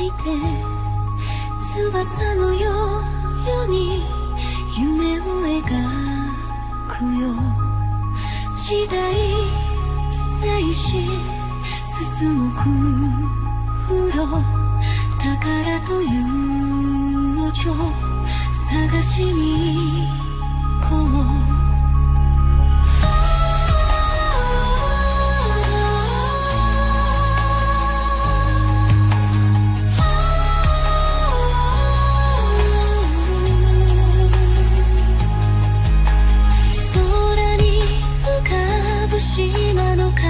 いて翼のように夢を描くよ時代祭し進む空宝というお嬢探しに行こう島の影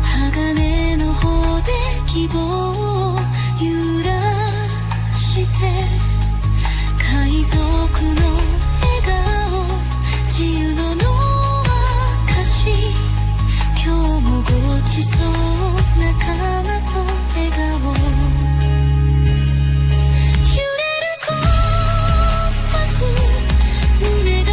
鋼の方で希望を揺らして海賊の笑顔自由の証今日もごちそう仲間と笑顔揺れるコンパス胸が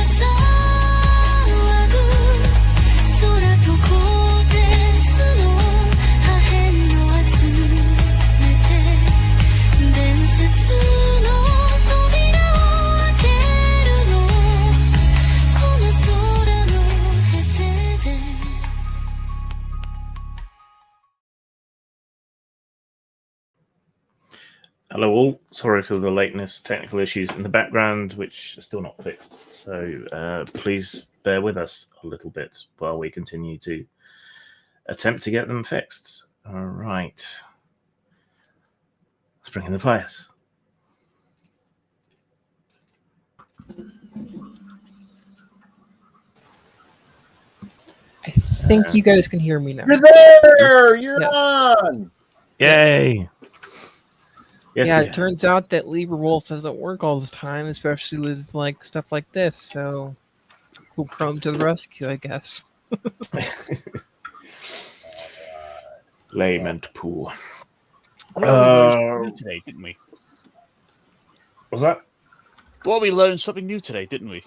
Hello all, sorry for the lateness, technical issues in the background which are still not fixed, so please bear with us a little bit while we continue to attempt to get them fixed. Alright, let's bring in the players. I think you guys can hear me now. You're there! You're Yes. on! Yay! Yes, Yeah, it turns out that LibreWolf doesn't work all the time, especially with like stuff like this. So, we'll Chrome to the rescue, I guess. Lament pool. Well, we learned something new today, didn't we? Was that? Well, we learned something new today, didn't we?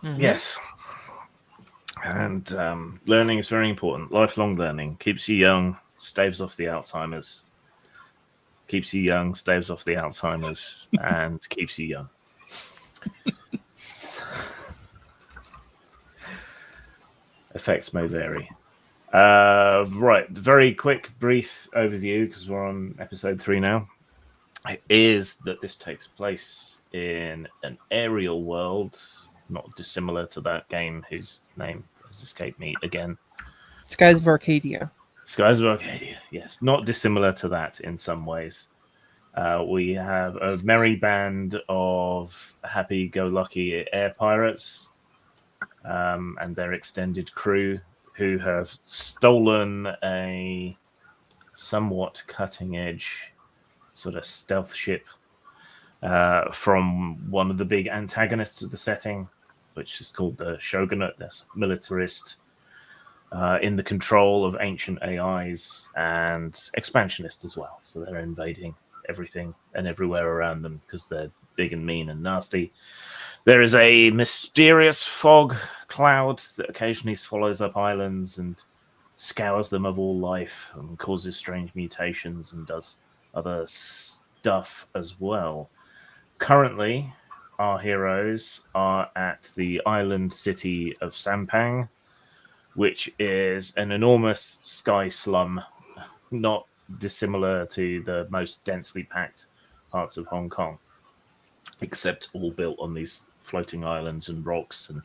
Mm-hmm. Yes. And learning is very important. Lifelong learning keeps you young, staves off the Alzheimer's. Keeps you young, staves off the Alzheimer's, and keeps you young. Effects may vary. Right, very quick, brief overview, because we're on episode 3 now, is that this takes place in an aerial world, not dissimilar to that game whose name has escaped me again. Skies of Arcadia. Skies of Arcadia, yes. Not dissimilar to that in some ways. We have a merry band of happy-go-lucky air pirates and their extended crew who have stolen a somewhat cutting-edge sort of stealth ship from one of the big antagonists of the setting, which is called the Shogunate. That's militarist in the control of ancient AIs and expansionist as well. So they're invading everything and everywhere around them because they're big and mean and nasty. There is a mysterious fog cloud that occasionally swallows up islands and scours them of all life and causes strange mutations and does other stuff as well. Currently, our heroes are at the island city of Sampang, which is an enormous sky slum, not dissimilar to the most densely packed parts of Hong Kong, except all built on these floating islands and rocks and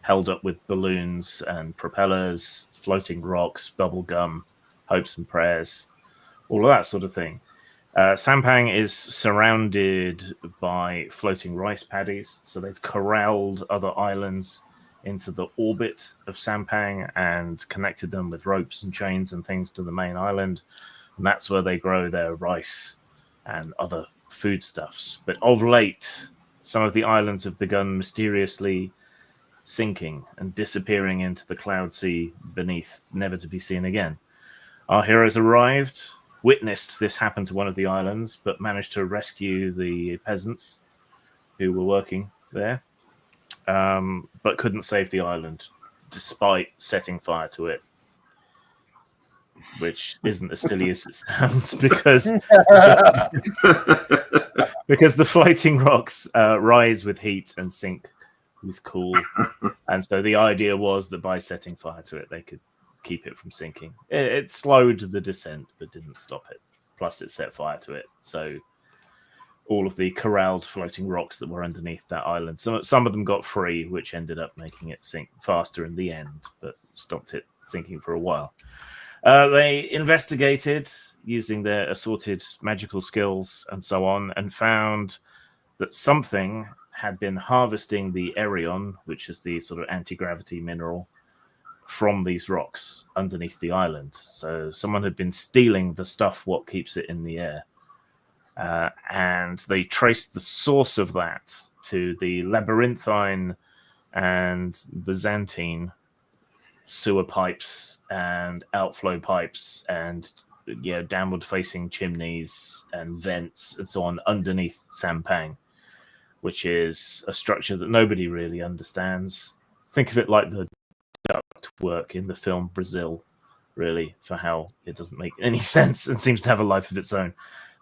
held up with balloons and propellers, floating rocks, bubble gum, hopes and prayers, all of that sort of thing. Sampang is surrounded by floating rice paddies, so they've corralled other islands into the orbit of Sampang and connected them with ropes and chains and things to the main island. And that's where they grow their rice and other foodstuffs. But of late, some of the islands have begun mysteriously sinking and disappearing into the cloud sea beneath, never to be seen again. Our heroes arrived, witnessed this happen to one of the islands, but managed to rescue the peasants who were working there, but couldn't save the island, despite setting fire to it. which isn't as silly as it sounds because the floating rocks rise with heat and sink with cool, and so the idea was that by setting fire to it, they could keep it from sinking. It slowed the descent, but didn't stop it. Plus, it set fire to it, so all of the corralled floating rocks that were underneath that island, some of them got free, which ended up making it sink faster in the end, but stopped it sinking for a while. They investigated using their assorted magical skills and so on, and found that something had been harvesting the Erion, which is the sort of anti-gravity mineral, from these rocks underneath the island. So someone had been stealing the stuff what keeps it in the air. And they traced the source of that to the labyrinthine and Byzantine sewer pipes and outflow pipes and downward-facing chimneys and vents and so on underneath Sampang, which is a structure that nobody really understands. Think of it like the ductwork in the film Brazil, really, for how it doesn't make any sense and seems to have a life of its own.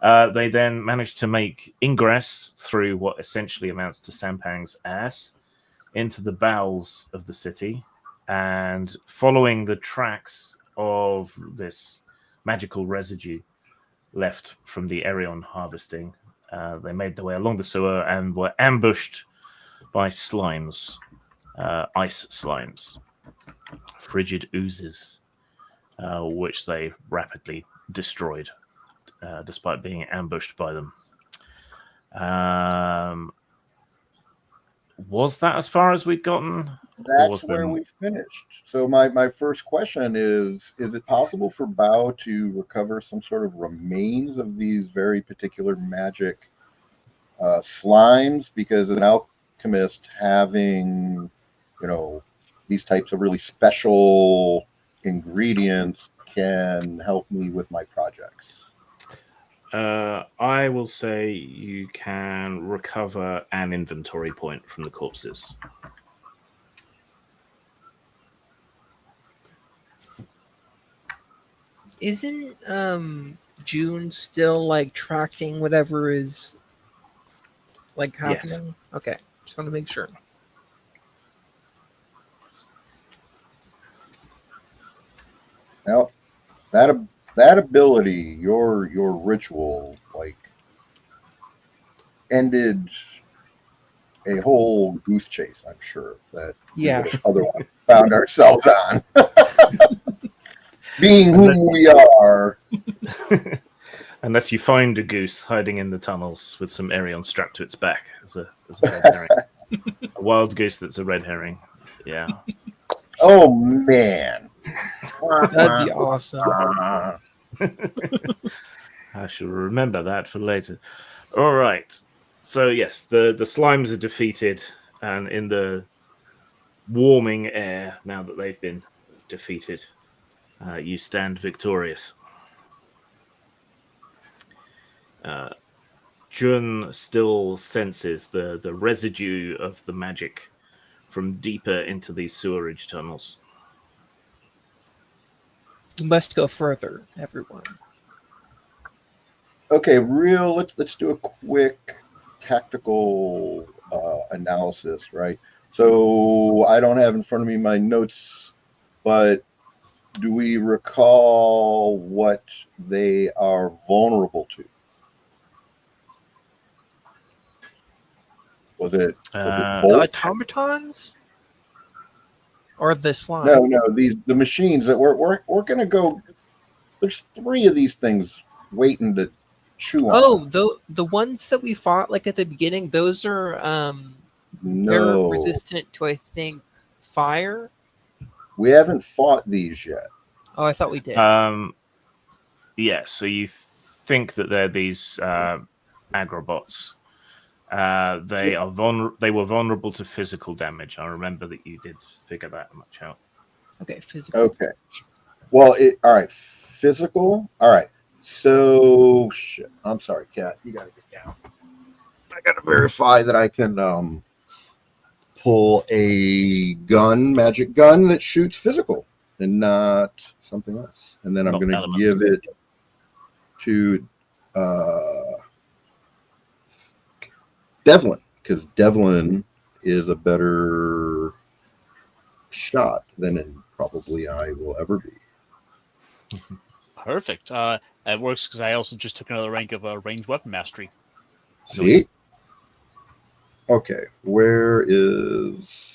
They then managed to make ingress through what essentially amounts to Sampang's ass into the bowels of the city, and following the tracks of this magical residue left from the Erion harvesting, they made their way along the sewer and were ambushed by slimes, ice slimes, frigid oozes, which they rapidly destroyed, despite being ambushed by them. Was that as far as we'd gotten? That's where we finished. So my first question is it possible for Bao to recover some sort of remains of these very particular magic slimes? Because as an alchemist, having, these types of really special ingredients can help me with my projects. I will say you can recover an inventory point from the corpses. Isn't June still tracking whatever is happening? Yes. Okay, just want to make sure. Now, that ability, your ritual, ended a whole goose chase, I'm sure, that we would have otherwise found ourselves on. Being whom we are. Unless you find a goose hiding in the tunnels with some Erion strapped to its back as a red herring. A wild goose that's a red herring. Yeah. Oh, man. That'd be awesome. I shall remember that for later. All right. So, yes, the slimes are defeated, and in the warming air, now that they've been defeated, you stand victorious. Jun still senses the residue of the magic from deeper into these sewerage tunnels. You must go further, everyone. Okay, let's do a quick tactical analysis, right? So I don't have in front of me my notes, but do we recall what they are vulnerable to? Was it the bolt? automatons? Or the slime? No, the machines that we're gonna go. There's 3 of these things waiting to chew on. Oh, the ones that we fought at the beginning, those are they're resistant to, I think, fire. We haven't fought these yet. Oh, I thought we did. Yeah, so you think that they're these agrobots. They were vulnerable to physical damage. I remember that you did figure that much out. Okay, physical. Okay. Well, all right. Physical. All right. So, shit. I'm sorry, Kat. You gotta get down. I gotta verify that I can pull a magic gun that shoots physical and not something else. And then I'm Not going to elements. give it to Devlin, because Devlin is a better shot than probably I will ever be. Perfect. It works because I also just took another rank of ranged weapon mastery. See? Okay, where is...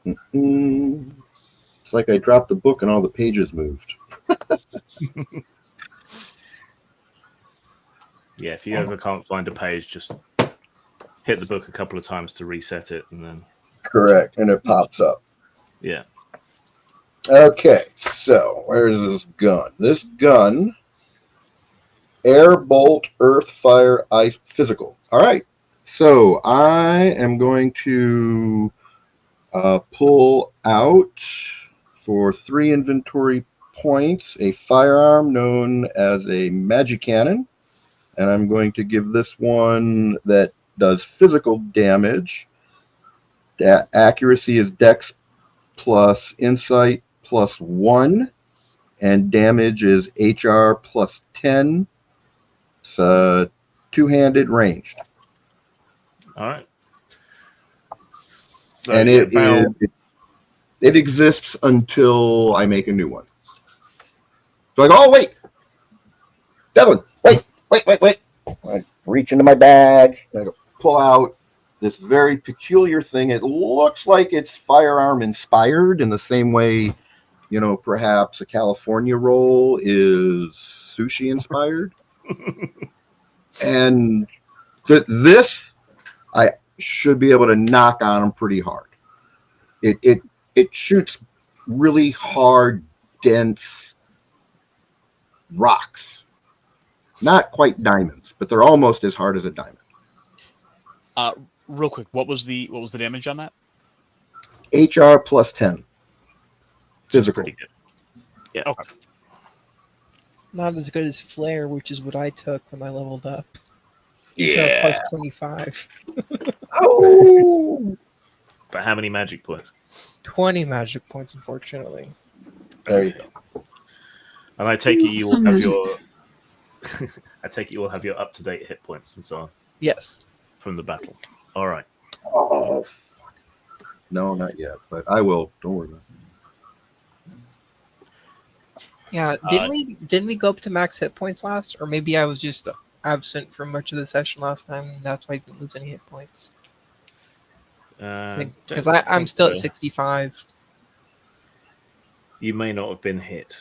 It's like I dropped the book and all the pages moved. Yeah, if you ever can't find a page, just hit the book a couple of times to reset it, and then Correct, and it pops up. yeah. Okay, so where's this gun? This gun, air, bolt, earth, fire, ice, physical. All right, so I am going to pull out for 3 inventory points a firearm known as a magic cannon, and I'm going to give this one that does physical damage. Accuracy is Dex plus Insight plus 1, and damage is HR plus 10. It's two-handed ranged. All right. So And yeah, barrel- it exists until I make a new one. So I go, oh, wait. Devin, wait. I reach into my bag. I go, pull out this very peculiar thing. It looks like it's firearm inspired in the same way, you know, perhaps a California roll is sushi inspired. And this, I should be able to knock on them pretty hard. It shoots really hard, dense rocks. Not quite diamonds, but they're almost as hard as a diamond. Real quick, what was the damage on that? HR plus 10. Physical. pretty good. Yeah. Okay. Not as good as Flare, which is what I took when I leveled up. Yeah. Plus 25. Oh! But how many magic points? 20 magic points, unfortunately. There you go. And I take it you will Some have magic. your I take it you will have your up-to-date hit points and so on Yes. from the battle. All right. Oh, fuck. No, not yet, but I will. Don't worry about it. Yeah, didn't we go up to max hit points last? Or maybe I was just absent for much of the session last time, and that's why I didn't lose any hit points. Because I'm still at 65. You may not have been hit.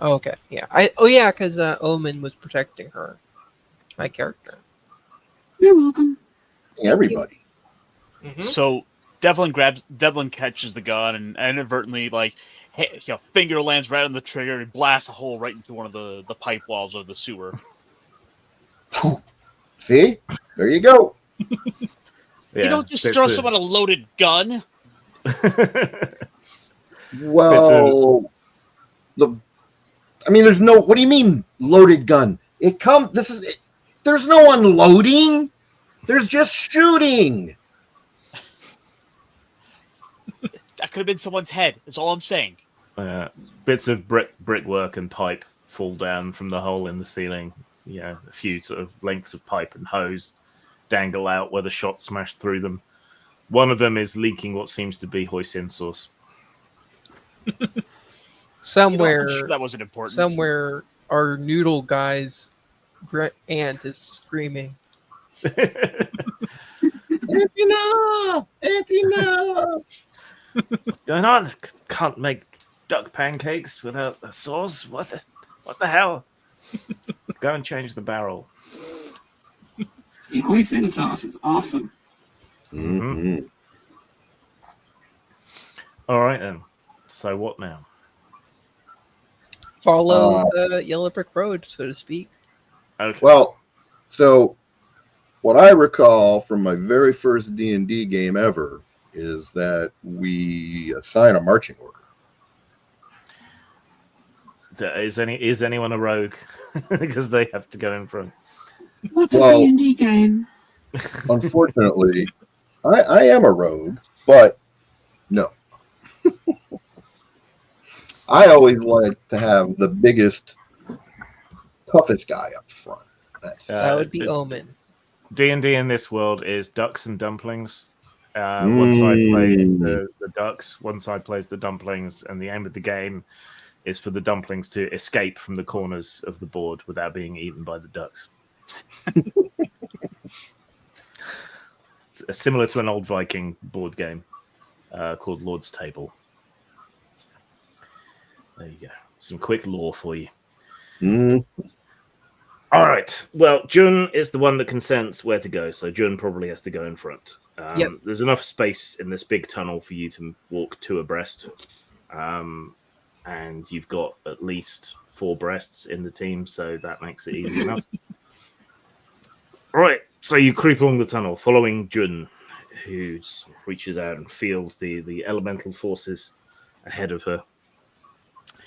Oh, okay. Yeah. Because Omen was protecting her, my character. You're welcome. Everybody. Mm-hmm. So Devlin catches the gun and inadvertently, finger lands right on the trigger and blasts a hole right into one of the pipe walls of the sewer. See? There you go. Yeah, You don't just throw someone a loaded gun. Well, there's no. What do you mean loaded gun? There's no unloading. There's just shooting. That could have been someone's head. That's all I'm saying. Bits of brickwork and pipe fall down from the hole in the ceiling. A few sort of lengths of pipe and hose dangle out where the shot smashed through them. One of them is leaking what seems to be hoisin sauce. Somewhere, I'm sure that wasn't important. somewhere, our noodle guy's aunt is screaming. Anthony! What's going on? Can't make duck pancakes without a sauce. What the hell? Go and change the barrel. The hoisin sauce is awesome. Mm-hmm. All right then. So what now? Follow the yellow brick road, so to speak. Okay. Well, so what I recall from my very first D&D game ever is that we assign a marching order. Is anyone a rogue? Because they have to go in front. What's Well- a D&D game? Unfortunately, I am a rogue, but no. I always like to have the biggest, toughest guy up front. That would be Omen. D&D in this world is ducks and dumplings. One side plays the ducks, one side plays the dumplings, and the aim of the game is for the dumplings to escape from the corners of the board without being eaten by the ducks. It's similar to an old Viking board game called Lord's Table. There you go. Some quick lore for you. All right. Well, Jun is the one that consents where to go, so Jun probably has to go in front. Yep. There's enough space in this big tunnel for you to walk two abreast. And you've got at least 4 breasts in the team, so that makes it easy enough. All right, so you creep along the tunnel, following Jun, who reaches out and feels the elemental forces ahead of her.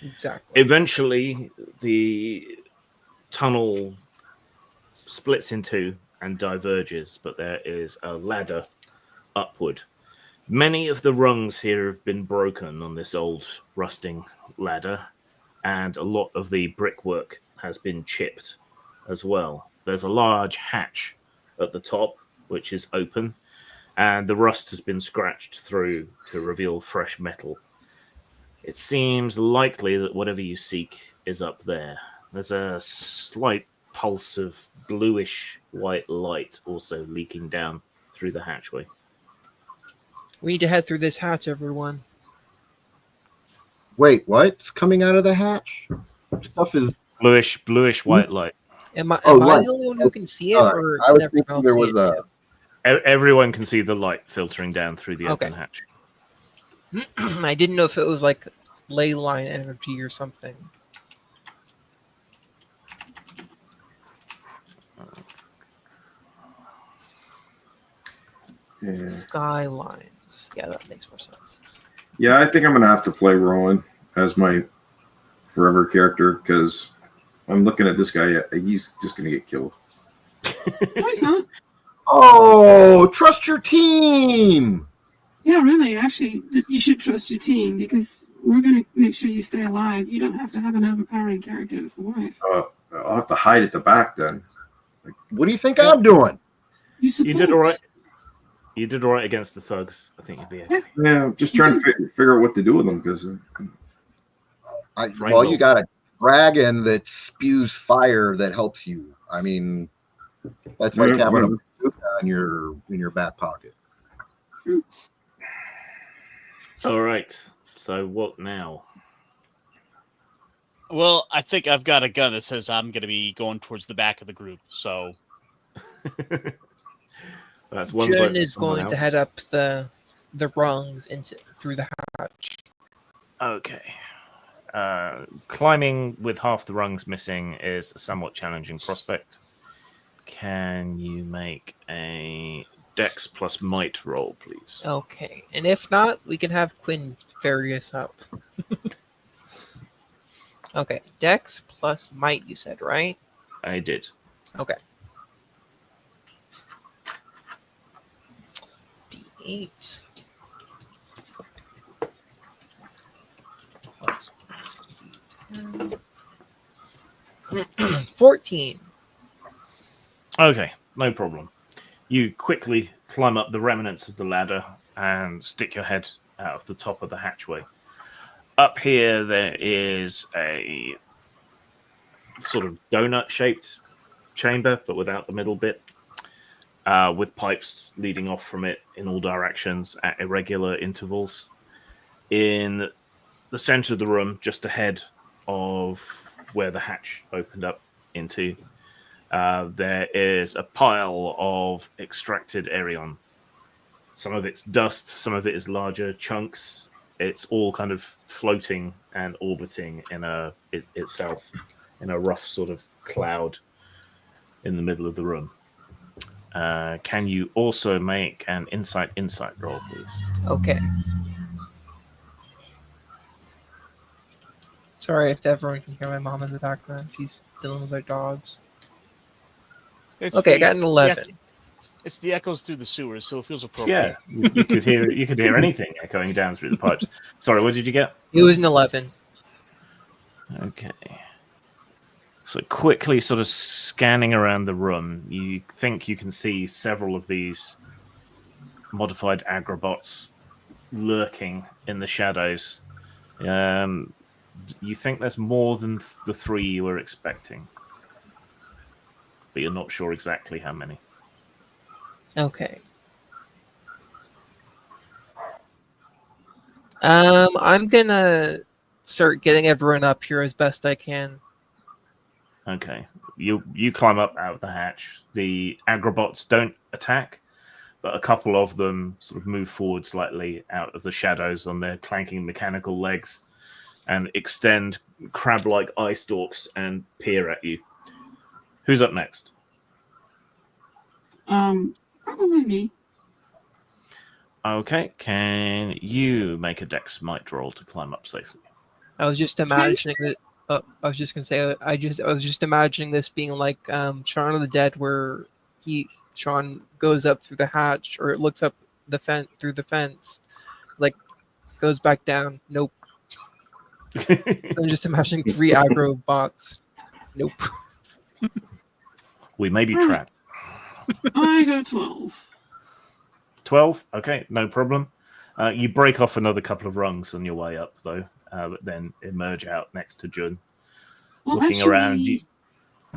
Exactly. Eventually, the tunnel splits in two and diverges, but there is a ladder upward. Many of the rungs here have been broken on this old rusting ladder, and a lot of the brickwork has been chipped as well. There's a large hatch at the top, which is open, and the rust has been scratched through to reveal fresh metal. It seems likely that whatever you seek is up there. There's a slight pulse of bluish white light also leaking down through the hatchway. We need to head through this hatch, everyone. Wait, what's coming out of the hatch? Stuff is Bluish white light. Am I light. the only one who can see it, or I was can thinking everyone there else was see a. Everyone can see the light filtering down through the Okay. open hatch. it? I didn't know if it was like ley line energy or something. Yeah. Skylines. Yeah, that makes more sense. Yeah, I think I'm gonna have to play Rowan as my forever character because I'm looking at this guy. He's just gonna get killed. No, it's not. Oh, trust your team. Yeah, really. Actually, you should trust your team because we're going to make sure you stay alive. You don't have to have an overpowering character as the wife. I'll have to hide at the back then. What do you think I'm doing? You You did all right. You did all right against the thugs. I think you'd be okay. Yeah, I'm just trying to figure out what to do with them because Well, you got a dragon that spews fire that helps you. I mean, that's like having a bazooka in your back pocket. All right. So what now? Well, I think I've got a gun that says I'm going to be going towards the back of the group. So That's one vote Jun for is someone going to else. head up the rungs through the hatch. Okay. Climbing with half the rungs missing is a somewhat challenging prospect. Can you make a Dex plus Might roll, please? Okay, and if not, we can have Quinn ferry us up. Okay, Dex plus Might, you said, right? I did. Okay. D8. Plus 14. Okay, no problem. You quickly climb up the remnants of the ladder and stick your head out of the top of the hatchway. Up here, there is a sort of donut-shaped chamber, but without the middle bit, with pipes leading off from it in all directions at irregular intervals. In the center of the room, just ahead of where the hatch opened up into, there is a pile of extracted Aerion. Some of it's dust, some of it is larger chunks. It's all kind of floating and orbiting in itself in a rough sort of cloud in the middle of the room. Can you also make an insight roll, please? Okay. Sorry if everyone can hear my mom in the background. She's dealing with her dogs. it's Okay, I got an 11. It's the echoes through the sewers, so it feels appropriate. Yeah, you could hear anything echoing down through the pipes. Sorry, what did you get? It was an 11. Okay. So quickly sort of scanning around the room, you think you can see several of these modified agrobots lurking in the shadows. You think there's more than the 3 you were expecting, but you're not sure exactly how many. Okay. I'm gonna start getting everyone up here as best I can. Okay. You climb up out of the hatch. The agrobots don't attack, but a couple of them sort of move forward slightly out of the shadows on their clanking mechanical legs and extend crab-like eye stalks and peer at you. Who's up next? Probably me. Okay, can you make a dex might roll to climb up safely? I was just imagining that. I was just gonna say. I was just imagining this being like Shaun of the Dead, where Shaun goes up through the hatch, or it looks up the fence through the fence, like goes back down. Nope. I'm just imagining 3 aggro bots. Nope. We may be Alright. trapped. I got 12. 12? Okay, no problem. You break off another couple of rungs on your way up, though, but then emerge out next to Jun. Well, Looking actually, around, you...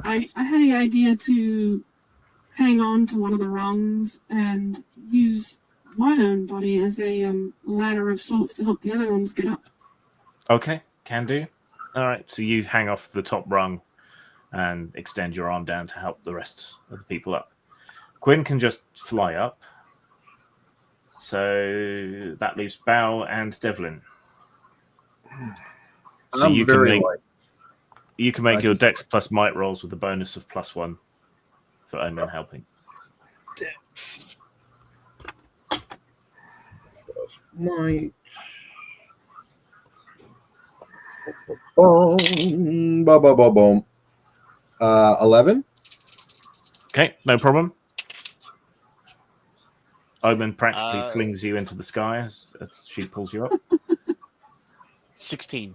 I had the idea to hang on to one of the rungs and use my own body as a ladder of sorts to help the other ones get up. Okay, can do. All right, so you hang off the top rung and extend your arm down to help the rest of the people up. Quinn can just fly up. So that leaves Bao and Devlin. So you can make your Dex plus Might rolls with a bonus of +1 for Omen helping. Might. Boom, boom, boom, boom. 11. Okay, no problem. Omen practically flings you into the sky as she pulls you up. 16.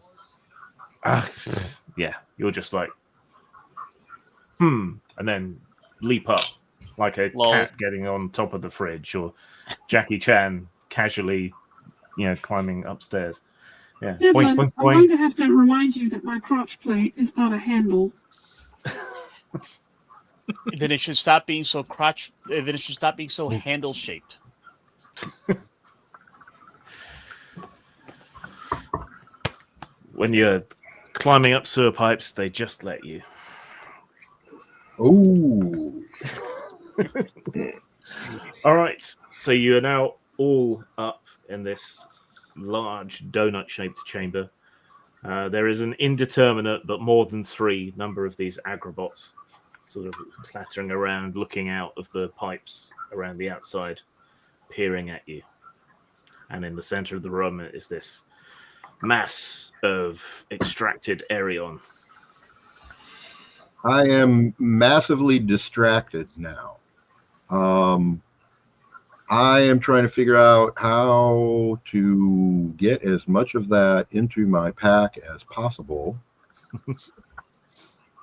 Yeah, you're just like, and then leap up like a cat getting on top of the fridge, or Jackie Chan casually, climbing upstairs. Yeah, Devlin, boing, boing, I'm boing. going to have to remind you that my crotch plate is not a handle. Then it should stop being so Then it should stop being so handle shaped. When you're climbing up sewer pipes, they just let you. Ooh. All right, so you are now all up in this large donut-shaped chamber. There is an indeterminate, but more than 3 number of these agrobots sort of clattering around, looking out of the pipes around the outside, peering at you. And in the center of the room is this mass of extracted Aerion. I am massively distracted now. I am trying to figure out how to get as much of that into my pack as possible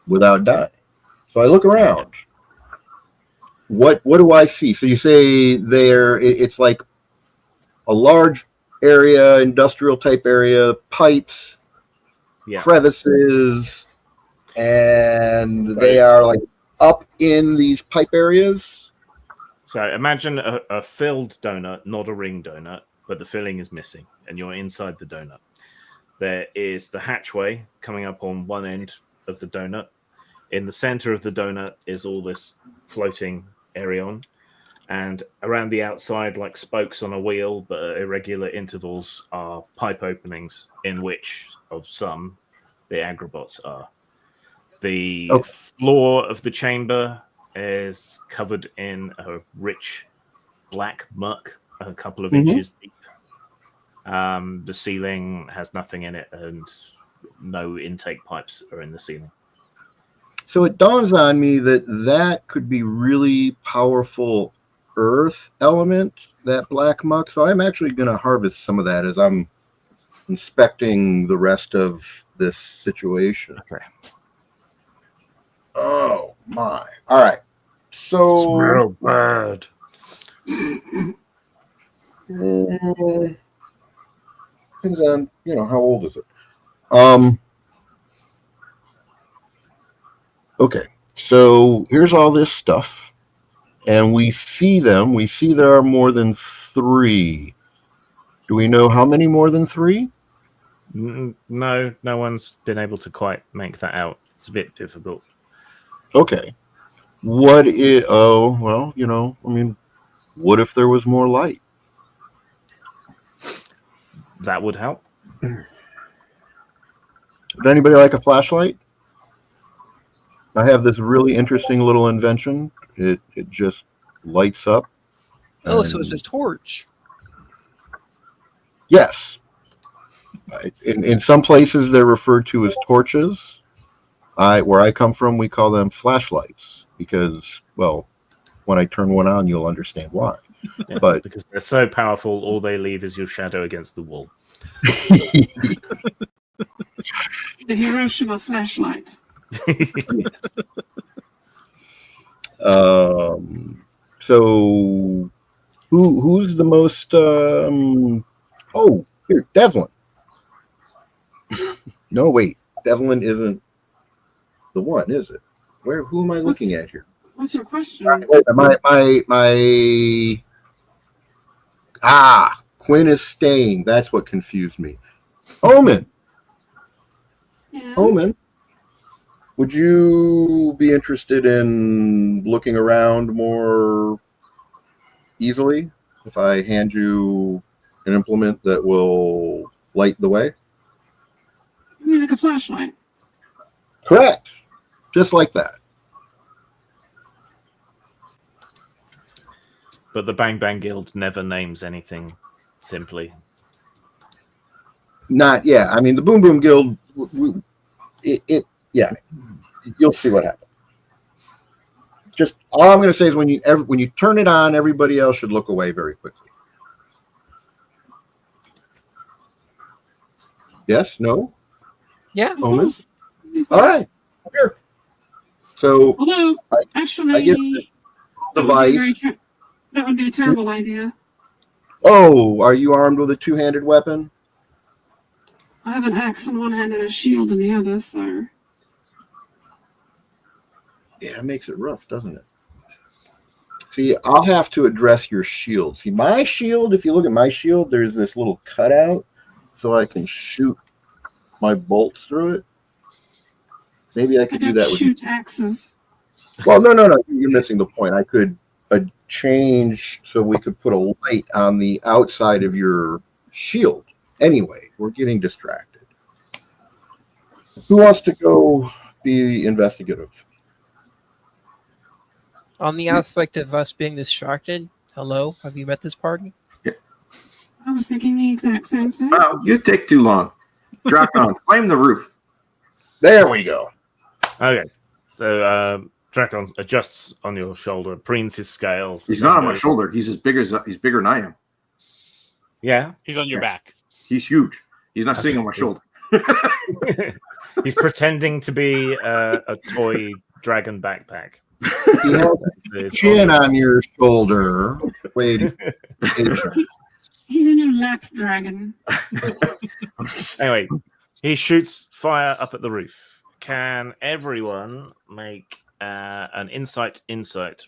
without dying. So I look around. What do I see? So you say it's like a large area, industrial type area, pipes, crevices, and they are like up in these pipe areas. So imagine a filled donut, not a ring donut, but the filling is missing, and you're inside the donut. There is the hatchway coming up on one end of the donut. In the center of the donut is all this floating Aerion, and around the outside, like spokes on a wheel, but at irregular intervals, are pipe openings in which, of some, the agrobots are. The floor of the chamber is covered in a rich black muck, a couple of inches deep. The ceiling has nothing in it, and no intake pipes are in the ceiling. So it dawns on me that could be really powerful earth element, that black muck. So I'm actually going to harvest some of that as I'm inspecting the rest of this situation. Okay. Oh my! All right. So bad. Depends on how old is it. Okay. So here's all this stuff, and we see them. We see there are more than 3. Do we know how many more than 3? No one's been able to quite make that out. It's a bit difficult. Okay. What is? Oh well, I mean, what if there was more light? That would help. Would anybody like a flashlight? I have this really interesting little invention. It just lights up. Oh, so it's a torch. Yes. In some places, they're referred to as torches. Where I come from, we call them flashlights because, well, when I turn one on, you'll understand why. Yeah, but because they're so powerful, all they leave is your shadow against the wall. The Hiroshima flashlight. So who's the most? Here, Devlin. No, wait, Devlin isn't the one, is it? Who am I looking at here? What's your question? Quinn is staying. That's what confused me. Omen. Yeah. Omen, would you be interested in looking around more easily if I hand you an implement that will light the way? You mean like a flashlight? Correct. Just like that. But the Bang Bang Guild never names anything simply. Yeah. I mean, the Boom Boom Guild, yeah. You'll see what happens. Just all I'm going to say is when you turn it on, everybody else should look away very quickly. Yes? No? Yeah. Omen? All right. Here. So Although, I actually, get the device. That would be a terrible idea. Oh, are you armed with a two-handed weapon? I have an axe in one hand and a shield in the other, so... Yeah, it makes it rough, doesn't it? See, I'll have to address your shield. See, my shield, if you look at my shield, there's this little cutout so I can shoot my bolts through it. Maybe I could do that with you. shoot axes. Well, no. You're missing the point. I could change so we could put a light on the outside of your shield. Anyway, we're getting distracted. Who wants to go be investigative? On the aspect of us being distracted, hello, have you met this party? I was thinking the exact same thing. Oh, you take too long. Drop down. Flame the roof. There we go. Okay. So Drakon adjusts on your shoulder, preens his scales. He's not on my shoulder. He's bigger than I am. Yeah. He's on your back. He's huge. He's not sitting on my shoulder. He's pretending to be a toy dragon backpack. He has a chin on your shoulder. Wait. He's a new lap dragon. Anyway, he shoots fire up at the roof. Can everyone make an insight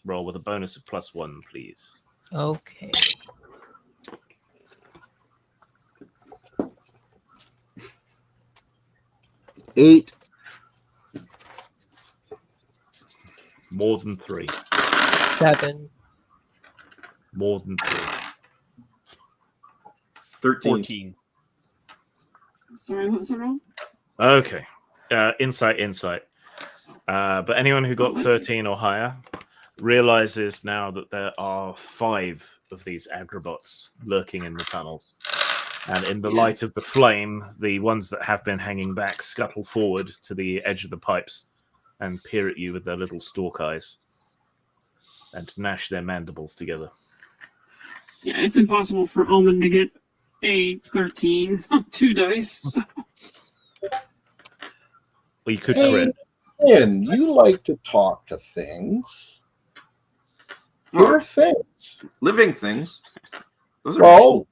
roll with a bonus of +1, please? Okay. Eight. More than 3. 7. More than 3. 13. 14. Sorry, what was the roll? Okay. Insight. But anyone who got 13 or higher realizes now that there are 5 of these agrobots lurking in the tunnels. And in the light of the flame, the ones that have been hanging back scuttle forward to the edge of the pipes and peer at you with their little stalk eyes and gnash their mandibles together. Yeah, it's impossible for Omen to get a 13 on 2 dice. Or you could Hey, crit. Finn, you like to talk to things. Here Well, are things. living things. Those are Well,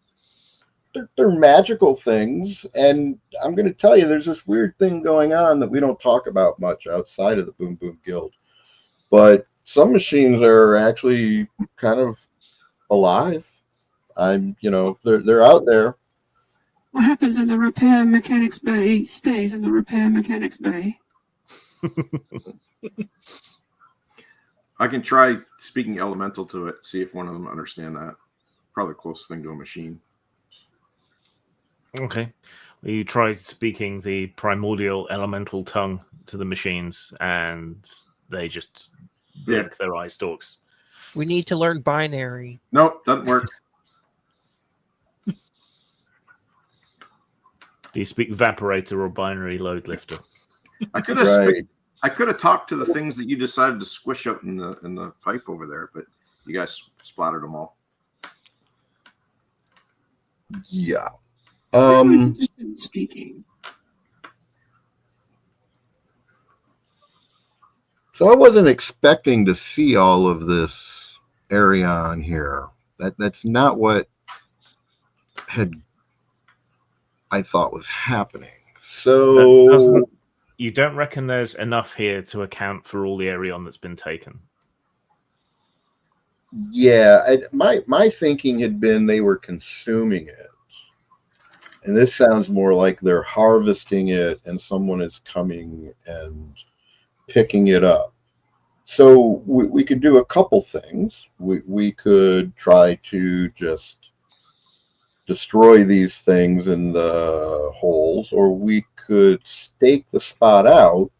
they're magical things, and I'm going to tell you, there's this weird thing going on that we don't talk about much outside of the Boom Boom Guild. But some machines are actually kind of alive. They're out there. What happens in the repair mechanics bay stays in the repair mechanics bay. I can try speaking elemental to it, see if one of them understand that. Probably the closest thing to a machine. Okay. Well, you tried speaking the primordial elemental tongue to the machines, and they just blink their eye stalks. We need to learn binary. Nope, doesn't work. Do you speak vaporator or binary load lifter? I could have Right. I could have talked to the things that you decided to squish out in the pipe over there, but you guys splattered them all. Yeah. I'm interested in speaking. So I wasn't expecting to see all of this area on here. That's not what I thought was happening. So You don't reckon there's enough here to account for all the Aerion that's been taken? yeah, my thinking had been they were consuming it. And this sounds more like they're harvesting it and someone is coming and picking it up. So we could do a couple things. We could try to just destroy these things in the holes, or we could stake the spot out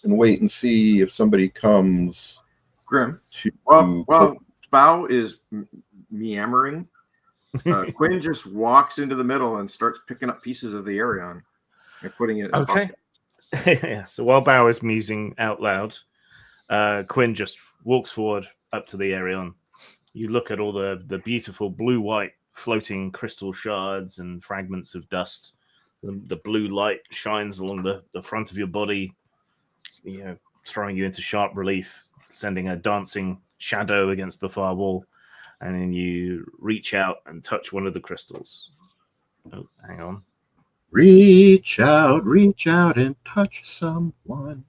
and wait and see if somebody comes Grim. to. Well, Bao is meandering. Quinn just walks into the middle and starts picking up pieces of the Aerion and putting it in his pocket. Yeah. So while Bao is musing out loud, Quinn just walks forward up to the Aerion. You look at all the beautiful blue-white floating crystal shards and fragments of dust. The blue light shines along the front of your body, throwing you into sharp relief, sending a dancing shadow against the far wall. And then you reach out and touch one of the crystals. Oh, hang on. Reach out and touch someone.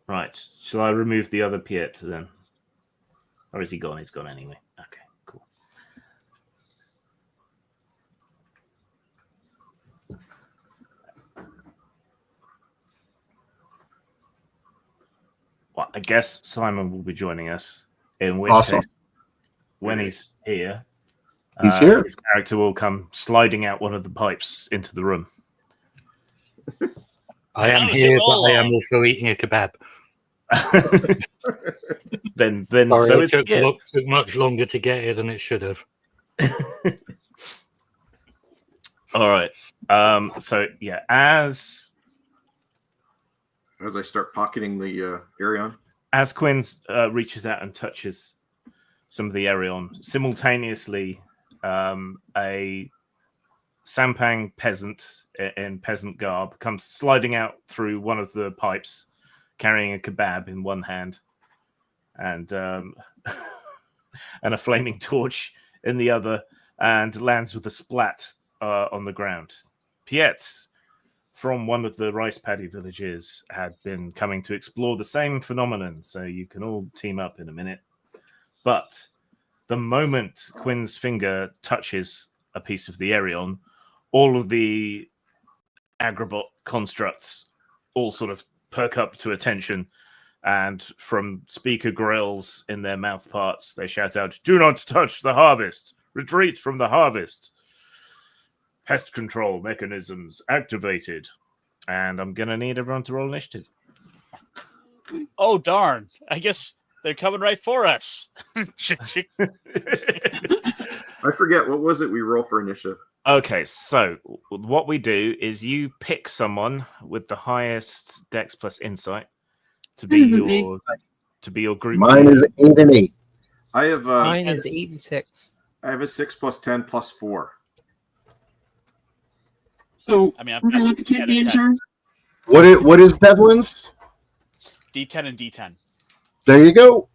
Right. Shall I remove the other Piet then? Or is he gone? He's gone anyway. Okay, cool. Well, I guess Simon will be joining us. In which Awesome. case, when he's here, He's here. his character will come sliding out one of the pipes into the room. I am How does here, it but roll I am on? also eating a kebab. then Sorry, so it is took Piet. much longer to get here than it should have. All right. So yeah, as As I start pocketing the Aerion. Quinn reaches out and touches some of the Aerion, simultaneously, a Sampang peasant in peasant garb comes sliding out through one of the pipes, carrying a kebab in one hand, and and a flaming torch in the other, and lands with a splat on the ground. Piet, from one of the rice paddy villages, had been coming to explore the same phenomenon, so you can all team up in a minute. But the moment Quinn's finger touches a piece of the Aerion, all of the Agrabot constructs all sort of perk up to attention, and from speaker grills in their mouth parts, they shout out, "Do not touch the harvest! Retreat from the harvest! Pest control mechanisms activated." And I'm going to need everyone to roll initiative. Oh, darn. I guess they're coming right for us. I forget, what was it we roll for initiative? Okay, so what we do is you pick someone with the highest Dex plus Insight to be That isn't me. your group. Mine leader. is 8 and 8. I have Mine is 8 and 6. I have a 6 + 10 + 4. So I mean, I've we're gonna got let the kid 10 be in and 10. charge. What is Devlin's? D10 and D10. There you go.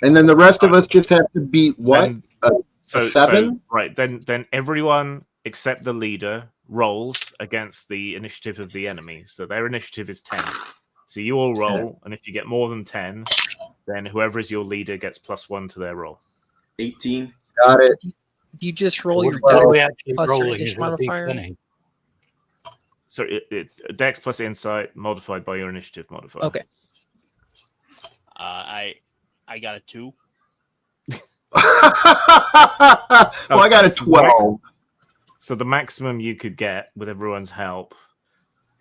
And then the rest of us just have to beat what? Then- A 7? right, then everyone except the leader rolls against the initiative of the enemy. So their initiative is 10. So you all roll, and if you get more than 10, then whoever is your leader gets +1 to their roll. 18. Got it. Do you just roll your What are we dex actually plus your rolling? Is initiative it a modifier? D20? So it's Dex plus Insight modified by your initiative modifier. Okay. I got a 2. Well, I got a 12. So the maximum you could get with everyone's help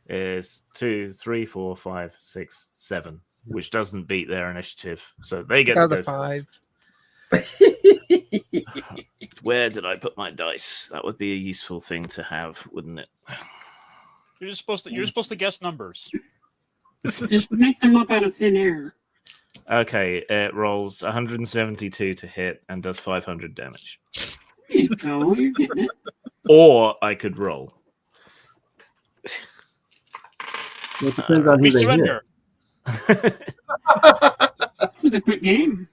is 2, 3, 4, 5, 6, 7, which doesn't beat their initiative. So they get to Got go a 5. first. Where did I put my dice? That would be a useful thing to have, wouldn't it? You're just supposed to guess numbers. Just make them up out of thin air. Okay, it rolls 172 to hit and does 500 damage. There you go. You're getting it. Or I could roll. It depends on We who they hit. surrender. It was a quick game.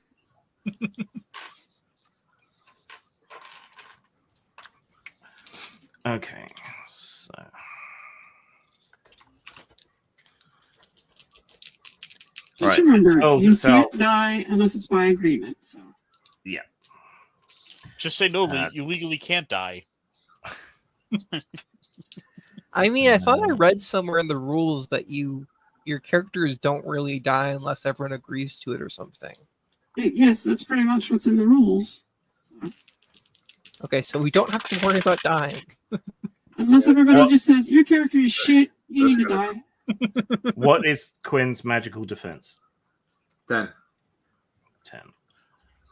Okay, so Just Right. remember, Tells you itself. can't die unless it's by agreement. So Just say no. Uh, You legally can't die. I mean, I thought I read somewhere in the rules that your characters don't really die unless everyone agrees to it or something. yes, that's pretty much what's in the rules. Okay, so we don't have to worry about dying. Unless everybody Well- just says your character is shit, you That's need to good. die. what is Quinn's magical defense? 10. 10.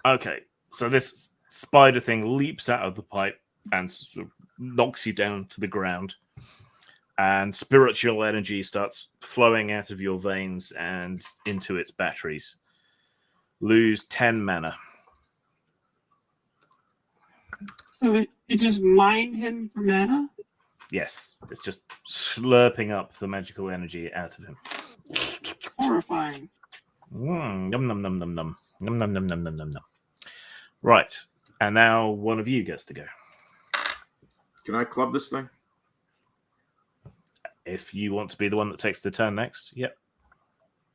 Okay, so this spider thing leaps out of the pipe and sort of knocks you down to the ground. And spiritual energy starts flowing out of your veins and into its batteries. Lose 10 mana. So it just mined him for mana. Yes, it's just slurping up the magical energy out of him. Horrifying. Num num num num num. Num num num num num num num. Right, and now one of you gets to go. Can I club this thing? If you want to be the one that takes the turn next, yep.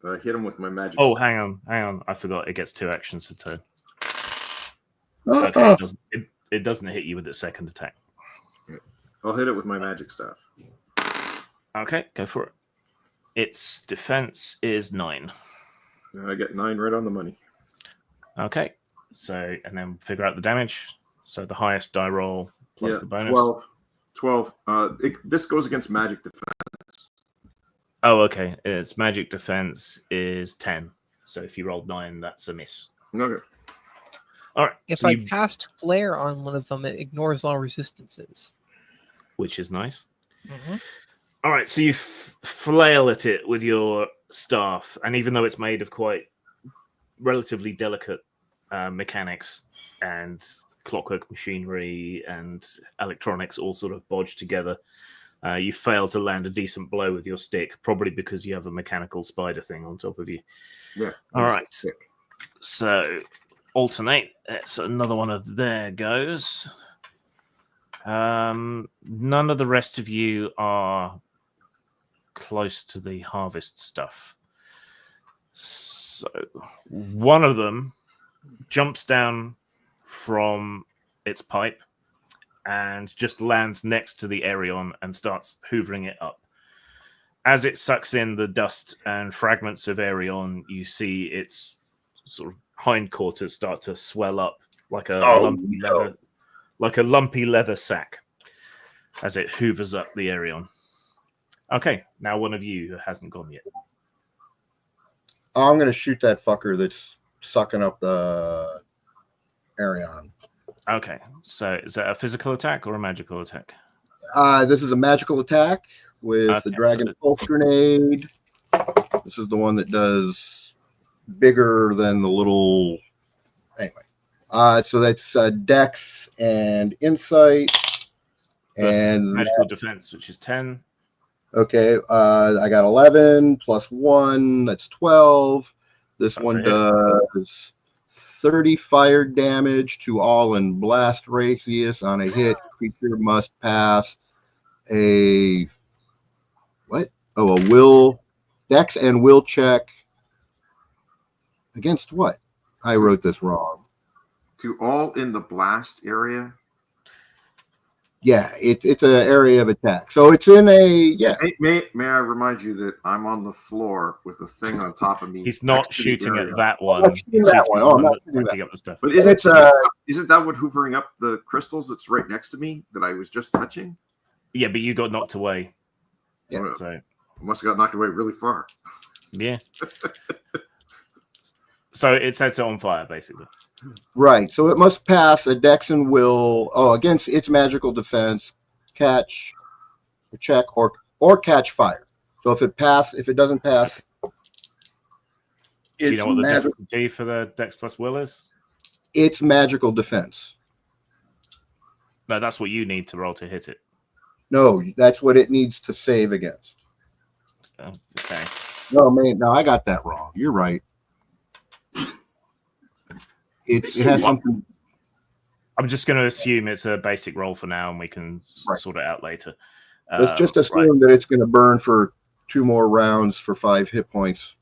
Hit him with my magic. Oh, hang on. I forgot. It gets 2 actions a turn. Uh, Okay, it doesn't hit you with its second attack. I'll hit it with my magic staff. Okay, go for it. Its defense is 9. I get 9 right on the money. Okay, so and then figure out the damage. So the highest die roll plus the bonus. 12. This goes against magic defense. Oh, okay. Its magic defense is 10. So if you rolled 9, that's a miss. Okay. All right. If so I you- cast Flare on one of them, it ignores all resistances. which is nice. Mm-hmm. All right, so you flail at it with your staff, and even though it's made of quite relatively delicate mechanics and clockwork machinery and electronics all sort of bodged together, you fail to land a decent blow with your stick, probably because you have a mechanical spider thing on top of you. Yeah. All right. Sick. So alternate. So another one of there goes. None of the rest of you are close to the harvest stuff. So one of them jumps down from its pipe and just lands next to the Aerion and starts hoovering it up. As it sucks in the dust and fragments of Aerion, you see its sort of hindquarters start to swell up like a lumpy leather sack as it hoovers up the Aerion. Okay, now one of you who hasn't gone yet. I'm going to shoot that fucker that's sucking up the Arion. Okay, so is that a physical attack or a magical attack? This is a magical attack with the Okay, Dragon so Pulse Grenade. This is the one that does bigger than the little... Anyway. So that's Dex and Insight. Versus And magical defense, which is 10. okay, I got 11 plus 1, that's 12. This That's one a hit. does 30 fire damage to all in blast radius. On a hit, creature must pass a what? Oh, a will dex and will check against what? I wrote this wrong. To all in the blast area. Yeah, it's an area of attack. So it's in a yeah. May I remind you that I'm on the floor with a thing on top of me. He's not next to the shooting area. at that one. not shooting He's that shooting one. Oh, at I'm the not one shooting that's that up the stuff. But And it's isn't that what hoovering up the crystals that's right next to me that I was just touching? Yeah, but you got knocked away. Yeah. Well, So I must have got knocked away really far. yeah. So it sets it on fire, basically. right. So it must pass a dex and will against its magical defense, catch a check or catch fire. So if it doesn't pass, Do you it's know what the magical. difficulty for the Dex plus Will is? It's magical defense. No, that's what you need to roll to hit it. No, that's what it needs to save against. Oh, okay. No, man, no, I got that wrong. You're right. It has something. I'm just going to assume it's a basic roll for now, and we can Right. sort it out later. Let's just Right. assume that it's going to burn for 2 more rounds for 5 hit points.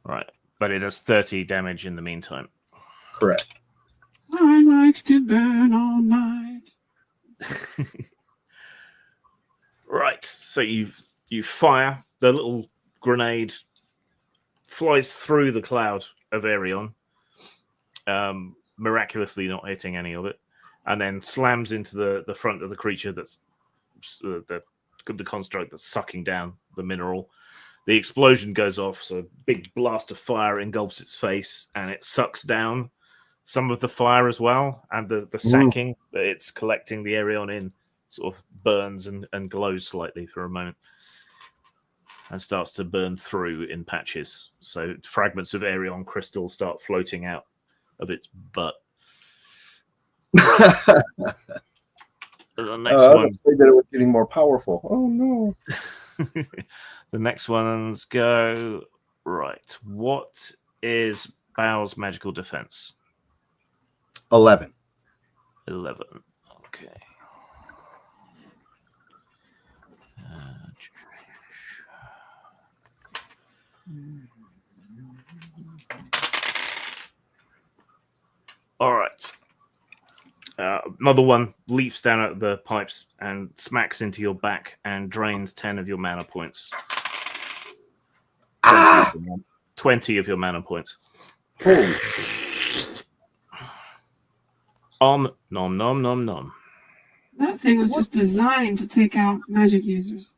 Right. But it does 30 damage in the meantime. Correct. I like to burn all night. Right. So you fire. The little grenade flies through the cloud of Aerion, miraculously not hitting any of it, and then slams into the front of the creature that's the construct that's sucking down the mineral. The explosion goes off, so a big blast of fire engulfs its face, and it sucks down some of the fire as well, and the sacking that it's collecting the Aerion in sort of burns and glows slightly for a moment and starts to burn through in patches. So fragments of Aerion crystal start floating out of its butt. The next I one, was afraid that it was getting more powerful. Oh no! the next ones go right. What is Bao's magical defense? 11. 11. Okay. All right. Another one leaps down at the pipes and smacks into your back and drains 10 of your mana points. 20 of your mana points. Holy Nom nom nom nom. That thing was just designed to take out magic users.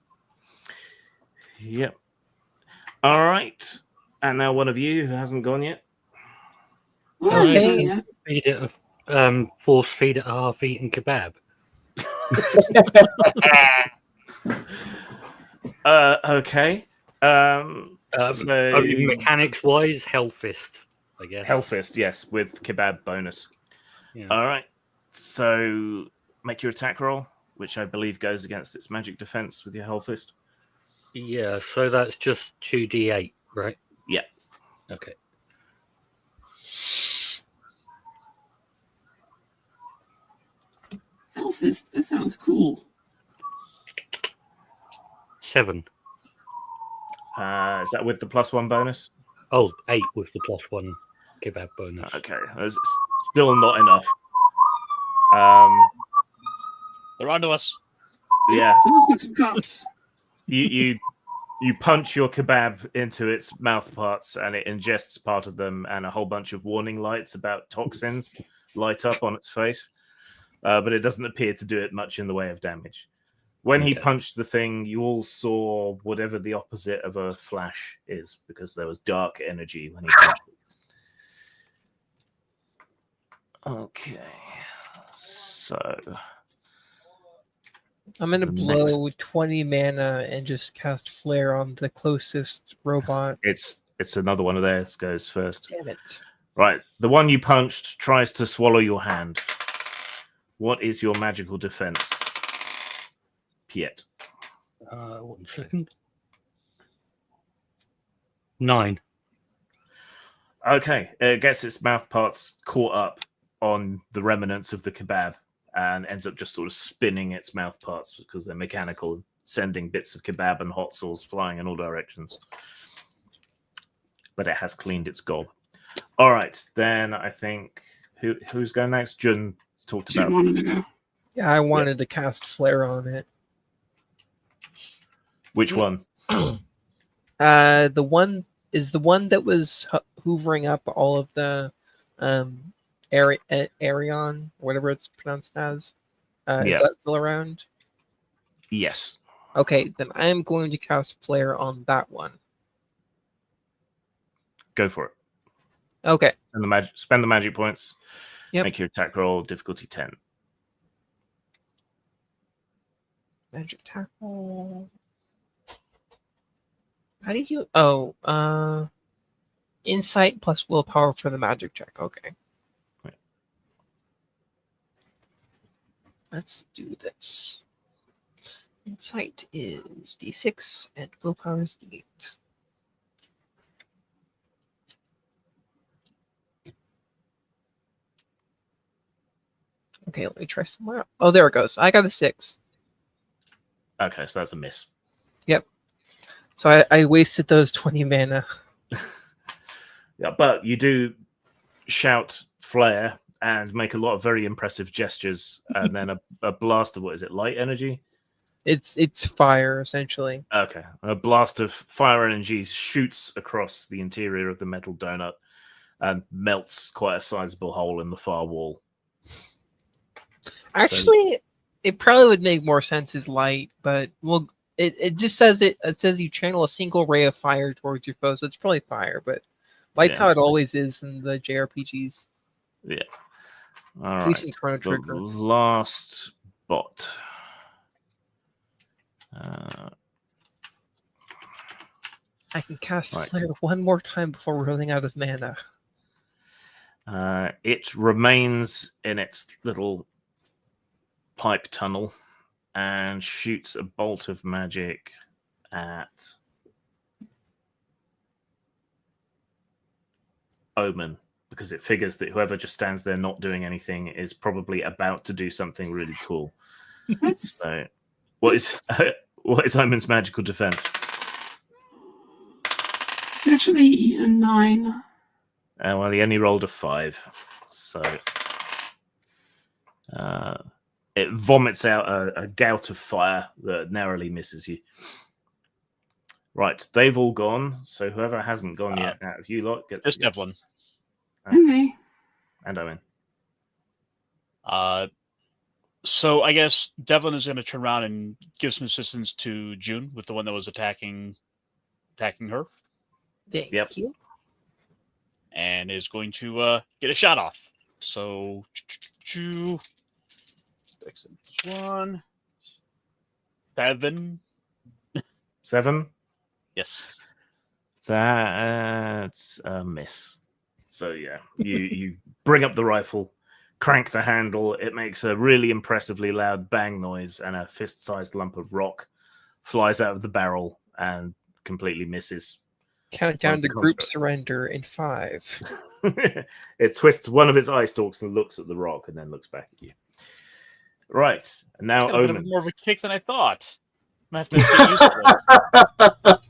Yep. All right. And now one of you who hasn't gone yet. Well, I haven't Okay. done yet. Feed it force feed it a half-eaten kebab. Okay. So Mechanics-wise, Hellfist, I guess. Hellfist, yes, with kebab bonus. Yeah. All right. So make your attack roll, which I believe goes against its magic defense with your Hellfist. Yeah, so that's just 2d8, right? Yeah. Okay. Hellfist, that sounds cool. 7. Is that with the +1 bonus? Oh, 8 with the +1 kebab bonus. Okay. That's still not enough. They're onto us. Yeah. Someone's got some cups. You punch your kebab into its mouth parts and it ingests part of them, and a whole bunch of warning lights about toxins light up on its face. But it doesn't appear to do it much in the way of damage. When he Okay. punched the thing, you all saw whatever the opposite of a flash is, because there was dark energy when he punched it. Okay. So I'm gonna The blow 20 mana and just cast Flare on the closest robot. it's another one of theirs goes first. Damn it. Right. The one you punched tries to swallow your hand. What is your magical defense? yet. 1 second. 9. Okay, it gets its mouth parts caught up on the remnants of the kebab and ends up just sort of spinning its mouth parts because they're mechanical, sending bits of kebab and hot sauce flying in all directions. But it has cleaned its gob. All right, then I think who's going next? Jun talked She about. wanted to go. Yeah, I wanted to cast flare on it. Which one? The one is the one that was hoovering up all of the Arion, whatever it's pronounced as. Yeah. Is that still around? Yes. Okay, then I am going to cast flare on that one. Go for it. Okay. Spend the magic points. Yep. Make your attack roll difficulty 10. Magic tackle. How did you? Oh, insight plus willpower for the magic check. Okay. Right. Let's do this. Insight is D6 and willpower is D8. Okay, let me try somewhere else. Oh, there it goes. I got a 6. Okay, so that's a miss. So I wasted those 20 mana. Yeah, but you do shout flare and make a lot of very impressive gestures, and then a blast of what is it? Light energy? It's fire essentially. Okay, a blast of fire energy shoots across the interior of the metal donut and melts quite a sizable hole in the far wall. Actually, it probably would make more sense as light, but well, it just says it says you channel a single ray of fire towards your foe, so it's probably fire, but light's how it always is in the JRPGs. Yeah. All At least right. in Chrono The Trigger. last bot. I can cast Right. flare one more time before running out of mana. It remains in its little pipe tunnel and shoots a bolt of magic at Omen because it figures that whoever just stands there not doing anything is probably about to do something really cool. So, what is Omen's magical defense? Actually, a 9. Well, he only rolled a 5, so it vomits out a gout of fire that narrowly misses you. Right, they've all gone. So whoever hasn't gone yet out of you lot gets Just Devlin. Okay. and Owen. So I guess Devlin is going to turn around and give some assistance to June with the one that was attacking her, Thank Yep. you. and is going to get a shot off. So, one, 7. 7. Yes. That's a miss. So yeah, you bring up the rifle, crank the handle. It makes a really impressively loud bang noise, and a fist-sized lump of rock flies out of the barrel and completely misses. Count down to the group construct. surrender in 5. It twists one of its eye stalks and looks at the rock, and then looks back at you. Right, and now Got a bit Omen. more of a kick than I thought. I'm gonna have to get used to this.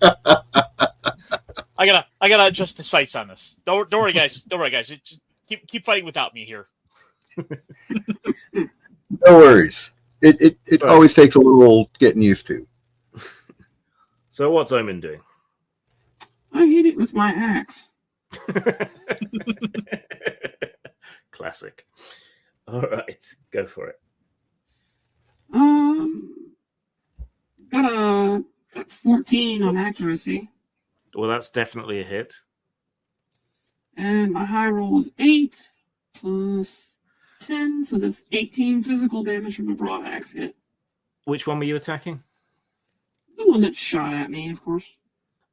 I gotta adjust the sights on this. Don't worry, guys. Don't worry, guys. Just keep fighting without me here. No worries. It Right. always takes a little getting used to. So what's Omen doing? I hit it with my axe. Classic. All right, go for it. Got a 14 on accuracy, Well, that's definitely a hit. and my high roll is 8 plus 10, so that's 18 physical damage from a broad axe hit. Which one were you attacking? The one that shot at me, of course.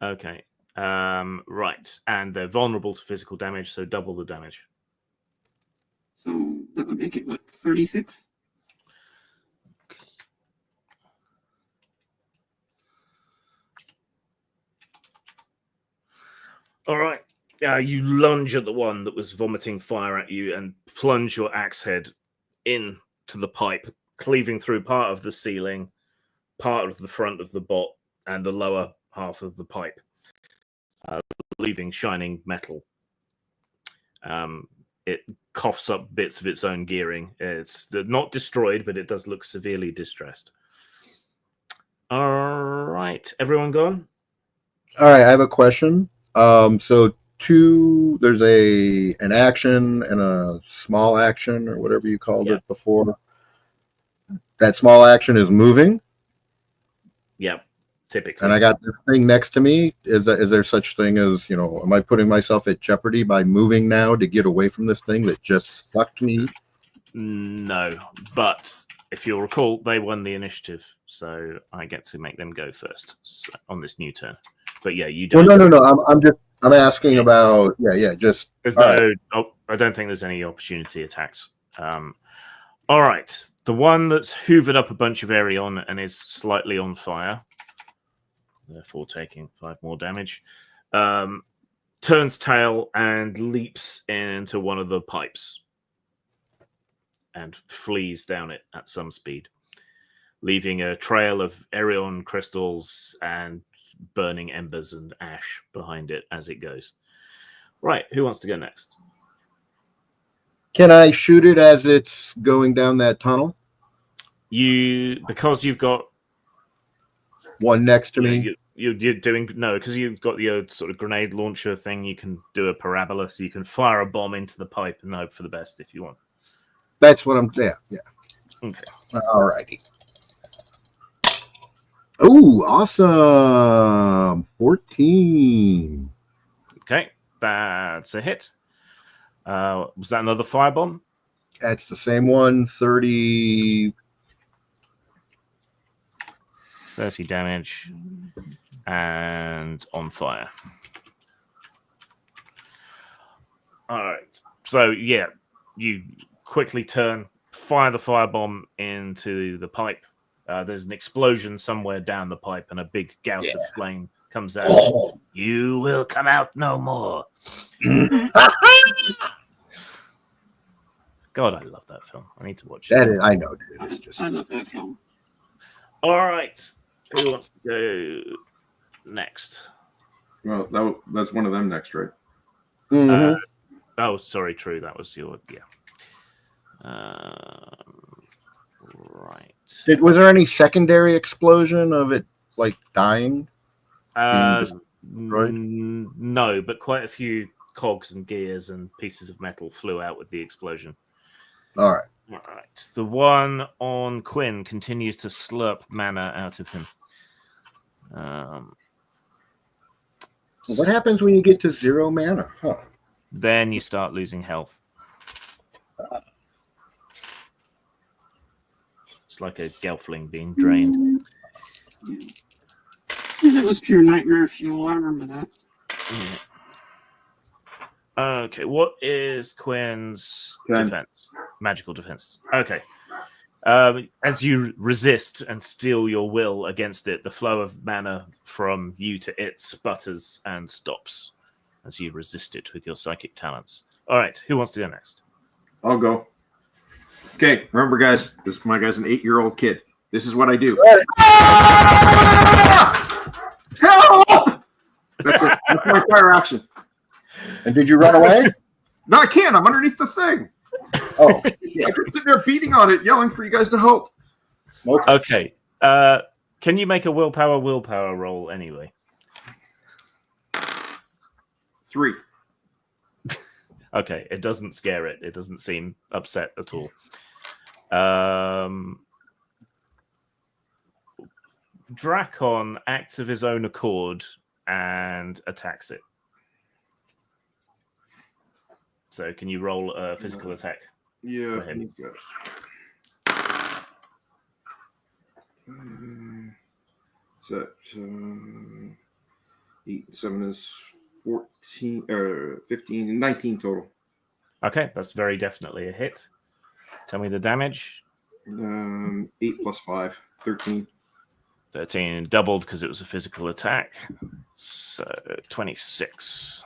Okay. Right. And they're vulnerable to physical damage, so double the damage. So that would make it, what, 36? All right. You lunge at the one that was vomiting fire at you and plunge your axe head into the pipe, cleaving through part of the ceiling, part of the front of the bot, and the lower half of the pipe, leaving shining metal. It coughs up bits of its own gearing. It's not destroyed, but it does look severely distressed. All right. Everyone gone? All right, I have a question. So there's an action and a small action, or whatever you called it before. That small action is moving. Yeah, typically. And I got this thing next to me. Is there such thing as, am I putting myself at jeopardy by moving now to get away from this thing that just sucked me? No, but if you'll recall, they won the initiative, so I get to make them go first on this new turn. But yeah, you don't. Well, no. I'm asking about. Just. There's no. Oh, I don't think there's any opportunity attacks. All right, the one that's hoovered up a bunch of Aerion and is slightly on fire, therefore taking 5 more damage, turns tail and leaps into one of the pipes and flees down it at some speed, leaving a trail of Aerion crystals and burning embers and ash behind it as it goes. Right, who wants to go next? Can I shoot it as it's going down that tunnel? Because you've got one next to me. You're doing because you've got the sort of grenade launcher thing. You can do a parabola, so you can fire a bomb into the pipe and hope for the best if you want. That's what I'm saying. Yeah. Okay. All righty. Oh, awesome! 14. Okay, that's a hit. Was that another firebomb? That's the same one. 30 damage and on fire. All right. So yeah, you quickly turn, fire the firebomb into the pipe. There's an explosion somewhere down the pipe, and a big gout of flame comes out. Oh. You will come out no more. God, I love that film. I need to watch it. I know, dude. I love that film. All right. Who wants to go next? Well, that's one of them next, right? Mm-hmm. Oh, sorry, true. That was your right. Was there any secondary explosion of it like dying? No, but quite a few cogs and gears and pieces of metal flew out with the explosion. All right. All right. The one on Quinn continues to slurp mana out of him. What happens when you get to 0 mana? Huh. Then you start losing health. It's like a Gelfling being drained. It was pure nightmare fuel. I remember that. Okay, what is Quinn's 10. defense? Magical defense. Okay. As you resist and steel your will against it, the flow of mana from you to it sputters and stops as you resist it with your psychic talents. All right, who wants to go next? I'll go. Okay, remember, guys, my guy's an 8-year-old kid. This is what I do. Help! That's it. That's my fire action. And did you run away? No, I can't. I'm underneath the thing. Oh, I'm just sitting there beating on it, yelling for you guys to help. Okay. Can you make a willpower roll anyway? 3. Okay, it doesn't scare it. It doesn't seem upset at all. Drakon acts of his own accord and attacks it. So can you roll a physical attack? Yeah. He's got it. 8 and 7 is 14 or 15, 19 total. Okay, that's very definitely a hit. Tell me the damage. 8 plus 5, 13. 13 doubled because it was a physical attack. So 26.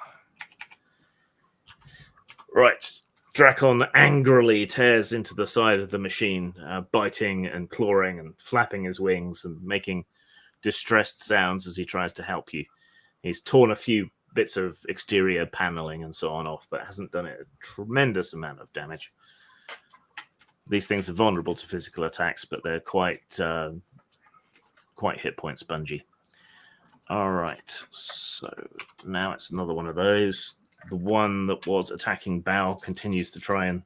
Right. Drakon angrily tears into the side of the machine, biting and clawing and flapping his wings and making distressed sounds as he tries to help you. He's torn a few bits of exterior paneling and so on off, but hasn't done it a tremendous amount of damage. These things are vulnerable to physical attacks, but they're quite hit point spongy. All right, so now it's another one of those. The one that was attacking Bao continues to try and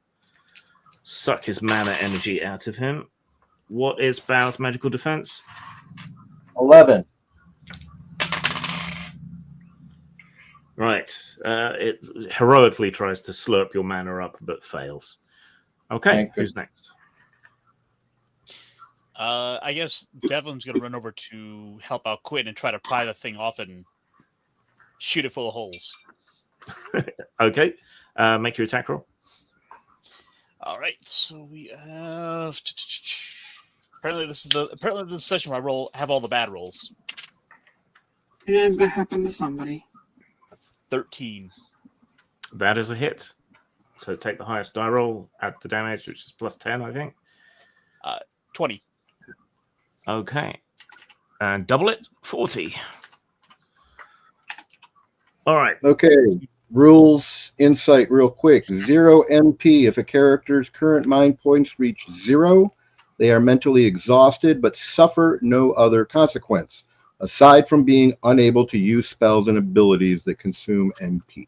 suck his mana energy out of him. What is Bao's magical defense? 11. Right. It heroically tries to slurp your mana up, but fails. Okay, who's next? I guess Devlin's going to run over to help out Quinn and try to pry the thing off and shoot it full of holes. Okay. Make your attack roll. All right, so we have. Apparently, this is the session where I have all the bad rolls. It is going to happen to somebody. 13. That is a hit. So take the highest die roll, add the damage, which is plus 10, I think. 20. Okay. And double it, 40. All right. Okay. Rules insight real quick. 0 MP. If a character's current mind points reach 0, they are mentally exhausted but suffer no other consequence, aside from being unable to use spells and abilities that consume MP.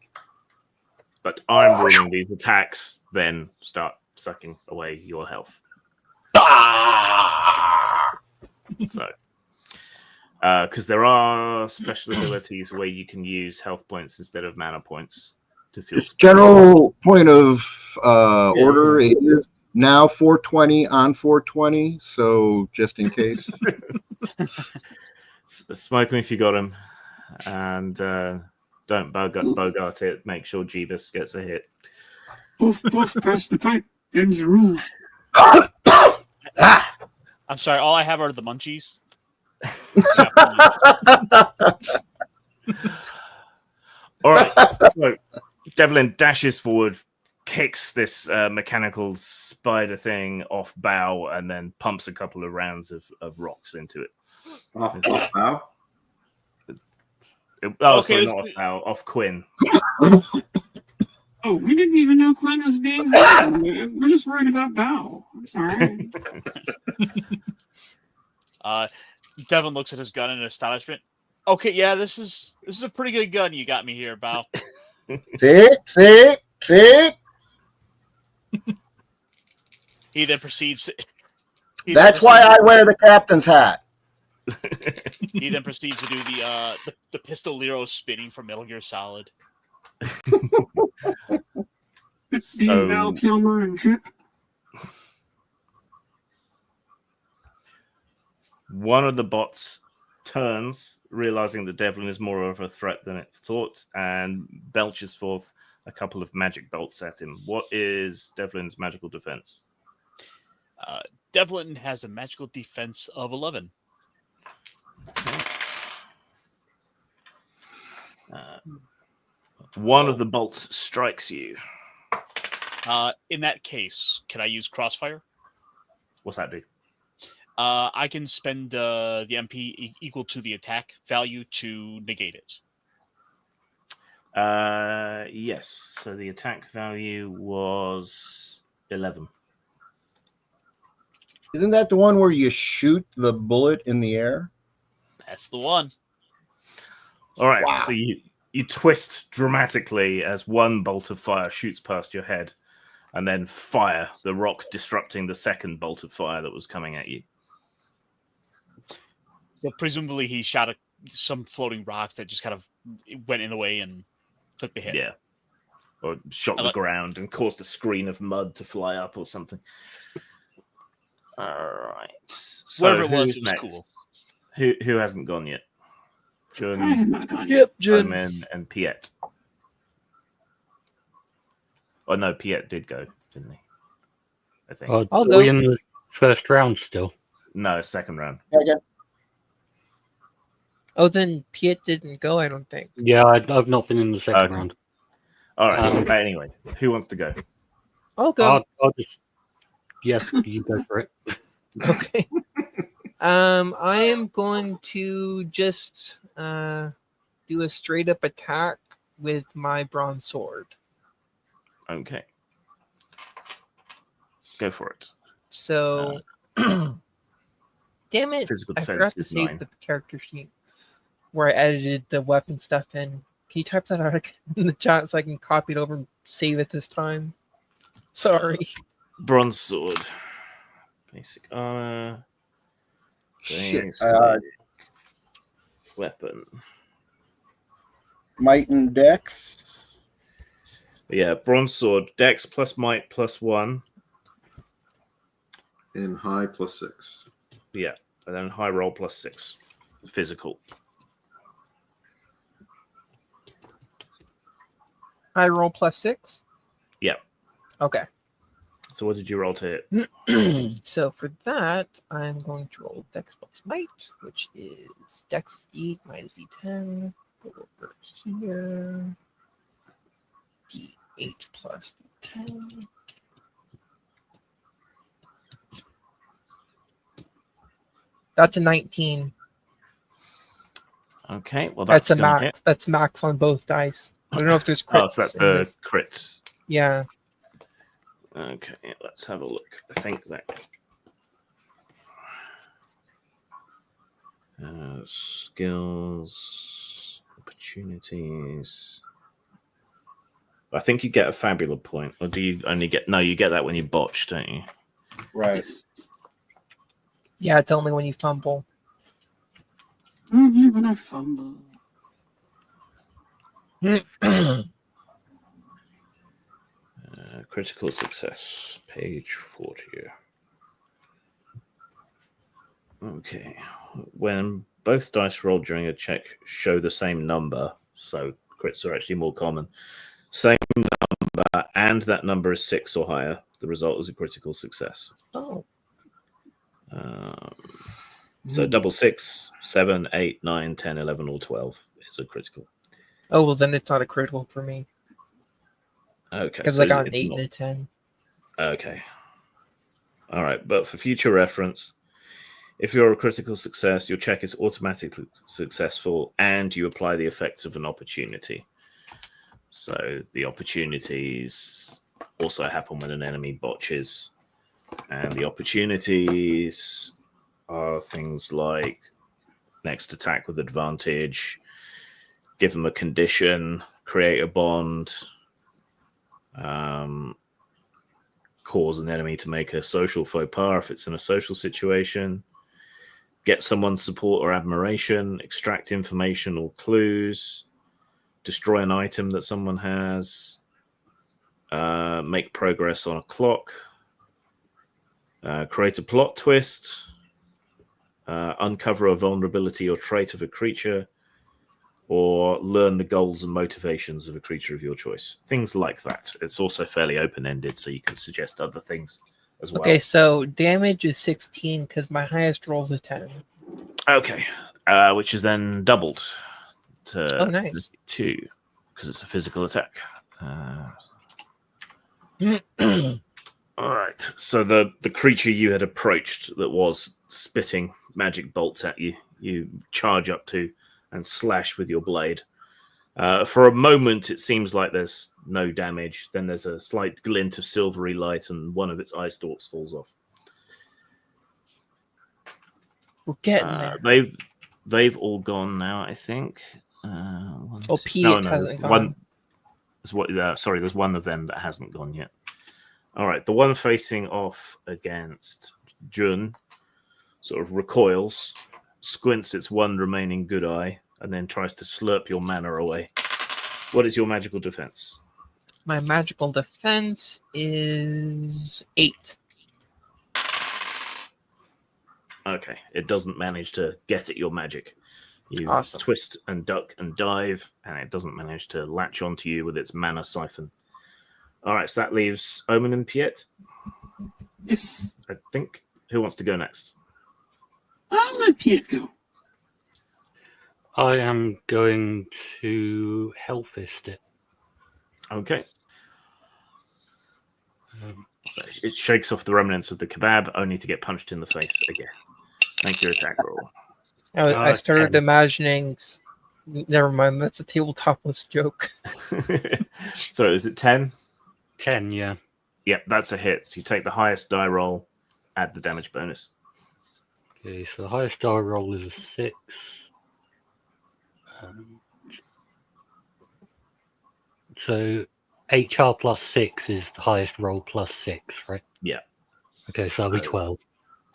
But I'm ruling these attacks, then start sucking away your health. So, because there are special abilities where you can use health points instead of mana points to feel. General point of order is now 420 on 420, so just in case. Smoke him if you got him, and don't bogart it. Make sure Jeebus gets a hit. Poof, poof, press the pipe. Them's the rules. I'm sorry, all I have are the munchies. All right, so Devlin dashes forward, kicks this mechanical spider thing off Bao, and then pumps a couple of rounds of rocks into it. Off Bao? Sorry, not off Bao, off Quinn. Oh, we didn't even know Quinn was being hurt. We're just worried about Bao. I'm sorry. Devlin looks at his gun in astonishment. Okay, yeah, this is a pretty good gun you got me here, Bao. See? He then proceeds. That's why I wear the captain's hat. He then proceeds to do the pistolero spinning from Metal Gear Solid. Being Val Kilmer and Trip. One of the bots turns, realizing that Devlin is more of a threat than it thought, and belches forth a couple of magic bolts at him. What is Devlin's magical defense? Devlin has a magical defense of 11. One of the bolts strikes you. In that case, can I use Crossfire? What's that do? I can spend the MP equal to the attack value to negate it. Yes. So the attack value was 11. Isn't that the one where you shoot the bullet in the air? That's the one. All right. Wow. So you twist dramatically as one bolt of fire shoots past your head, and then fire, the rock disrupting the second bolt of fire that was coming at you. So presumably he shot some floating rocks that just kind of went in the way and took the hit. Yeah. Or shot the ground and caused a screen of mud to fly up or something. All right. So whatever it was next? cool. Who hasn't gone yet? Jun, I have not gone yet. Yep, Jun. Omen, and Piet. Oh no, Piet did go, didn't he? I think. I'll Are go. we in the first round still? No, second round. Okay. Oh, then Piet didn't go, I don't think. Yeah, I've not been in the second Okay. round. All right. So anyway, who wants to go? I'll go. I'll just. Yes, you go for it. Okay. I am going to just do a straight up attack with my bronze sword. Okay. Go for it. So, damn it! Physical I defense forgot to is save 9. the character sheet where I edited the weapon stuff in. Can you type that out in the chat so I can copy it over and save it this time? Sorry. Bronze sword. Basic armor. Shit. Basic weapon. Might and Dex. Yeah, bronze sword. Dex plus might plus 1. And high +6. Yeah, and then high roll plus 6. Physical. I roll +6. Yeah. Okay. So what did you roll to hit? So for that, I'm going to roll Dex plus Might, which is Dex 8 minus D10. Go over here. D8 plus D10. That's a 19. Okay, well That's a gonna max. hit. That's max on both dice. I don't know if there's crits. Oh, so that's in the this. crits. Yeah. Okay, let's have a look. I think that skills, opportunities. I think you get a Fabula point, or do you only get? No, you get that when you botch, don't you? Right. Yeah, it's only when you fumble. Only when I fumble. Critical success, page 40. Okay. When both dice rolled during a check show the same number, so crits are actually more common, same number, and that number is 6 or higher, the result is a critical success. Oh. So double 6, 7, 8, 9, 10, 11, or 12 is a critical. Oh, well, then it's not a critical for me. Okay. Because So I got it's an 8 not- and a 10. Okay. All right. But for future reference, if you're a critical success, your check is automatically successful and you apply the effects of an opportunity. So the opportunities also happen when an enemy botches. And the opportunities are things like next attack with advantage, give them a condition, create a bond, cause an enemy to make a social faux pas if it's in a social situation, get someone's support or admiration, extract information or clues, destroy an item that someone has, make progress on a clock, create a plot twist, uncover a vulnerability or trait of a creature, or learn the goals and motivations of a creature of your choice. Things like that. It's also fairly open-ended, so you can suggest other things as well. Okay, so damage is 16 because my highest roll is a 10. Okay, which is then doubled to nice. 2 because it's a physical attack. All right. So the creature you had approached that was spitting magic bolts at you, you charge up to and slash with your blade. For a moment, it seems like there's no damage. Then there's a slight glint of silvery light, and one of its eye stalks falls off. We're getting there. They've all gone now, I think. Pete hasn't gone. There's one of them that hasn't gone yet. All right, the one facing off against Jun sort of recoils, squints its one remaining good eye, and then tries to slurp your mana away. What is your magical defense? My magical defense is 8. Okay, it doesn't manage to get at your magic. You Awesome. twist and duck and dive, and it doesn't manage to latch onto you with its mana siphon. All right, so that leaves Omen and Piet, Yes. I think. Who wants to go next? I'll let Piet go. I am going to Hellfist it. Okay. So it shakes off the remnants of the kebab, only to get punched in the face again. Make your attack roll. I started 10. imagining. Never mind. That's a tabletopless joke. So is it 10? 10, yeah. Yep, that's a hit. So you take the highest die roll, add the damage bonus. Okay, so the highest die roll is a 6. So HR plus 6 is the highest roll plus 6, right? Yeah. Okay, so that'll be 12.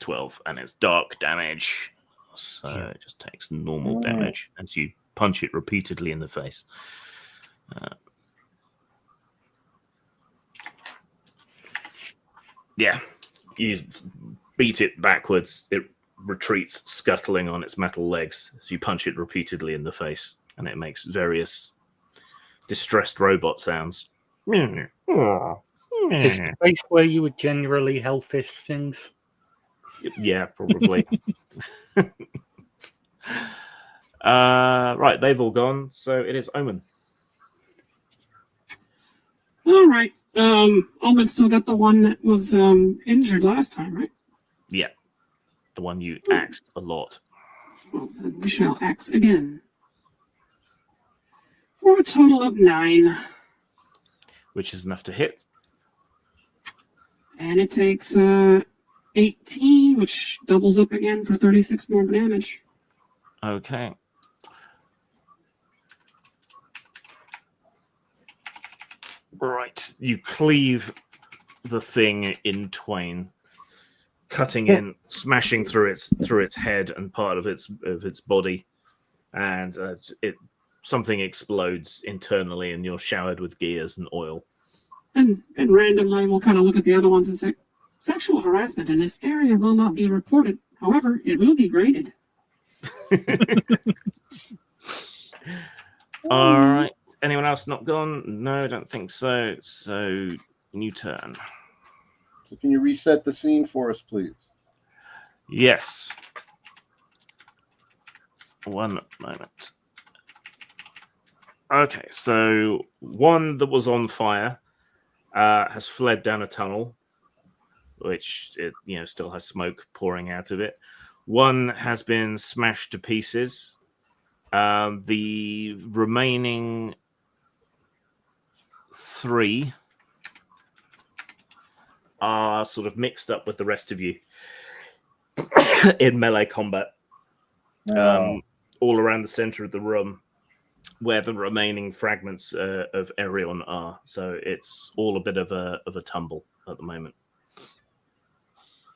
12, and it's dark damage. So it just takes normal Oh. damage as you punch it repeatedly in the face. Yeah, you beat it backwards. It retreats, scuttling on its metal legs as you punch it repeatedly in the face, and it makes various distressed robot sounds. Is the place where you would generally hellfish things? Yeah, probably. Right, they've all gone, so it is Omen. All right. Omen still got the one that was injured last time, right? Yeah, the one you axed a lot. Well, then we shall axe again. For a total of 9. Which is enough to hit. And it takes 18, which doubles up again for 36 more damage. Okay. Right, you cleave the thing in twain, cutting in, smashing through its head and part of its body, and something explodes internally, and you're showered with gears and oil. And randomly, we'll kind of look at the other ones and say, sexual harassment in this area will not be reported. However, it will be graded. All right. Anyone else not gone? No, I don't think so. So, new turn. So can you reset the scene for us, please? Yes. One moment. Okay, so one that was on fire has fled down a tunnel, which it still has smoke pouring out of it. One has been smashed to pieces. The remaining 3 are sort of mixed up with the rest of you in melee combat, all around the center of the room, where the remaining fragments of Arion are. So it's all a bit of a tumble at the moment.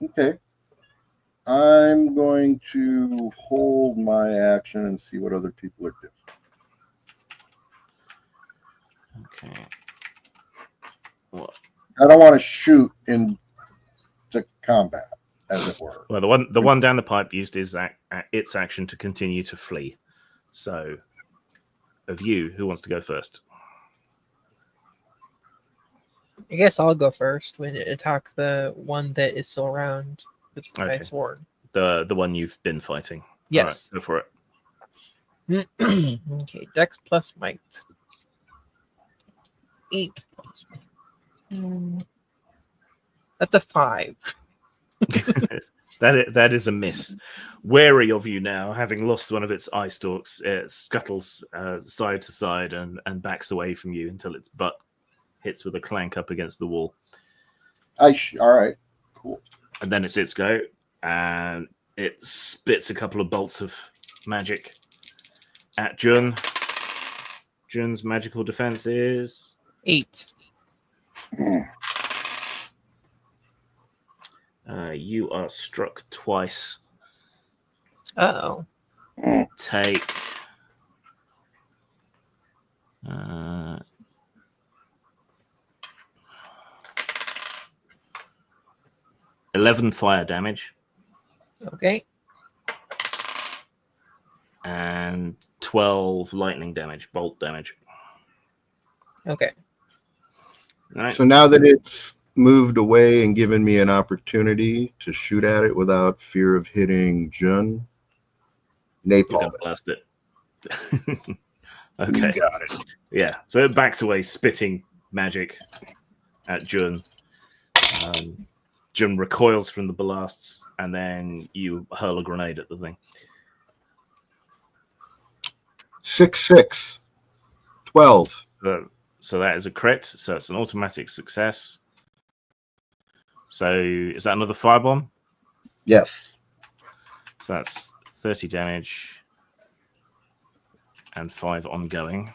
Okay. I'm going to hold my action and see what other people are doing. Okay. What? I don't want to shoot into combat, as it were. Well, the one down the pipe used its action to continue to flee. So, of you, who wants to go first? I guess I'll go first when it attack the one that is still around with my sword. The one you've been fighting. Yes. All right, go for it. Okay, Dex plus Might. 8 plus Might. That's a 5. That is a miss. Wary of you now, having lost one of its eye stalks, it scuttles side to side and backs away from you until its butt hits with a clank up against the wall. All right, cool. And then it's its go, and it spits a couple of bolts of magic at Jun. Jun's magical defense is 8. You are struck twice. Uh-oh. Take 11 fire damage. Okay. And 12 lightning damage, bolt damage. Okay. All right. So now that it's moved away and given me an opportunity to shoot at it without fear of hitting Jun, You're napalm gonna it. blast it. You Okay. got it. Yeah. So it backs away, spitting magic at Jun. Jun recoils from the blasts, and then you hurl a grenade at the thing. 6, 12. So that is a crit. So it's an automatic success. So is that another firebomb? Yes. So that's 30 damage and 5 ongoing.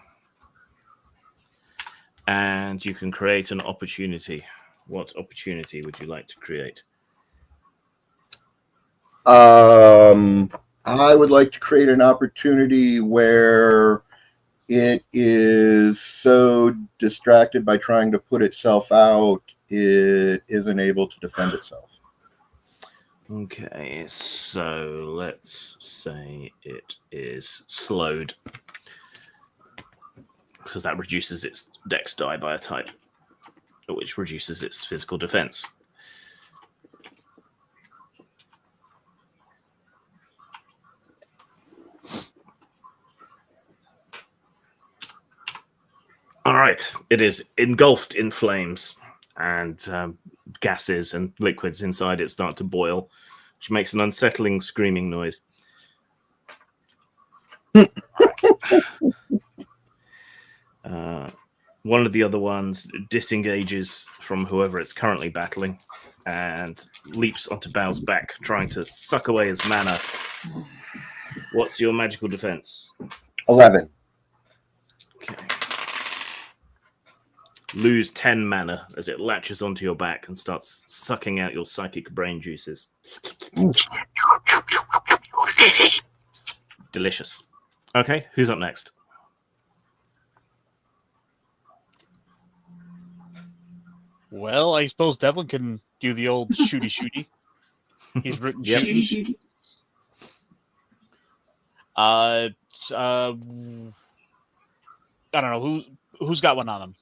And you can create an opportunity. What opportunity would you like to create? I would like to create an opportunity where it is so distracted by trying to put itself out, it isn't able to defend itself. Okay, so let's say it is slowed. So that reduces its dex die by a type, which reduces its physical defense. All right, it is engulfed in flames, and gases and liquids inside it start to boil, which makes an unsettling screaming noise. One of the other ones disengages from whoever it's currently battling and leaps onto Bao's back, trying to suck away his mana. What's your magical defense? 11. Okay. Lose 10 mana as it latches onto your back and starts sucking out your psychic brain juices. Delicious. Okay, who's up next? Well, I suppose Devlin can do the old shooty. He's written Yep. Shooty. I don't know who's got one on him.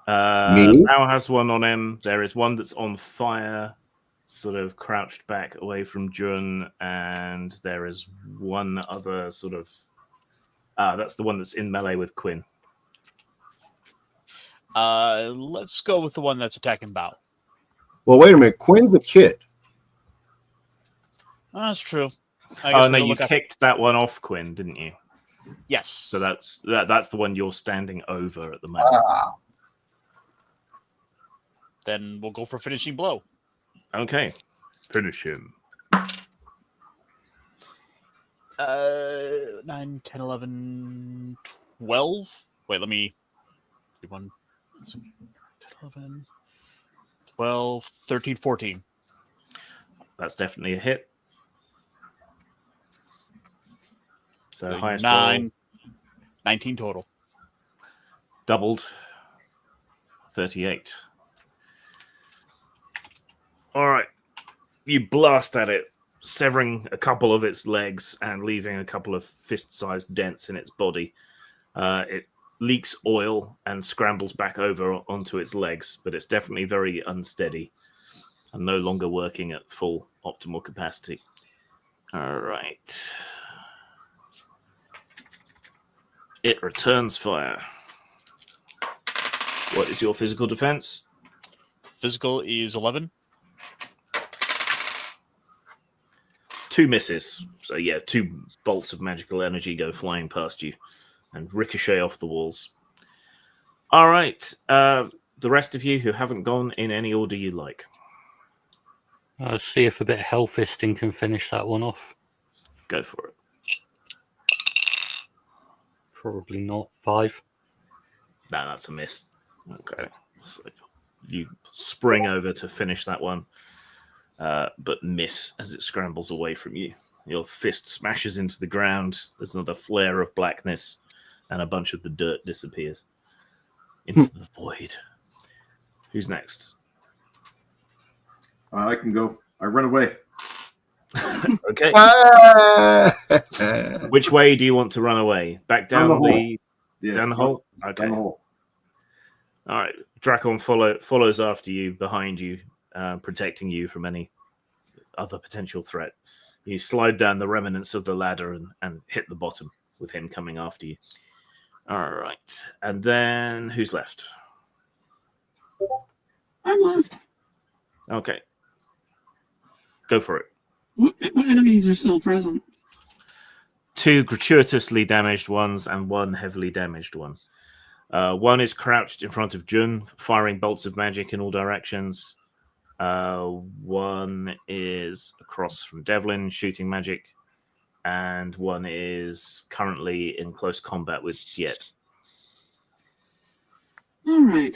Me? Bao has one on him. There is one that's on fire, sort of crouched back away from Jun, and there is one other sort of. That's the one that's in melee with Quinn. Let's go with the one that's attacking Bao. Well, wait a minute. Quinn's a kid. That's true. Oh no, you kicked that one off, Quinn, didn't you? Yes. So that's the one you're standing over at the moment. Then we'll go for finishing blow. Okay, finish him. 9, 10, 11, 12. Wait, let me. 1, 10, 11, 12, 13, 14. That's definitely a hit. So highest 9, roll 19 total. doubled. 38. All right, you blast at it, severing a couple of its legs and leaving a couple of fist-sized dents in its body. It leaks oil and scrambles back over onto its legs, but it's definitely very unsteady and no longer working at full optimal capacity. All right. It returns fire. What is your physical defense? Physical is 11. 2 misses. So yeah, 2 bolts of magical energy go flying past you and ricochet off the walls. All right. The rest of you who haven't gone in any order you like. I'll see if a bit of Hellfisting can finish that one off. Go for it. Probably not. 5. No, that's a miss. Okay. So you spring over to finish that one, but miss as it scrambles away from you. Your fist smashes into the ground. There's another flare of blackness, and a bunch of the dirt disappears into the void. Who's next? I can go. I run away. Okay. Which way do you want to run away? Back down Down the down the hole? Okay. Down the hole. All right. Drakon follows after you, behind you, protecting you from any other potential threat. You slide down the remnants of the ladder and hit the bottom with him coming after you. All right. And then who's left? I'm left. Okay. Go for it. What enemies are still present? 2 gratuitously damaged ones and 1 heavily damaged one. One is crouched in front of Jun, firing bolts of magic in all directions. One is across from Devlin, shooting magic. And one is currently in close combat with Piet. All right.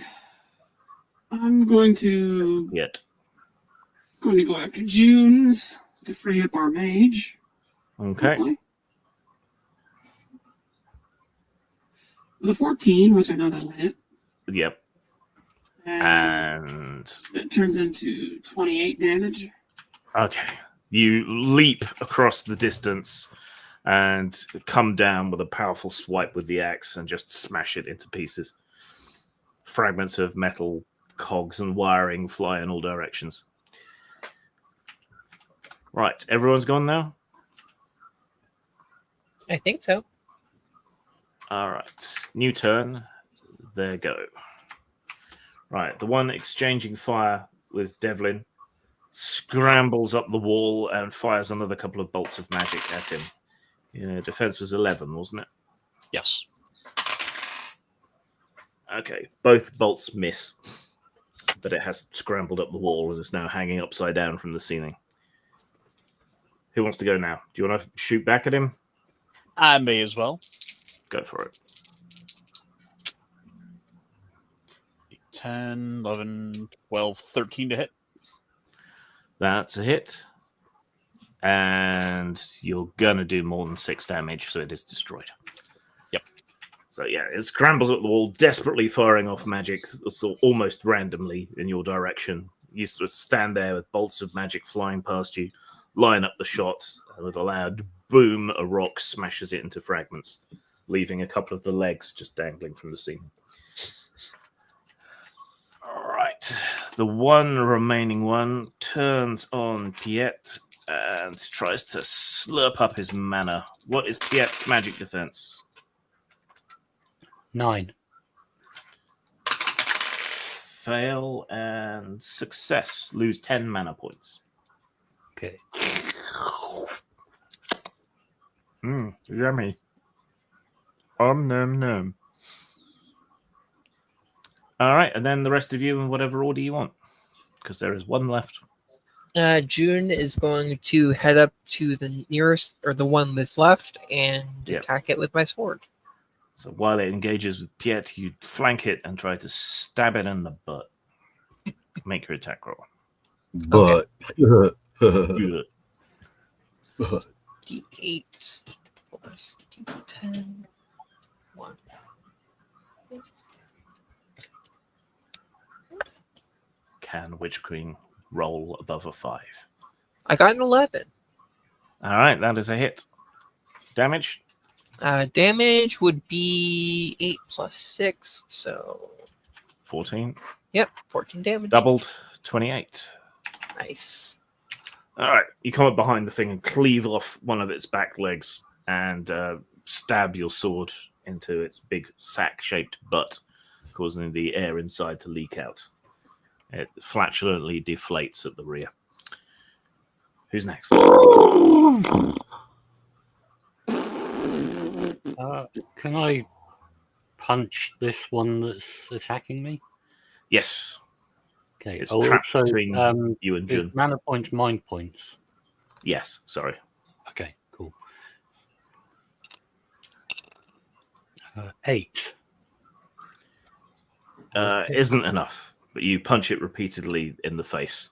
I'm going to Piet. go after June's to free up our mage. Okay. Hopefully. The 14, which I know that'll hit. Yep. And And it turns into 28 damage. okay. You leap across the distance and come down with a powerful swipe with the axe and just smash it into pieces. Fragments of metal, cogs, and wiring fly in all directions. Right, everyone's gone now? I think so. All right, new turn. There go. Right, the one exchanging fire with Devlin scrambles up the wall and fires another couple of bolts of magic at him. Yeah, defense was 11, wasn't it? Yes. Okay, both bolts miss, but it has scrambled up the wall and is now hanging upside down from the ceiling. Who wants to go now? Do you want to shoot back at him? I may as well. Go for it. 10, 11, 12, 13 to hit. That's a hit. And you're going to do more than 6 damage, so it is destroyed. Yep. So yeah, it scrambles up the wall, desperately firing off magic, so almost randomly in your direction. You sort of stand there with bolts of magic flying past you, line up the shot, and with a loud boom, a rock smashes it into fragments, leaving a couple of the legs just dangling from the ceiling. All right. The one remaining one turns on Piet and tries to slurp up his mana. What is Piet's magic defense? 9. Fail and success. Lose 10 mana points. Okay. Yummy. Nom. All right, and then the rest of you in whatever order you want, because there is one left. June is going to head up to the nearest, or the one that's left, and attack it with my sword. So while it engages with Piet, you flank it and try to stab it in the butt. Make your attack roll. But Good. D8 plus D10. 1. Can Witch Queen roll above a 5? I got an 11. All right, that is a hit. Damage? Damage would be 8 plus 6, so 14. Yep, 14 damage. Doubled, 28. Nice. All right, you come up behind the thing and cleave off one of its back legs and stab your sword into its big sack-shaped butt, causing the air inside to leak out. It flatulently deflates at the rear. Who's next? Can I punch this one that's attacking me? Yes. Okay. It's Oh, trapped also, between you and is Jun. mana points mind points? Yes, sorry. Okay, cool. 8. Isn't enough, but you punch it repeatedly in the face,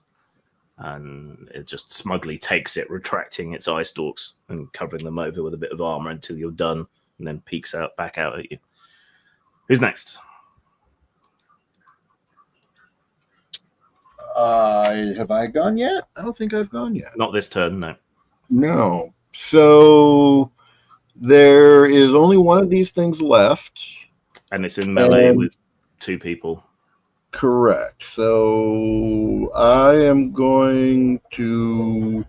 and it just smugly takes it, retracting its eye stalks and covering them over with a bit of armor until you're done, and then peeks back out at you. Who's next? Have I gone yet? I don't think I've gone yet. Not this turn, no. No. So there is only one of these things left. And it's in melee with 2 people. Correct. So I am going to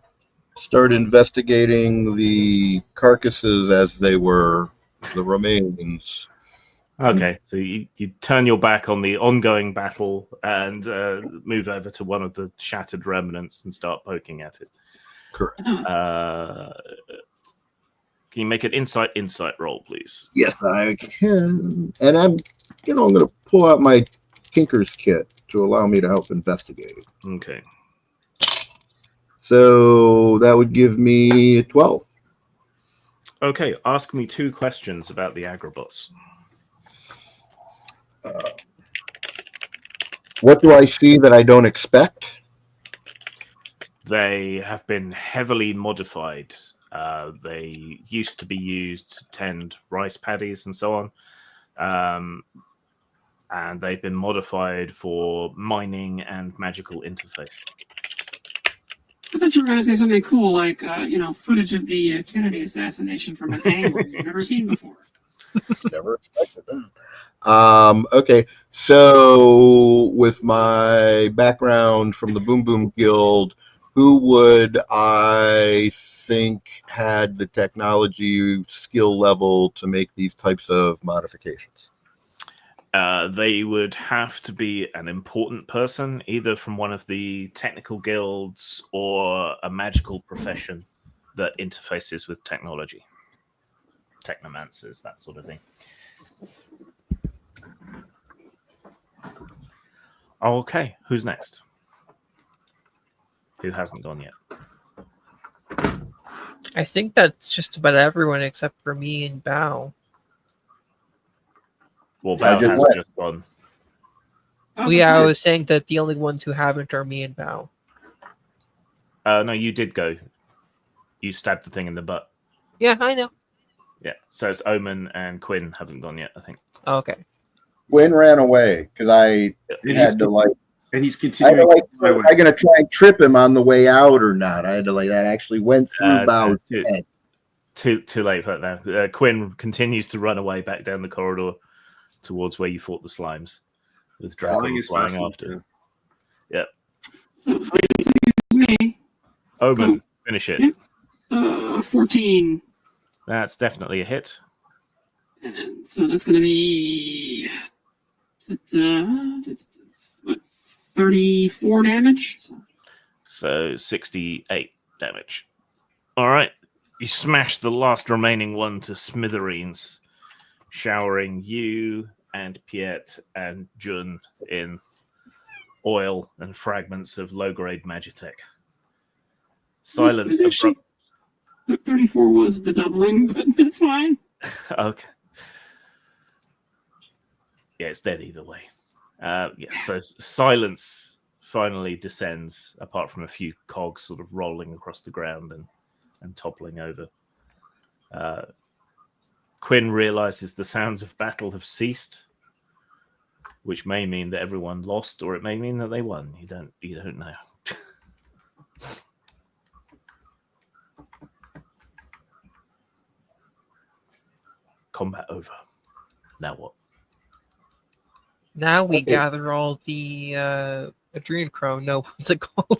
start investigating the carcasses as they were, the remains. Okay, so you turn your back on the ongoing battle and move over to one of the shattered remnants and start poking at it. Correct. Can you make an insight roll, please? Yes, I can. And I'm going to pull out my Tinker's Kit to allow me to help investigate. Okay. So that would give me 12. Okay, ask me 2 questions about the Agrobots. What do I see that I don't expect? They have been heavily modified. They used to be used to tend rice paddies and so on. And they've been modified for mining and magical interface. I thought you were going to say something cool, like footage of the Kennedy assassination from an angle you've never seen before. Never expected that. Okay, so with my background from the Boom Boom Guild, who would I think had the technology skill level to make these types of modifications? They would have to be an important person, either from one of the technical guilds or a magical profession that interfaces with technology. Technomancers, that sort of thing. Okay, who's next? Who hasn't gone yet? I think that's just about everyone except for me and Bao. Well, Bao just has went. just gone. Oh, Well, yeah, I that's was saying that the only ones who haven't are me and Bao. No, you did go. You stabbed the thing in the butt. Yeah, I know. Yeah, so it's Omen and Quinn haven't gone yet, I think. Okay. Gwen ran away because I had to And he's I had continuing. to am I going to try and trip him on the way out or not? I had to that actually went through Bow's head. Too late for that now. Quinn continues to run away back down the corridor towards where you fought the slimes, with Draco flying after. Yep. So, excuse me. Omen, finish it. 14. That's definitely a hit. And so that's going to be what, 34 damage. So 68 damage. All right. You smash the last remaining one to smithereens, showering you and Piet and Jun in oil and fragments of low-grade Magitech. Silence. 34 was the doubling, but that's fine. Okay. Yeah, it's dead either way. So silence finally descends, apart from a few cogs sort of rolling across the ground and toppling over. Quinn realizes the sounds of battle have ceased, which may mean that everyone lost, or it may mean that they won. You don't know. Combat over. Now what? Now we Okay. gather all the Adrenochrome. No, what's it called?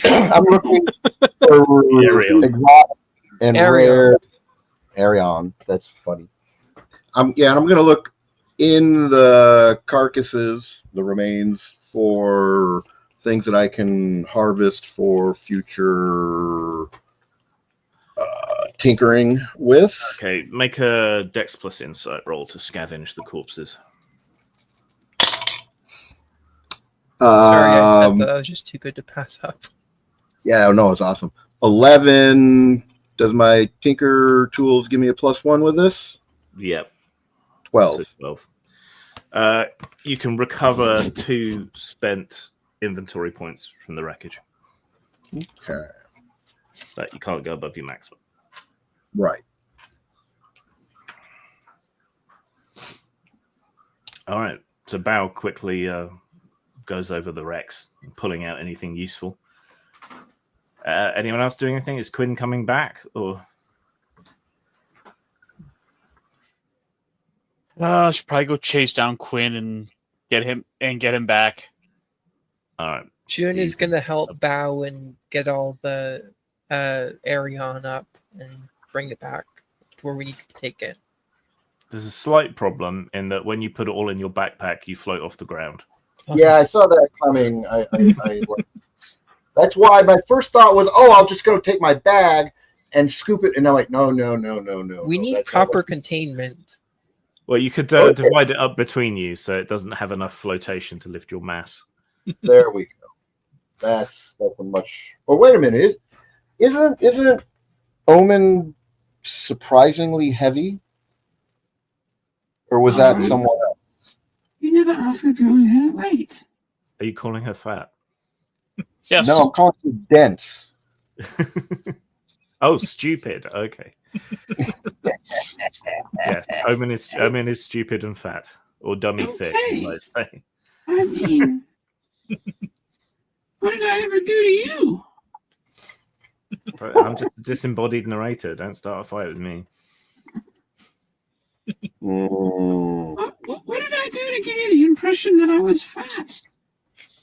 I'm looking for Arion. exotic and Arion. rare Arion. That's funny. I'm going to look in the carcasses, the remains, for things that I can harvest for future tinkering with. Okay, make a Dex plus Insight roll to scavenge the corpses. Sorry, I said that. I was just too good to pass up. Yeah, no, it's awesome. 11. Does my tinker tools give me a +1 with this? Yep. 12. So 12. You can recover 2 spent inventory points from the wreckage, Okay. but you can't go above your maximum. Right. All right. So Bao quickly goes over the wrecks, pulling out anything useful. Anyone else doing anything? Is Quinn coming back, or? I should probably go chase down Quinn and get him back. All right. June is going to help Bao and get all the Arion up and bring it back to where we need to take it. There's a slight problem in that when you put it all in your backpack, you float off the ground. Yeah, I saw that coming. That's why my first thought was, oh, I'll just go take my bag and scoop it. And I'm like, no. We need That's proper not containment. Well, you could Okay. divide it up between you so it doesn't have enough flotation to lift your mass. There we go. That's a much. Oh, wait a minute. Isn't Omen surprisingly heavy? Or was that someone else? You never ask a girl her weight. Are you calling her fat? Yes. No, I'm calling it dense. Oh, stupid. Okay. Yes, Omen is stupid and fat, or dummy thick, you Okay. might say. I mean, what did I ever do to you? But I'm just a disembodied narrator. Don't start a fight with me. Mm, What did I do to give you the impression that I was fat?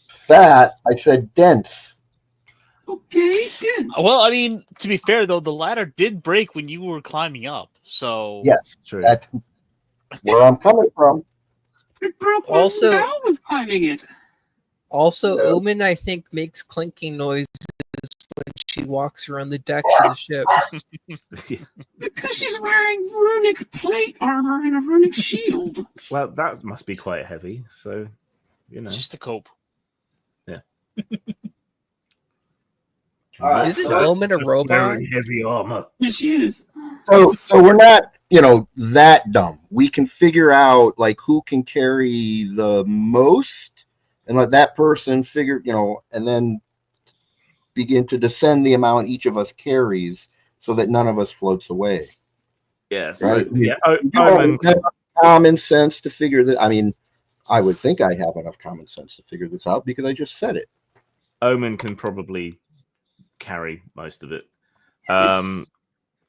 fat. I said dense. Okay, good. Well, I mean, to be fair though, the ladder did break when you were climbing up. So Yes, True. that's where I'm coming from. It broke Also- when Val was climbing it. Also, No. Omen, I think, makes clinking noises when she walks around the decks of the ship. Because she's wearing runic plate armor and a runic shield. Well, that must be quite heavy. So, it's just a cope. All right, Isn't so- Omen a robot? Wearing heavy armor. Yes, she is. So we're not, that dumb. We can figure out like who can carry the most, and let that person figure, and then begin to descend the amount each of us carries, so that none of us floats away. Yeah. So, Right. yeah. You Omen. don't have common sense to figure that. I mean, I would think I have enough common sense to figure this out because I just said it. Omen can probably carry most of it. Yes.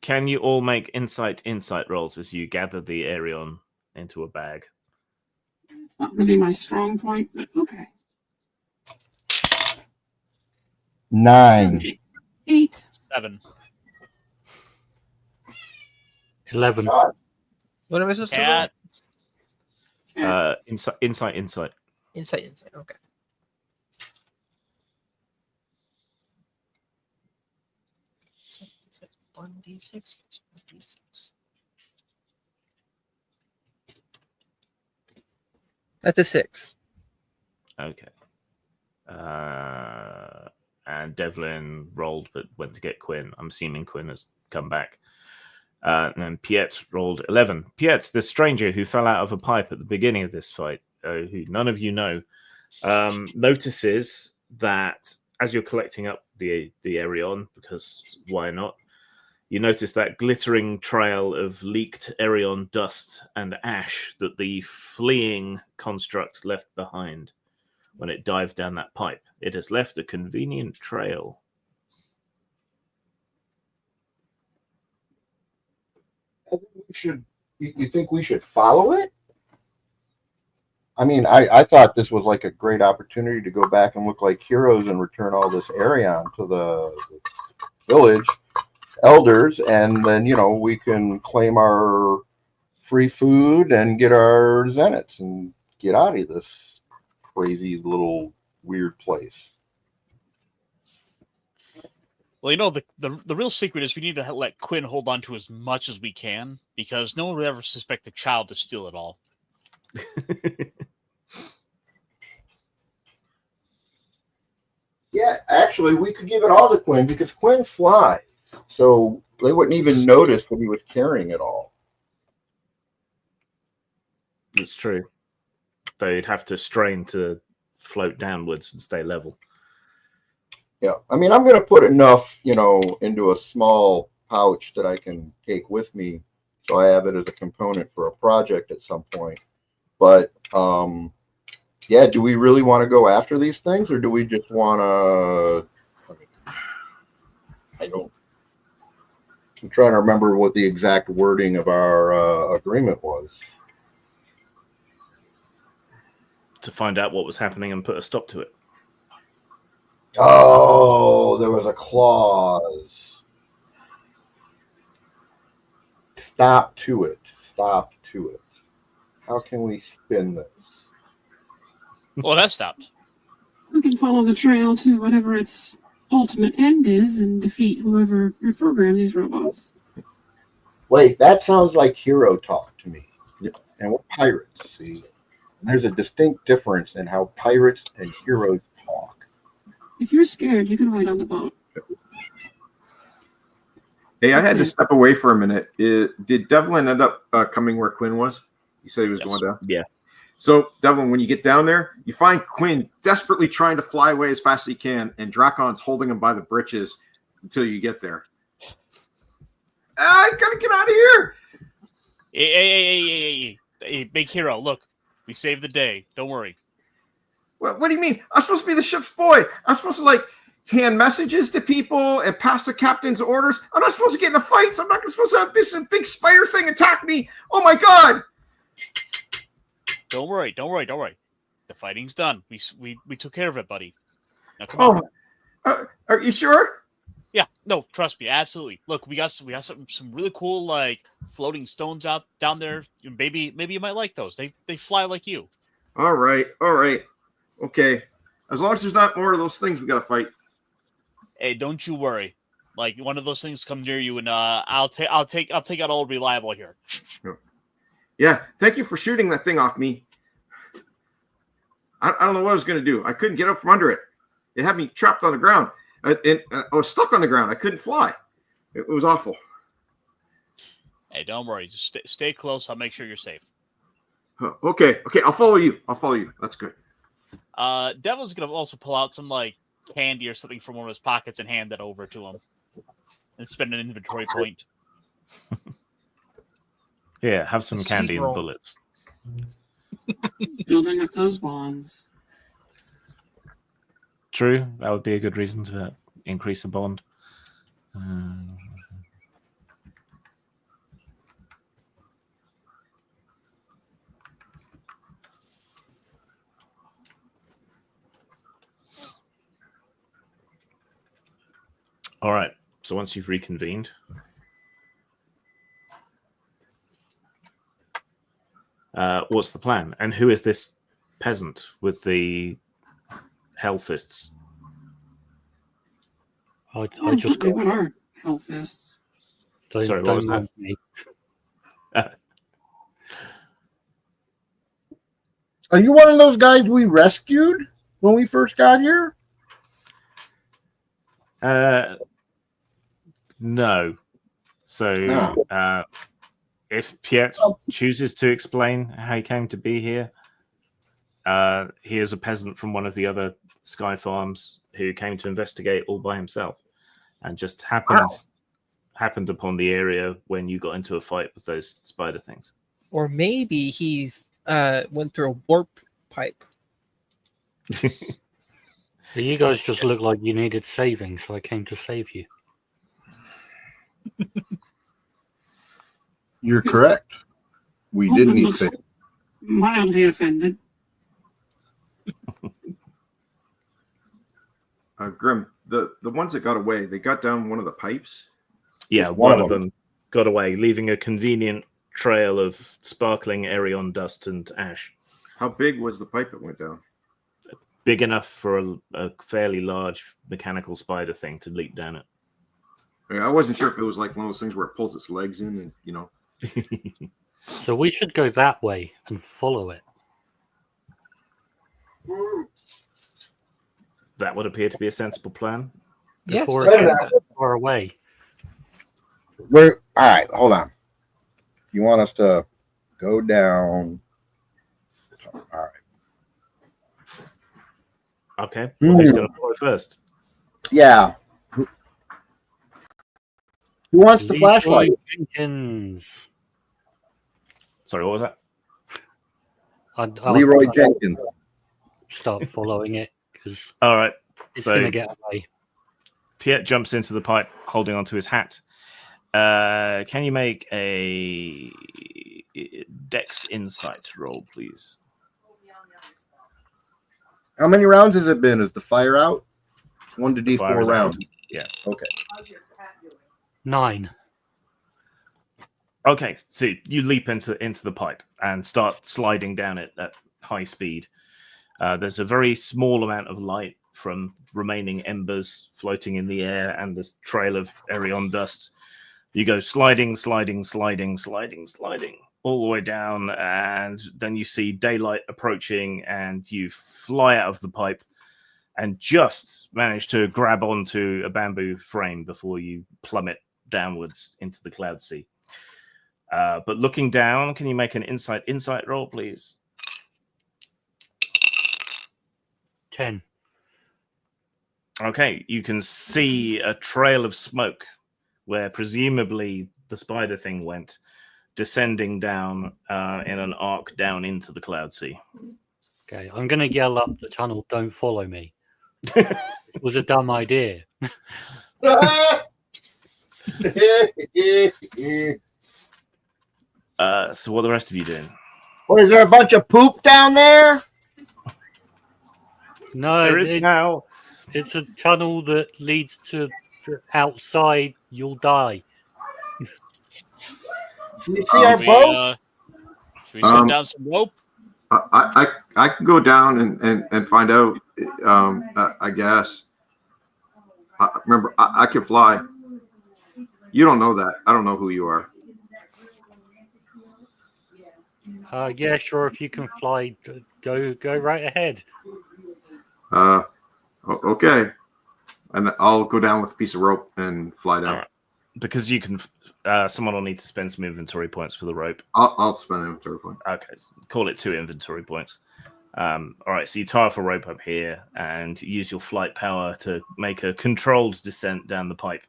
Can you all make insight rolls as you gather the Aerion into a bag? Not really my strong point, but okay. 9. 8. 7. 11. God, What am I supposed to roll? Cat. Insight. Insight. Okay. Insight's 1d6. 1d6. That's a 6. Okay. And Devlin rolled, but went to get Quinn. I'm assuming Quinn has come back. And then Piet rolled 11. Piet, the stranger who fell out of a pipe at the beginning of this fight, who none of you know, notices that as you're collecting up the Aerion, because why not, you notice that glittering trail of leaked Aerion dust and ash that the fleeing construct left behind when it dived down that pipe. It has left a convenient trail. you think we should follow it? I mean, I thought this was like a great opportunity to go back and look like heroes and return all this Aerion to the village elders, and then we can claim our free food and get our zeniths and get out of this crazy little weird place. Well, the real secret is we need to let Quinn hold on to as much as we can, because no one would ever suspect the child to steal it all. Yeah, actually, we could give it all to Quinn because Quinn flies, so they wouldn't even notice that he was carrying it all. It's true. They'd have to strain to float downwards and stay level. Yeah, I mean, I'm going to put enough, into a small pouch that I can take with me, so I have it as a component for a project at some point. But yeah, do we really want to go after these things, or do we just want to? I'm trying to remember what the exact wording of our agreement was. To find out what was happening and put a stop to it. Oh, there was a clause. Stop stop to it. How can we spin this? Well, that stopped. We can follow the trail to whatever its ultimate end is and defeat whoever reprogrammed these robots. Wait, that sounds like hero talk to me. Yep. And we're pirates, see? And there's a distinct difference in how pirates and heroes talk. If you're scared, you can wait on the boat. Hey, I had to step away for a minute. Did Devlin end up coming where Quinn was? He said he was going down. Yeah. So, Devlin, when you get down there, you find Quinn desperately trying to fly away as fast as he can, and Dracon's holding him by the britches until you get there. I gotta get out of here. Hey, big hero, look, we saved the day. Don't worry. What do you mean? I'm supposed to be the ship's boy. I'm supposed to, like, hand messages to people and pass the captain's orders. I'm not supposed to get in fights. I'm not supposed to have this big spider thing attack me. Oh, my God. Don't worry. The fighting's done. We took care of it, buddy. Now come on. Are you sure? Yeah, no, trust me, absolutely. Look, we got some really cool like floating stones out down there. Maybe you might like those. They fly like you. All right. Okay. As long as there's not more of those things we gotta fight. Hey, don't you worry. Like one of those things come near you, and I'll take out old reliable here. Yeah. Thank you for shooting that thing off me. I don't know what I was gonna do. I couldn't get up from under it. It had me trapped on the ground. I was stuck on the ground. I couldn't fly. It was awful. Hey, don't worry. Just stay close. I'll make sure you're safe. Okay. I'll follow you. That's good. Devil's gonna also pull out some like candy or something from one of his pockets and hand that over to him, and spend an inventory point. Yeah, have some candy and roll. bullets. Building up those bonds. True, that would be a good reason to increase the bond. All right. So once you've reconvened, what's the plan? And who is this peasant with the hell fists? I just got. What are hell fists? Sorry, what was that? mind me. Are you one of those guys we rescued when we first got here? No. So, if Piet chooses to explain how he came to be here, he is a peasant from one of the other sky farms who came to investigate all by himself, and just happened upon the area when you got into a fight with those spider things. Or maybe he went through a warp pipe. You guys just look like you needed saving, so I came to save you. You're correct. We did need to. Mildly offended. Grim, the ones that got away, they got down one of the pipes. Yeah, one of them got away, leaving a convenient trail of sparkling Aerion dust and ash. How big was the pipe that went down? Big enough for a fairly large mechanical spider thing to leap down it. I wasn't sure if it was like one of those things where it pulls its legs in and, you know. So we should go that way and follow it. That would appear to be a sensible plan. Yes. Before Wait a it's minute. too far away. All right, hold on. You want us to go down? All right. Okay, who's going to follow first? Yeah. Who wants the flashlight? Jenkins. Sorry, what was that? I'll Leroy Jenkins. start following it because All right, it's so going to get away. Piet jumps into the pipe, holding onto his hat. Can you make a Dex Insight roll, please? How many rounds has it been? Is the fire out? 1 to Fire D4 is rounds. out. Yeah. Okay. 9. Okay, so you leap into the pipe and start sliding down it at high speed. There's a very small amount of light from remaining embers floating in the air and this trail of Erion dust. You go sliding all the way down, and then you see daylight approaching, and you fly out of the pipe and just manage to grab onto a bamboo frame before you plummet downwards into the cloud sea. But looking down, can you make an insight roll, please? 10. Okay, you can see a trail of smoke where presumably the spider thing went, descending down in an arc down into the cloud sea. Okay, I'm going to yell up the tunnel, don't follow me. It was a dumb idea. So what are the rest of you doing? What, is there a bunch of poop down there? No, There is now. it's a tunnel that leads to outside. You'll die. Do you see our boat? Should we send down some rope? I can go down and find out. I guess. Remember, I can fly. You don't know that. I don't know who you are. Yeah, sure. If you can fly, go right ahead. Okay. And I'll go down with a piece of rope and fly down. Right. Because you can, someone will need to spend some inventory points for the rope. I'll spend an inventory point. Okay, call it 2 inventory points. All right, so you tie off a rope up here and use your flight power to make a controlled descent down the pipe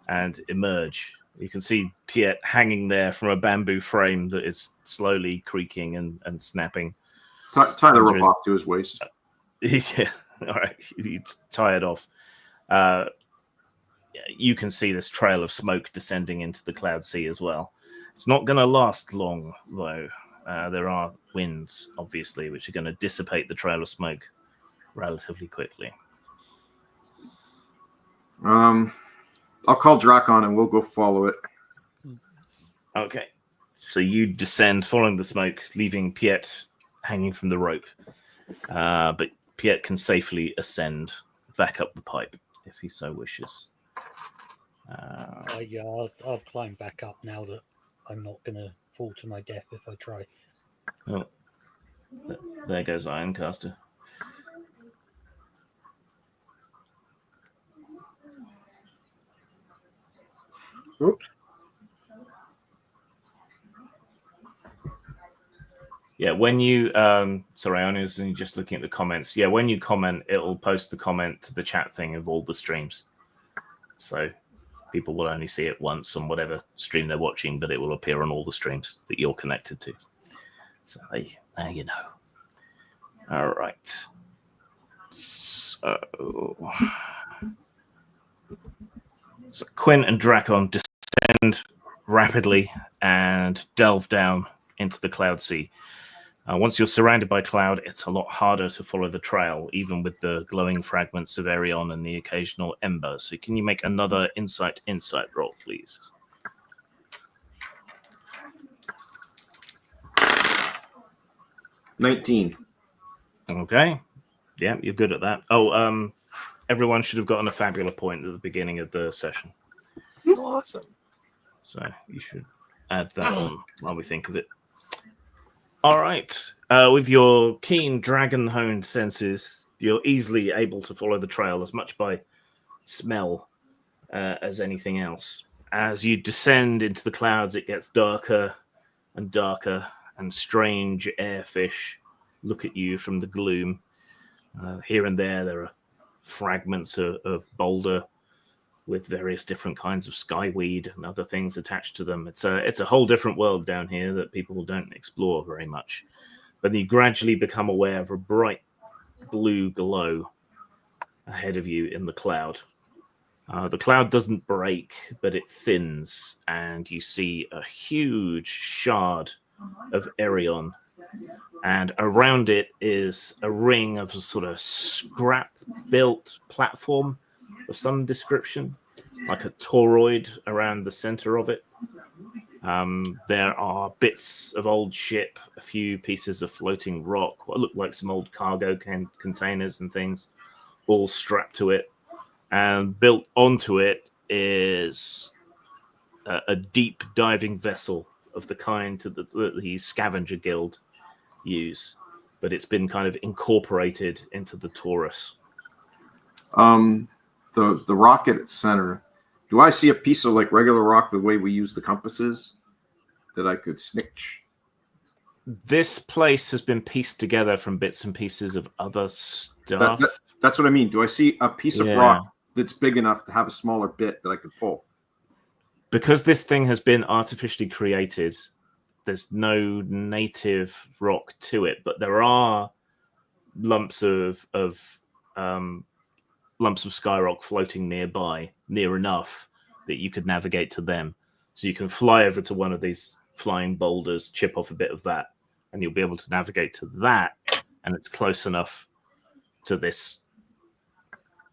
and emerge. You can see Piet hanging there from a bamboo frame that is slowly creaking and snapping. Tie the rope off to his waist. Yeah, all right, you tie it off. You can see this trail of smoke descending into the cloud sea as well. It's not going to last long, though. There are winds, obviously, which are going to dissipate the trail of smoke relatively quickly. I'll call Drakon and we'll go follow it. Okay. So you descend following the smoke, leaving Piet hanging from the rope. But Piet can safely ascend back up the pipe if he so wishes. Yeah, I'll climb back up now that I'm not going to fall to my death if I try. Oh, there goes Ironcaster. Oops. Yeah, when you sorry, I was just looking at the comments. Yeah, when you comment, it'll post the comment to the chat thing of all the streams. So people will only see it once on whatever stream they're watching, but it will appear on all the streams that you're connected to. So there you know. All right. So Quinn and Drakon descend rapidly and delve down into the cloud sea. Once you're surrounded by cloud, it's a lot harder to follow the trail, even with the glowing fragments of Erion and the occasional ember. So can you make another insight roll, please? $19. Okay. Yeah, you're good at that. Oh, everyone should have gotten a Fabula point at the beginning of the session. Awesome. So you should add that on while we think of it. All right. With your keen dragon-honed senses, you're easily able to follow the trail as much by smell as anything else. As you descend into the clouds, it gets darker and darker, and strange airfish look at you from the gloom. Here and there are fragments of boulder with various different kinds of skyweed and other things attached to them. It's a whole different world down here that people don't explore very much. But you gradually become aware of a bright blue glow ahead of you in the cloud. The cloud doesn't break, but it thins, and you see a huge shard of Erion. And around it is a ring of a sort of scrap-built platform of some description, like a toroid around the center of it. There are bits of old ship, a few pieces of floating rock, what look like some old cargo containers and things, all strapped to it. And built onto it is a deep diving vessel of the kind that the Scavenger Guild use, but it's been kind of incorporated into the Taurus. The rock at its center. Do I see a piece of like regular rock the way we use the compasses that I could snitch? This place has been pieced together from bits and pieces of other stuff. That's what I mean. Do I see a piece of rock that's big enough to have a smaller bit that I could pull? Because this thing has been artificially created, there's no native rock to it, but there are lumps of skyrock floating nearby, near enough that you could navigate to them. So you can fly over to one of these flying boulders, chip off a bit of that, and you'll be able to navigate to that, and it's close enough to this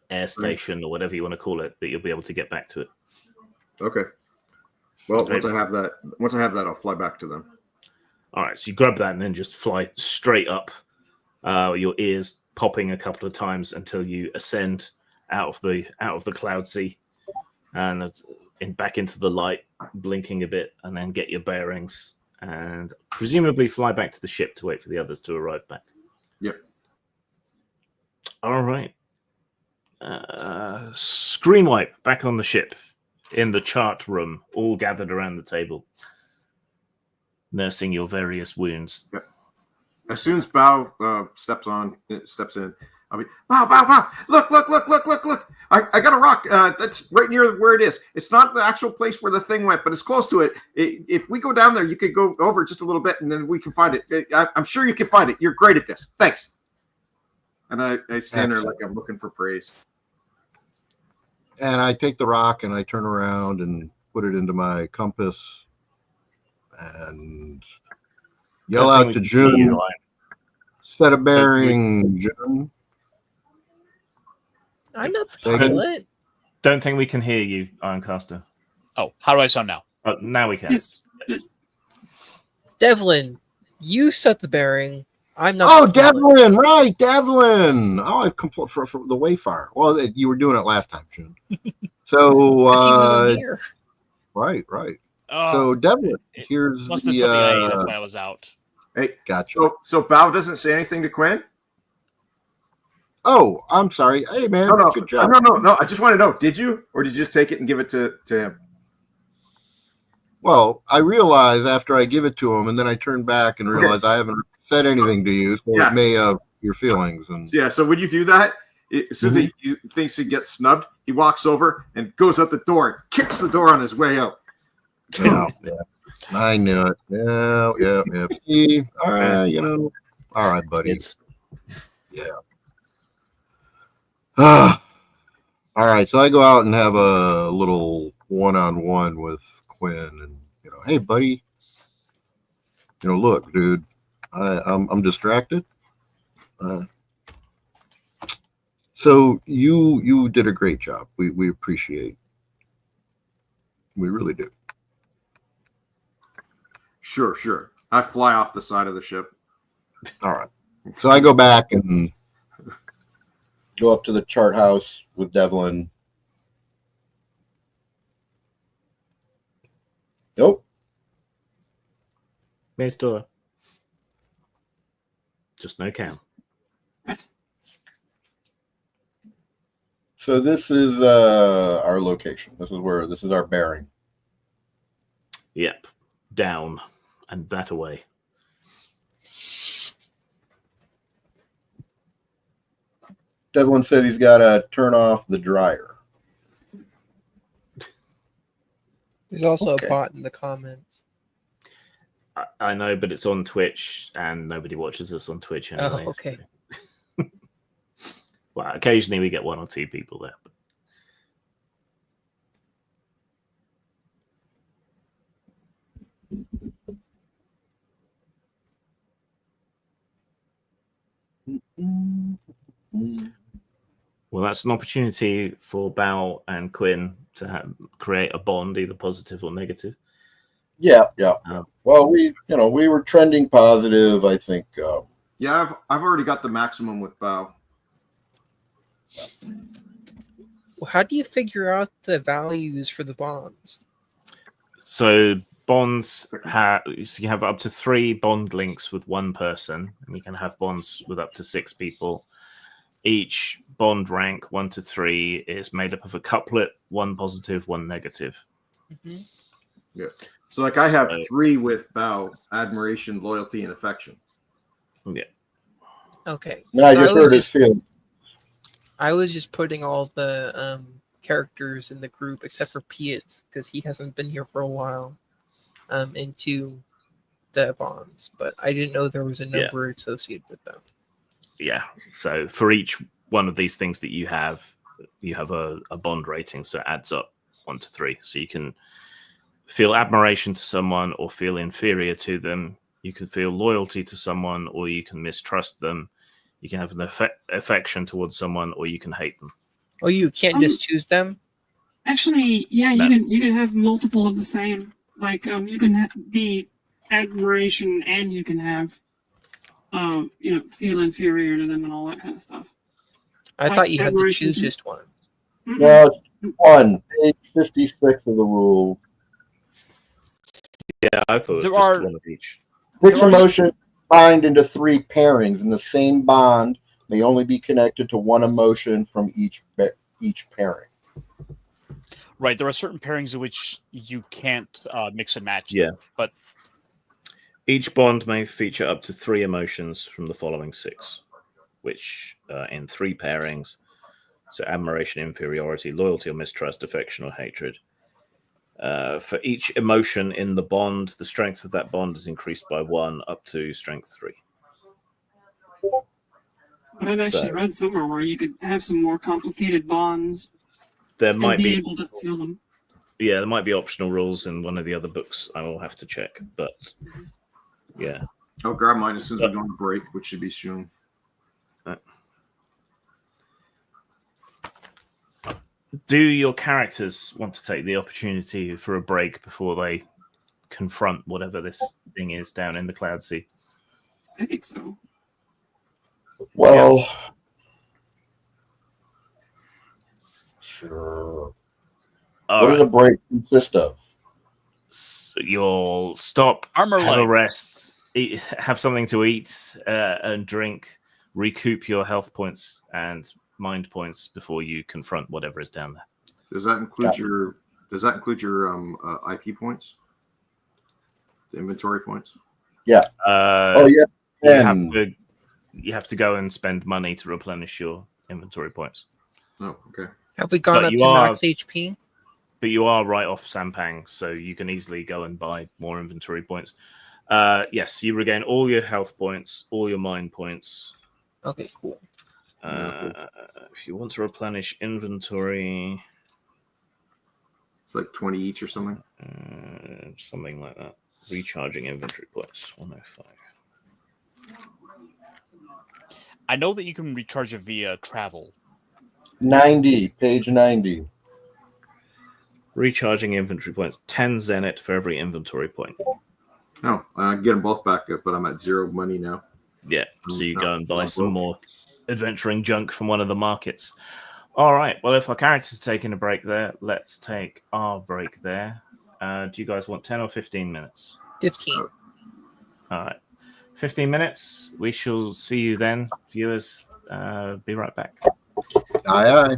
air station or whatever you want to call it that you'll be able to get back to it. Okay. Well, once I have that, I'll fly back to them. All right, so you grab that and then just fly straight up, your ears popping a couple of times until you ascend out of the cloud sea and back into the light, blinking a bit, and then get your bearings and presumably fly back to the ship to wait for the others to arrive back. Yep. All right. Screen wipe back on the ship in the chart room, all gathered around the table, nursing your various wounds. Yep. As soon as Bao steps in, I'll be, Bao, look. I got a rock that's right near where it is. It's not the actual place where the thing went, but it's close to it. If we go down there, you could go over just a little bit, and then we can find it. I'm sure you can find it. You're great at this. Thanks. And I stand there like I'm looking for praise. And I take the rock and I turn around and put it into my compass and yell out to June. Set a bearing, June. I'm not the pilot. Don't think we can hear you, Ironcaster. Oh, how do I sound now? Now we can. Devlin, you set the bearing. I'm not. Oh, Devlin, right, Devlin. Oh, I've completely for the Wayfire. Well, you were doing it last time, June. So, he wasn't here. Right. Oh, So, Devlin, here's must have been something I ate. That's why I was out. Hey, gotcha. So Bao doesn't say anything to Quinn? Oh, I'm sorry. Hey, man, No. good job. No. I just want to know, did you? Or did you just take it and give it to him? Well, I realize after I give it to him, and then I turn back and realize I haven't said anything to you, so it may have your feelings. So when you do that, as soon as he thinks he gets snubbed, he walks over and goes out the door and kicks the door on his way out. Yeah. I knew it. Yeah. See, all right, all right, buddy. All right, so I go out and have a little one-on-one with Quinn, and hey, buddy, look, dude, I'm distracted. So you did a great job. We appreciate. We really do. Sure. I fly off the side of the ship. All right. So I go back and go up to the chart house with Devlin. Nope. Maze door. Just no cam. So this is our location. This is our bearing. Yep. Down and that away. Devlin said he's got to turn off the dryer. There's also a bot in the comments. I know, but it's on Twitch, and nobody watches us on Twitch anyway. Oh, okay. So. Well, occasionally we get one or two people there. Well, that's an opportunity for Bao and Quinn to create a bond, either positive or negative. Yeah, yeah. Um, Well, we were trending positive. I think. Yeah, I've already got the maximum with Bow. Well, how do you figure out the values for the bonds? So bonds have so you have up to 3 bond links with one person, and you can have bonds with up to 6 people. Each bond rank 1 to 3 is made up of a couplet, 1 positive, 1 negative. Mm-hmm. Yeah. So like I have So- 3 with Bow: admiration, loyalty, and affection. Yeah. Okay. No, I So just heard his feeling. I was just putting all the characters in the group except for Pietz because he hasn't been here for a while into the bonds, but I didn't know there was a number associated with them. Yeah. So for each one of these things that you have a bond rating, so it adds up 1 to 3. So you can feel admiration to someone or feel inferior to them. You can feel loyalty to someone or you can mistrust them. You can have an affection towards someone or you can hate them. Oh, you can't just choose them? Actually, yeah, No. you can have multiple of the same. Like you can be admiration, and you can have feel inferior to them and all that kind of stuff. I Like thought you had to admiration choose too. just one. Mm-mm. Well, it's 1, page 56 of the rule. Yeah, I thought it was There just are- one of each. Which There are- emotion bind into 3 pairings, and the same bond may only be connected to 1 emotion from each pairing. Right. There are certain pairings in which you can't mix and match. Yeah. But Each bond may feature up to 3 emotions from the following 6, which in 3 pairings. So admiration, inferiority, loyalty or mistrust, affection or hatred. For each emotion in the bond, the strength of that bond is increased by 1 up to strength 3. But I've actually So- read somewhere where you could have some more complicated bonds There and might be be able to feel them. Yeah, there might be optional rules in one of the other books. I will have to check, but yeah. I'll grab mine as soon as we go on break, which should be soon. Do your characters want to take the opportunity for a break before they confront whatever this thing is down in the Cloud Sea? I think so. Well, sure. All What does right. a break consist of? So you'll stop, Armor have a light. rest, have something to eat and drink, recoup your health points and mind points before you confront whatever is down there. Does that include Yeah. your IP points? The inventory points? Oh yeah, You have to go and spend money to replenish your inventory points. Oh, okay. Have we gone But up you to are- max HP? But you are right off Sampang, so you can easily go and buy more inventory points. Yes, you regain all your health points, all your mind points. Okay, cool. If you want to replenish inventory, It's like 20 each or something. something like that. Recharging inventory points, 105. I know that you can recharge it via travel. 90, page 90. Recharging inventory points, 10 Zenit for every inventory point. No, I get them both back up, but I'm at 0 money now. Yeah, so you No, go and buy no, some both. more adventuring junk from one of the markets. All right, well, if our character's taking a break there, let's take our break there. Do you guys want 10 or 15 minutes? 15. All right, 15 minutes. We shall see you then, viewers. Be right back. Aye, aye.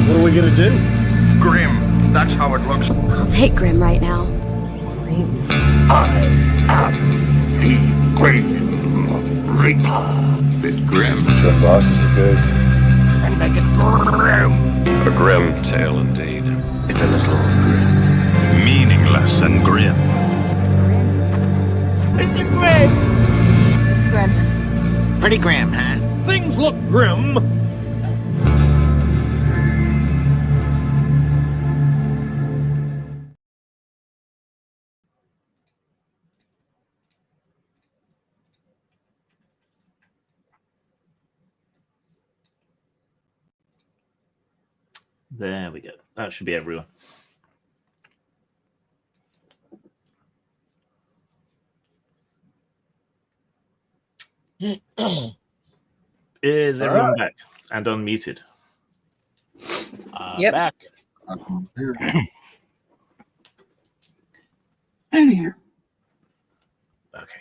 What are we gonna do? Grim. That's how it looks. I'll take Grim right now. I am the Grim Reaper. Bit grim. The bosses are good. And make it grim. A grim tale indeed. It's a little grim. Meaningless and grim. It's the Grim! It's Grim. Pretty grim, huh? Things look grim. There we go. That should be everyone. Is everyone back and unmuted? Yep. Back. Here. Out of here. Okay.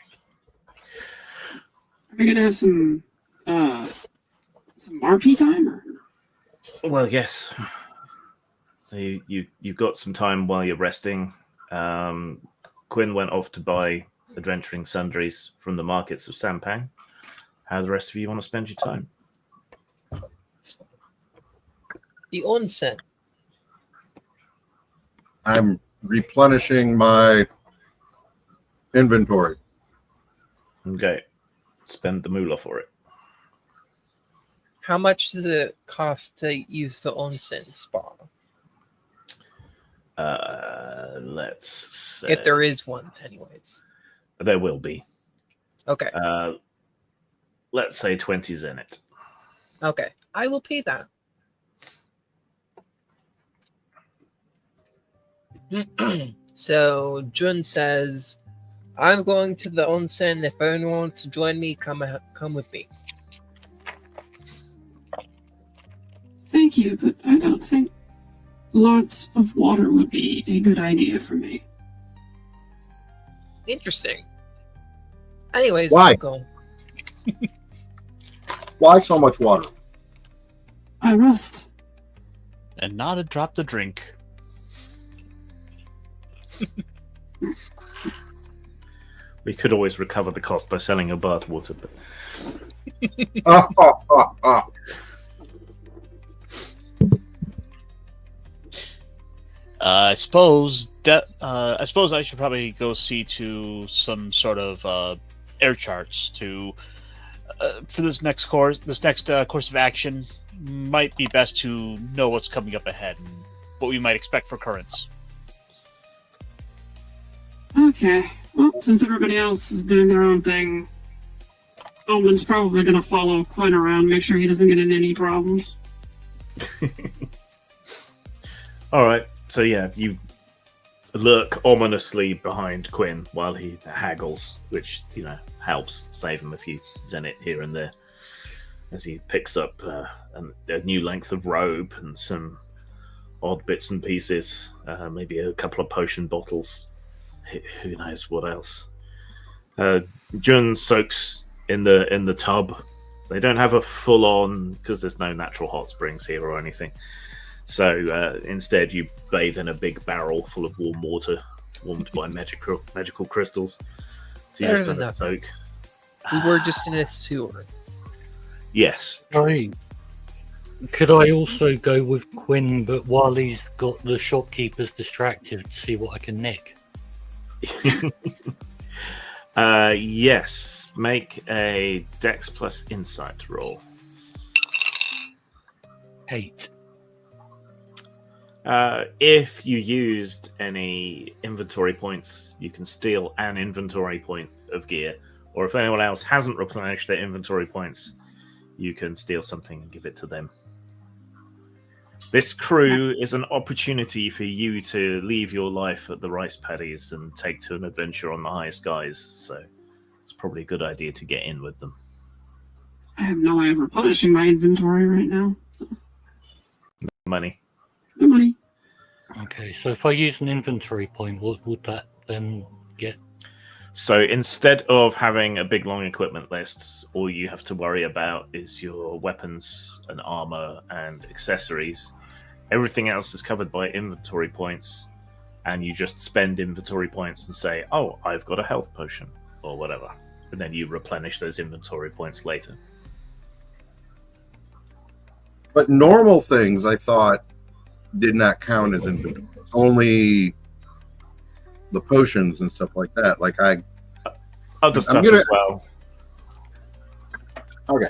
Are we gonna have some RP time or? Well, yes. So you've got some time while you're resting. Quinn went off to buy adventuring sundries from the markets of Sampang. How the rest of you want to spend your time? The onsen. I'm replenishing my inventory. Okay. Spend the moolah for it. How much does it cost to use the onsen spa? Let's say... If there is one, anyways. There will be. Okay. Let's say 20's in it. Okay. I will pay that. So Jun says, I'm going to the onsen. If anyone wants to join me, come with me. Thank you, but I don't think lots of water would be a good idea for me. Interesting. Anyways, Why? keep going. Why so much water? I rust. And not a drop to drink. We could always recover the cost by selling your bathwater, but I suppose I should probably go see to some sort of air charts to for this next course. This next course of action might be best to know what's coming up ahead and what we might expect for currents. Okay. Well, since everybody else is doing their own thing, Omen's probably going to follow Quinn around, make sure he doesn't get in any problems. all right. So yeah, you lurk ominously behind Quinn while he haggles, which helps save him a few zenith here and there as he picks up a new length of robe and some odd bits and pieces, maybe a couple of potion bottles. Who knows what else? Jun soaks in the tub. They don't have a full on because there's no natural hot springs here or anything. So instead, you bathe in a big barrel full of warm water, warmed by magical crystals. So you just kind of soak. We were just in a sewer. Yes. Right. Could I also go with Quinn, but while he's got the shopkeepers distracted, to see what I can nick? Yes. Make a Dex plus Insight roll. 8. If you used any inventory points, you can steal an inventory point of gear. Or if anyone else hasn't replenished their inventory points, you can steal something and give it to them. This crew is an opportunity for you to leave your life at the rice paddies and take to an adventure on the high skies. So it's probably a good idea to get in with them. I have no way of replenishing my inventory right now. So. Money. No money. Okay, so if I use an inventory point, what would that then get? So instead of having a big long equipment list, all you have to worry about is your weapons and armor and accessories. Everything else is covered by inventory points, and you just spend inventory points and say, "Oh, I've got a health potion," or whatever, and then you replenish those inventory points later. But normal things, I thought, did not count as inventory. Only the potions and stuff like that. Like Other stuff as well. Okay.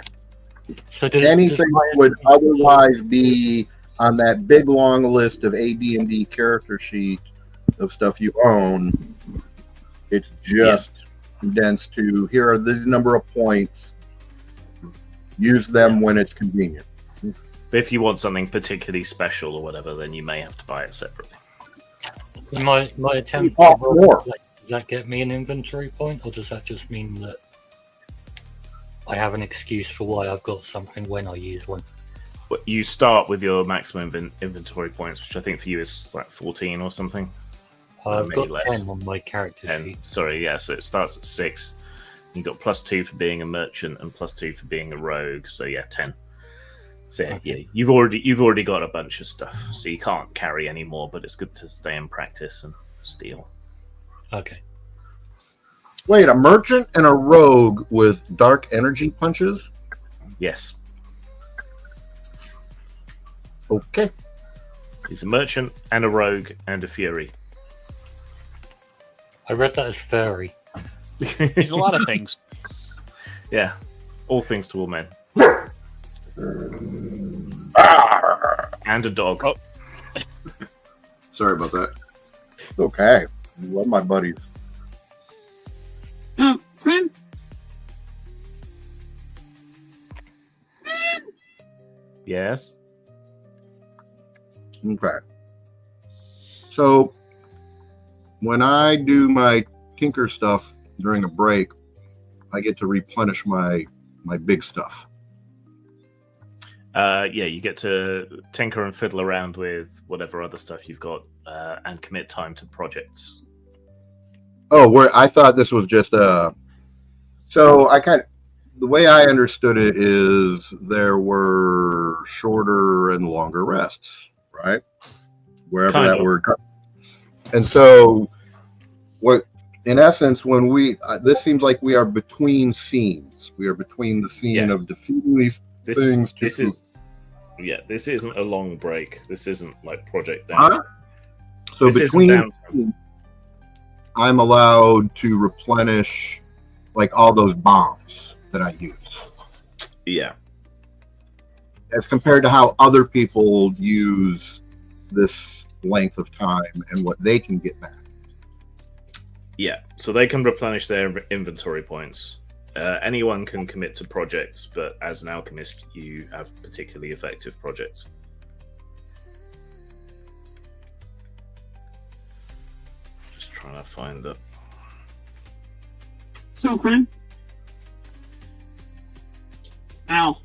So anything would otherwise be on that big long list of AD&D character sheet of stuff you own. It's just condensed to here are this number of points. Use them when it's convenient. But if you want something particularly special or whatever, then you may have to buy it separately. My attempt Oh, to roll, more. does that get me an inventory point, or does that just mean that I have an excuse for why I've got something when I use one? But you start with your maximum inventory points, which I think for you is like 14 or something. I've maybe got less. 10 on my character 10. sheet. Sorry, yeah, so it starts at 6. You got +2 for being a merchant and +2 for being a rogue, so yeah, 10. So yeah, you've already got a bunch of stuff, so you can't carry any more, but it's good to stay in practice and steal. Okay. Wait, a merchant and a rogue with dark energy punches? Yes. Okay. He's a merchant and a rogue and a fury. I read that as fairy. He's a lot of things. Yeah, all things to all men. And a dog. Oh. Sorry about that. Okay. I love my buddies. Friend? Yes. Okay. So when I do my tinker stuff during a break, I get to replenish my big stuff. Yeah, you get to tinker and fiddle around with whatever other stuff you've got, and commit time to projects. Oh, where I thought this was just a. So the way I understood it is there were shorter and longer rests, right? Wherever Kind that of. word comes. And so, what in essence, when this seems like we are between scenes. We are between the scene Yes. of defeating these things. This isn't a long break. This isn't like Project Down. Huh? So This isn't between, down. I'm allowed to replenish like all those bombs that I use, Yeah. as compared to how other people use this length of time and what they can get back. Yeah, so they can replenish their inventory points. Anyone can commit to projects, but as an alchemist, you have particularly effective projects. Just trying to find the. So, friend? Ow.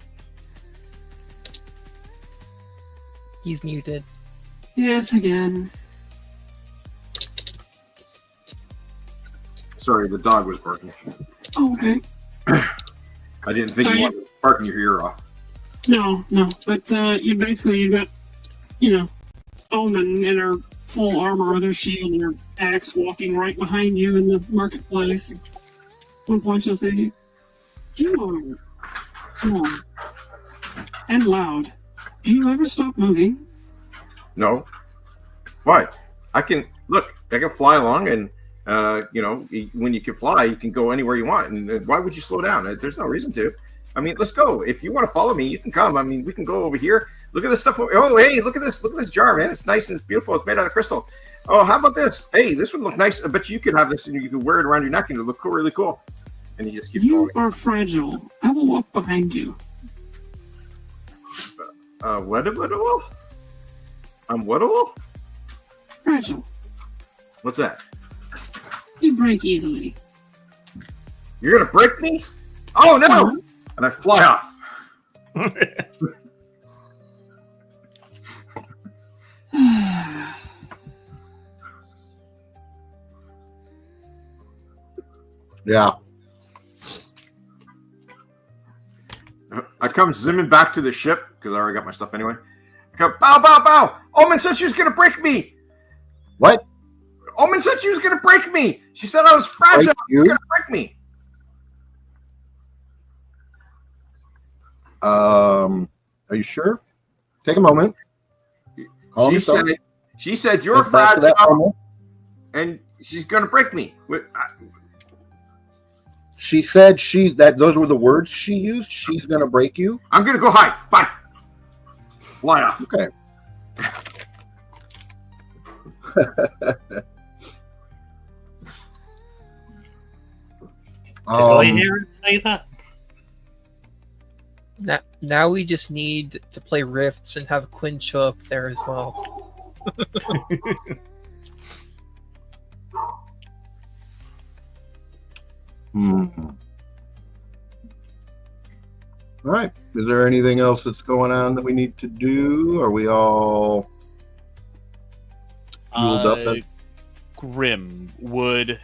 He's muted. Yes, again. Sorry, the dog was barking. Oh, okay. I didn't think So you you- wanted barking your ear off. No. But you got, Omen in her full armor with her shield and her axe walking right behind you in the marketplace. One point she'll say, "You are long and loud. Do you ever stop moving?" No. Why? I can fly along, and when you can fly, you can go anywhere you want. And why would you slow down? There's no reason to. I mean, let's go. If you want to follow me, you can come. I mean, we can go over here. Look at this stuff. Oh, hey, look at this. Look at this jar, man. It's nice and it's beautiful. It's made out of crystal. Oh, how about this? Hey, this would look nice. I bet you could have this and you could wear it around your neck and it would look cool, really cool. And you just keep You going. are fragile. I will walk behind you. Wettable? I'm wettable? Fragile. What's that? You break easily. You're gonna break me? Oh no! And I fly off. Yeah. I come zimming back to the ship because I already got my stuff anyway. I go, bow, bow, bow. Omen said she was going to break me. What? Omen said she was going to break me. She said I was fragile. Break She was you? going to break me. Are you sure? Take a moment. Calm yourself. She said you're Let's back to that fragile moment. and she's going to break me. She said that those were the words she used. She's gonna break you. I'm going to go hide. Bye. Fly off. Okay. Did I hear him say that? Now we just need to play Rifts and have Quinn show up there as well. All right. Is there anything else that's going on that we need to do? Are we all fueled up? Then? Grim, would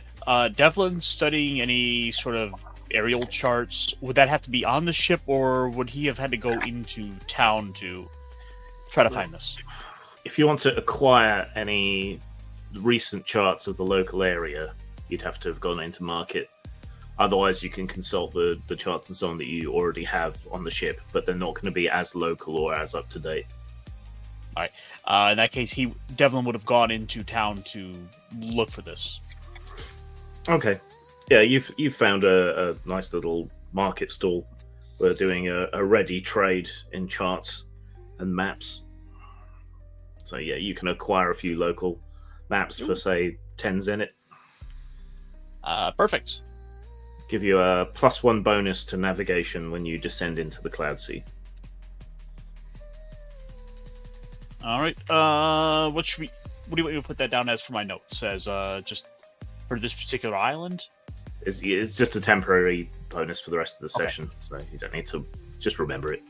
Devlin studying any sort of aerial charts, would that have to be on the ship, or would he have had to go into town to try to find this? If you want to acquire any recent charts of the local area, you'd have to have gone into market. Otherwise, you can consult the charts and so on that you already have on the ship, but they're not going to be as local or as up to date. All right. In that case, Devlin would have gone into town to look for this. Okay. Yeah, you've found a nice little market stall. We're doing a ready trade in charts and maps. So yeah, you can acquire a few local maps for say 10 zenit. Perfect. Give you a +1 bonus to navigation when you descend into the Cloud Sea. All right. What do you want me to put that down as for my notes? As just for this particular island? It's just a temporary bonus for the rest of the Okay. session, so you don't need to just remember it.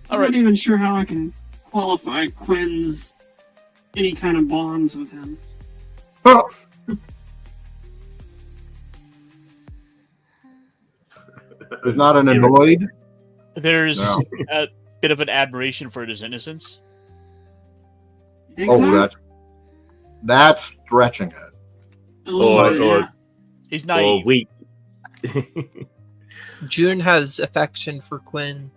I'm not even sure how I can qualify Quinn's any kind of bonds with him. Oh. There's not an annoyed. There's No. a bit of an admiration for his innocence. You think Oh, so? that's stretching it. A little bit, yeah. He's Or naive. weak. June has affection for Quinn.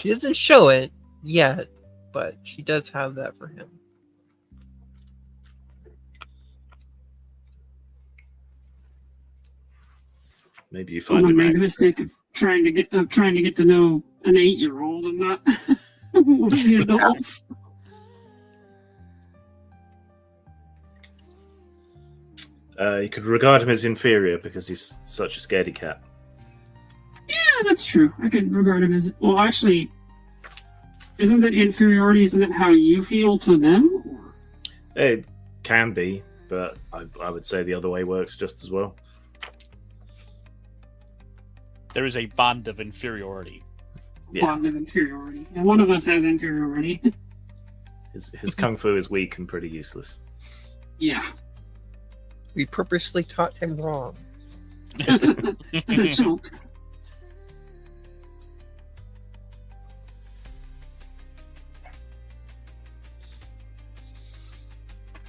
She doesn't show it yet, but she does have that for him. Maybe you find Someone him made the mistake of trying to get to know an 8-year-old and not the adults. You could regard him as inferior because he's such a scaredy cat. Yeah, that's true. I could regard him as well. Actually, isn't that inferiority? Isn't it how you feel to them? It can be, but I would say the other way works just as well. There is a bond of inferiority. Yeah. Bond of inferiority. And one of us has inferiority. His kung fu is weak and pretty useless. Yeah. We purposely taught him wrong. It's a joke.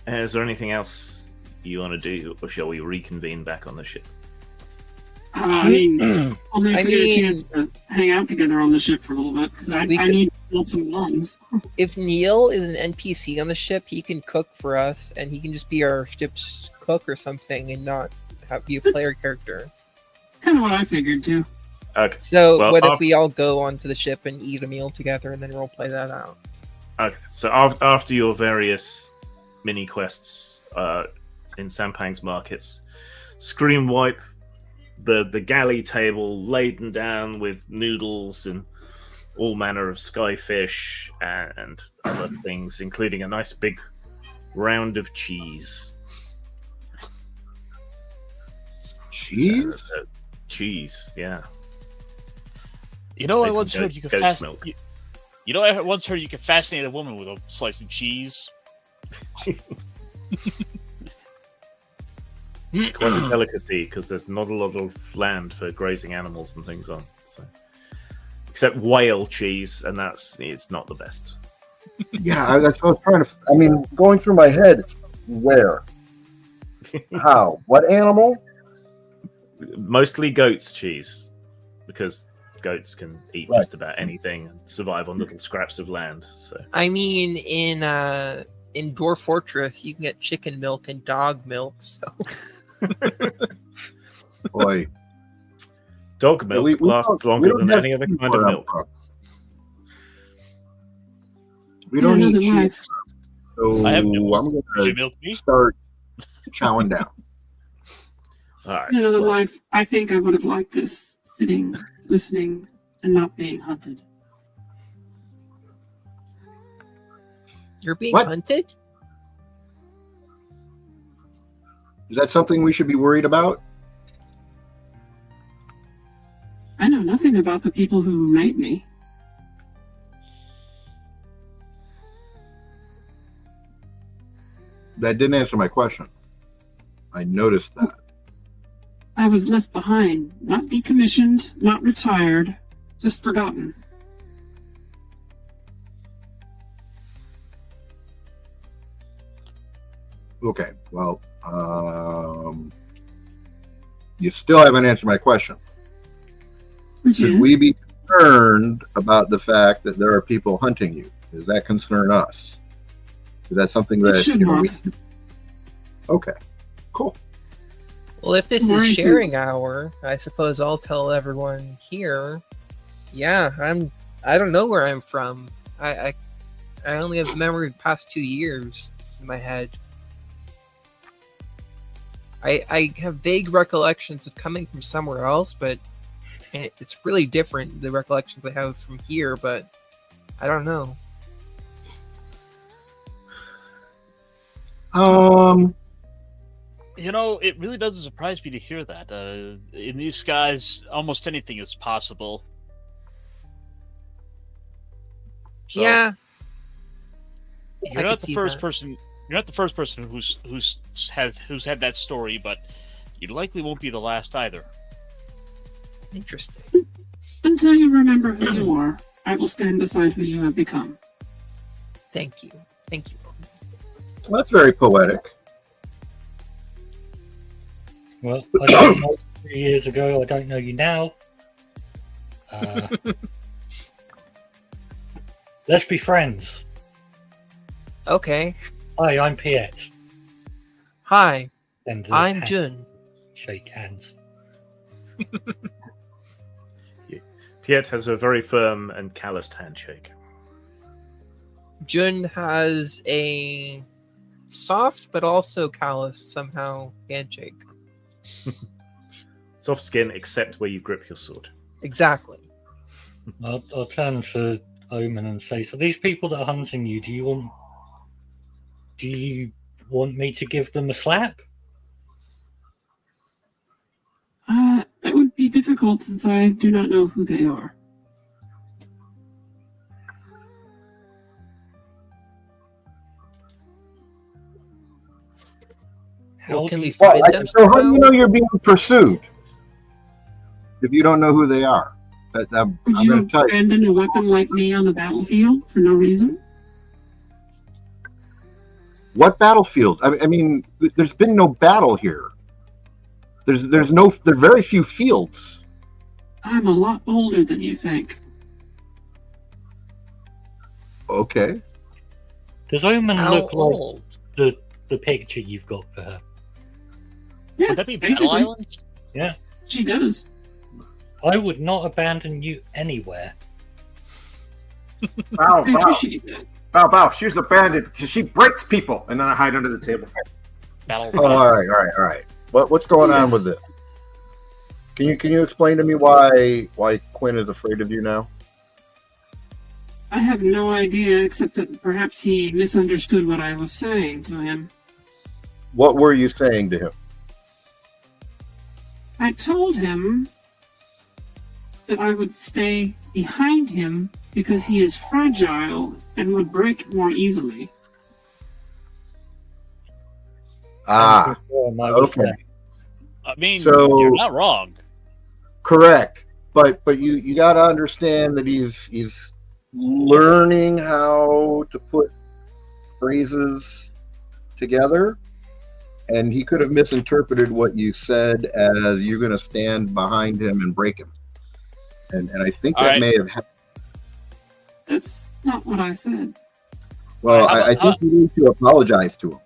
Is there anything else you want to do, or shall we reconvene back on the ship? I mean, only if I we get a mean- chance to hang out together on the ship for a little bit, because I We could- need to build some bonds. If Neil is an NPC on the ship, he can cook for us, and he can just be our ship's cook or something, and not be a player character. Kind of what I figured, too. Okay. So Well, what if we all go onto the ship and eat a meal together, and then we'll play that out? Okay. So after your various mini quests in Sampang's markets, Scream Wipe, the galley table laden down with noodles and all manner of skyfish and other things, including a nice big round of cheese. Cheese? Cheese, yeah. You know, I Making once heard you could goat's milk. You know, I once heard you could fascinate a woman with a slice of cheese. Quite a delicacy because there's not a lot of land for grazing animals and things on. So except whale cheese, and it's not the best. Yeah, that's what I was trying to. I mean, going through my head, where, how, what animal? Mostly goat's cheese, because goats can eat Right. just about anything and survive on little scraps of land. So I mean, in Dwarf Fortress, you can get chicken milk and dog milk. So Boy, dog milk we lasts don't- longer we don't than have any other cheese kind where of I'm milk. from. We don't In eat another cheese, life, so I have I'm no going Did you to milk me? start chowing down. All right. in another well, life, I think I would have liked this, sitting, listening, and not being hunted. you're being What? hunted? Is that something we should be worried about? I know nothing about the people who made me. That didn't answer my question. I noticed that. I was left behind, not decommissioned, not retired, just forgotten. Okay, well, you still haven't answered my question. Which Should is, we be concerned about the fact that there are people hunting you? Does that concern us? Is that something it that should you know, not. okay, cool. Well, if this Why is is sharing hour, I suppose I'll tell everyone here. Yeah, I don't know where I'm from. I only have memory of the past 2 years in my head. I have vague recollections of coming from somewhere else, but it's really different, the recollections I have from here, but I don't know. You know, it really doesn't surprise me to hear that. In these skies, almost anything is possible. So, Yeah. I you're could not the see first that. person. You're not the first person who's had that story, but you likely won't be the last either. Interesting. Until you remember who you are, I will stand beside who you have become. Thank you. Thank you. Well, that's very poetic. Well, I don't know 3 years ago. I don't know you now. Let's be friends. Okay. Hi, I'm Piet. Hi, And I'm Jun. Shake hands. Piet has a very firm and calloused handshake. Jun has a soft but also callous somehow handshake. Soft skin, except where you grip your sword. Exactly. I'll turn to Omen and say, so these people that are hunting you, do you want me to give them a slap? That would be difficult since I do not know who they are. Well, can we Well, forbid them so how do you somehow? know you're being pursued if you don't know who they are? I'm Would going you to tell you. abandon a weapon like me on the battlefield for no reason? What battlefield? I mean, there's been no battle here. There are very few fields. I'm a lot older than you think. Okay. Does Omen How look old? like the picture you've got for her? Yeah, Would that be basically. Battle Island? Yeah. She does. I would not abandon you anywhere. Bow, I bow, appreciate that. bow. She was abandoned because she breaks people, and then I hide under the table. Battle Oh, all right. What's going on with this? Can you explain to me why Quinn is afraid of you now? I have no idea, except that perhaps he misunderstood what I was saying to him. What were you saying to him? I told him that I would stay behind him because he is fragile and would break more easily. Ah, Before I was okay. there. I mean, So- you're not wrong. Correct. but you got to understand that he's learning how to put phrases together, and he could have misinterpreted what you said as you're going to stand behind him and break him, and I think All that right. may have happened. That's not what I said. Well, All right, I think you need to apologize to him.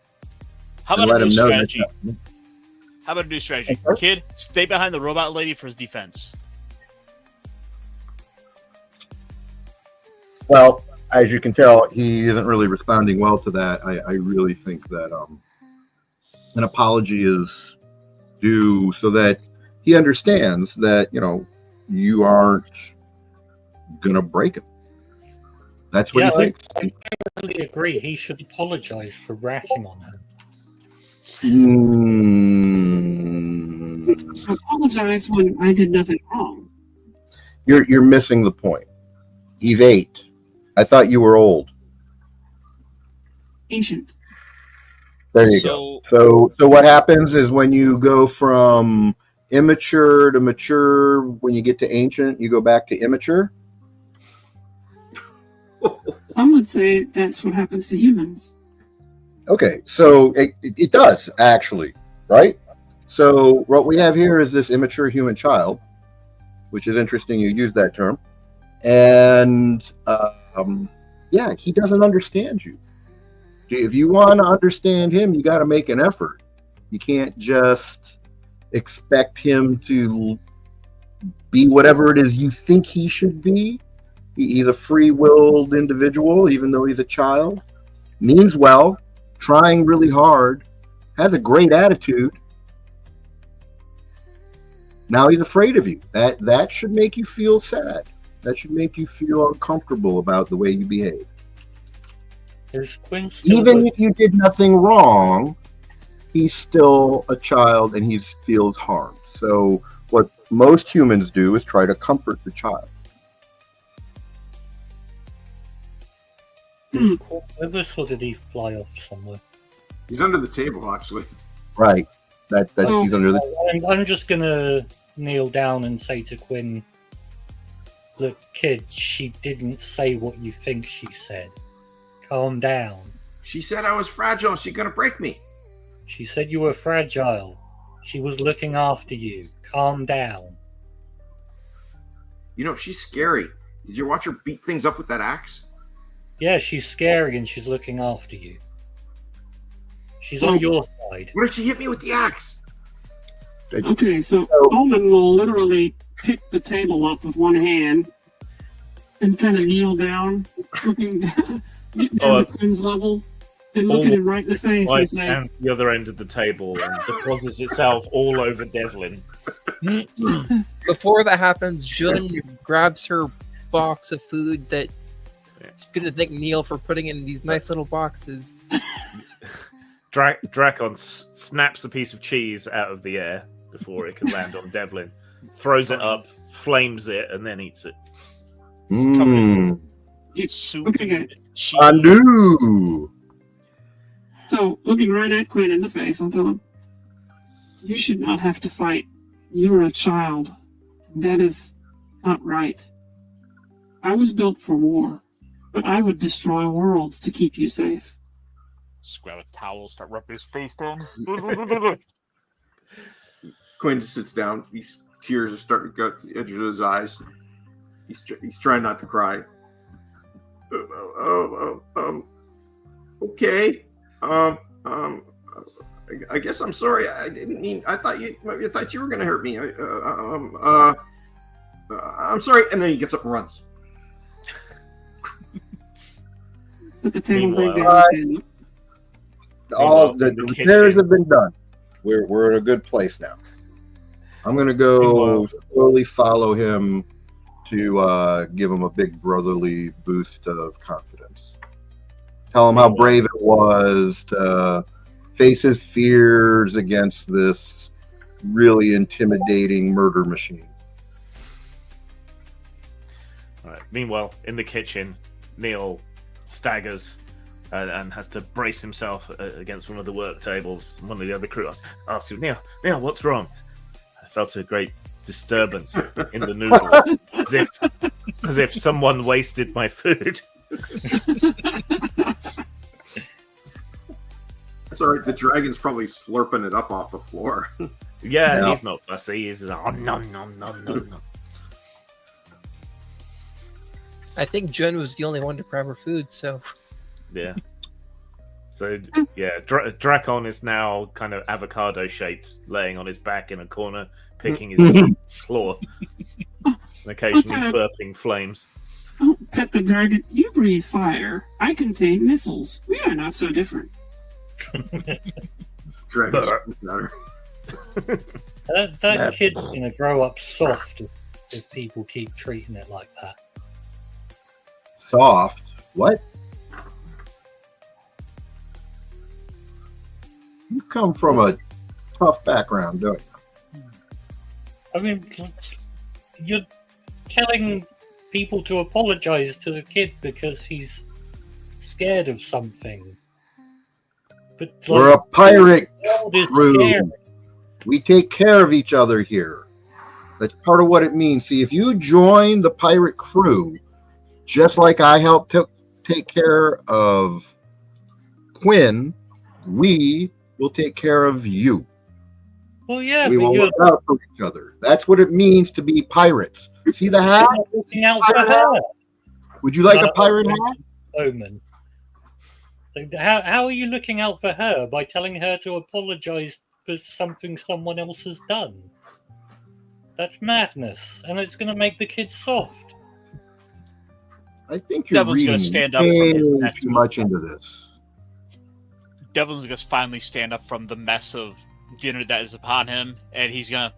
How and about let a new him know strategy? that. How about a new strategy? Okay. Kid, stay behind the robot lady for his defense. Well, as you can tell, he isn't really responding well to that. I really think that an apology is due so that he understands that, you aren't going to break him. That's what Yeah, he thinks. I totally agree. He should apologize for ratting on her. I apologize when I did nothing wrong. You're missing the point. He's 8. I thought you were old. Ancient. There you go. So what happens is when you go from immature to mature, when you get to ancient, you go back to immature. Some would say that's what happens to humans. Okay, so it does actually, right? So what we have here is this immature human child, which is interesting. You use that term, and yeah, he doesn't understand you. If you want to understand him, you got to make an effort. You can't just expect him to be whatever it is you think he should be. He's a free-willed individual, even though he's a child. Means well, trying really hard, has a great attitude. Now he's afraid of you. That should make you feel sad. That should make you feel uncomfortable about the way you behave. Is Quinn still Even if you did nothing wrong, he's still a child and he feels harmed. So what most humans do is try to comfort the child. Is Quinn with us, or did he fly off somewhere? He's under the table, actually. Right. That's he's under the. I'm just gonna kneel down and say to Quinn, "Look, kid, she didn't say what you think she said. Calm down. She said I was fragile. She's gonna break me. She said you were fragile. She was looking after you. Calm down." She's scary. Did you watch her beat things up with that axe? Yeah, she's scary and she's looking after you. She's on your side. What if she hit me with the axe? Okay, so Bowman will literally pick the table up with one hand and kind of kneel down, looking down at Quinn's level, and looking him right in the face and say, and the other end of the table and deposits itself all over Devlin. Before that happens, Jillian grabs her box of food that she's going to thank Neil for putting in these nice little boxes. Drakon snaps a piece of cheese out of the air before it can land on Devlin, throws it up, flames it, and then eats it. It's soup. Okay. I knew. So, looking right at Quinn in the face, I'll tell him, "You should not have to fight. You're a child. That is not right. I was built for war, but I would destroy worlds to keep you safe." Just grab a towel, start rubbing his face down. Quinn just sits down. These tears are starting to go to the edge of his eyes. He's trying not to cry. Okay. I guess I'm sorry. I didn't mean. I thought you were going to hurt me. I'm sorry. And then he gets up and runs. Put the table back down Meanwhile, and stand up. All the repairs have been done. We're in a good place now. I'm gonna go slowly follow him to give him a big brotherly boost of confidence. Tell him how brave it was to face his fears against this really intimidating murder machine. All right. Meanwhile, in the kitchen, Neil staggers and has to brace himself against one of the work tables. One of the other crew asks him, "Neil, what's wrong?" I felt a great disturbance in the noodle, as if someone wasted my food. That's all right. The dragon's probably slurping it up off the floor. Yeah, he's not fussy. He's like, oh, no. I think Jen was the only one to grab her food, so Yeah. So, yeah, Drakon is now kind of avocado-shaped, laying on his back in a corner, picking his claw, and occasionally burping flames. Oh, pet the dragon, you breathe fire. I contain missiles. We are not so different. Dragon's better. That kid's gonna grow up soft if people keep treating it like that. Soft? What? You come from a tough background, don't you? I mean, you're telling people to apologize to the kid because he's scared of something. But We're a pirate world is crew. scary. We take care of each other here. That's part of what it means. See, if you join the pirate crew, just like I helped take care of Quinn, we will take care of you. Well, yeah, We but will you're look out for each other. That's what it means to be pirates. See the hat? not looking out for her. Would you like a pirate hat? Omen. Like, how are you looking out for her by telling her to apologize for something someone else has done? That's madness, and it's going to make the kids soft. I think you're Devlin's gonna reading stand up from his way mess. too much into this. Devlin's gonna finally stand up from the mess of dinner that is upon him, and he's gonna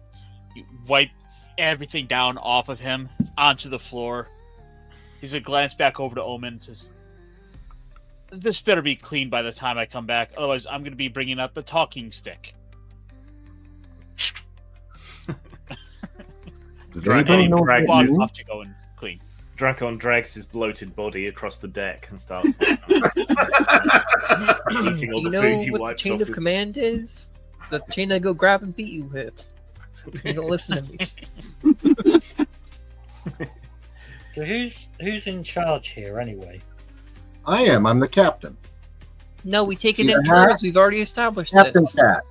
wipe everything down off of him onto the floor. He's gonna glance back over to Omen and says, "This better be clean by the time I come back, otherwise I'm gonna be bringing out the talking stick." Does anybody know what Well, to do? have to go and clean. Drakon drags his bloated body across the deck and starts eating all you the know food you what the wiped chain off of his... command is? The chain I go grab and beat you with. You don't listen to me. So who's in charge here anyway? I am. I'm the captain. No, we take it See in the hat? turns. We've already established Captain's this. hat.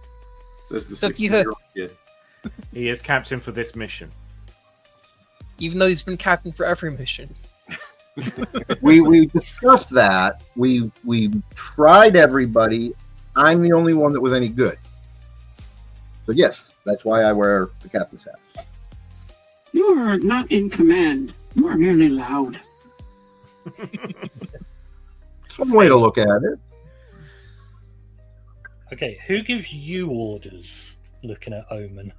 Says the So if you 16-year-old kid. He is captain for this mission. Even though he's been captain for every mission. We discussed that. We tried everybody. I'm the only one that was any good. So yes, that's why I wear the captain's hat. You are not in command. You are merely loud. Some way to look at it. Okay, who gives you orders? Looking at Omen.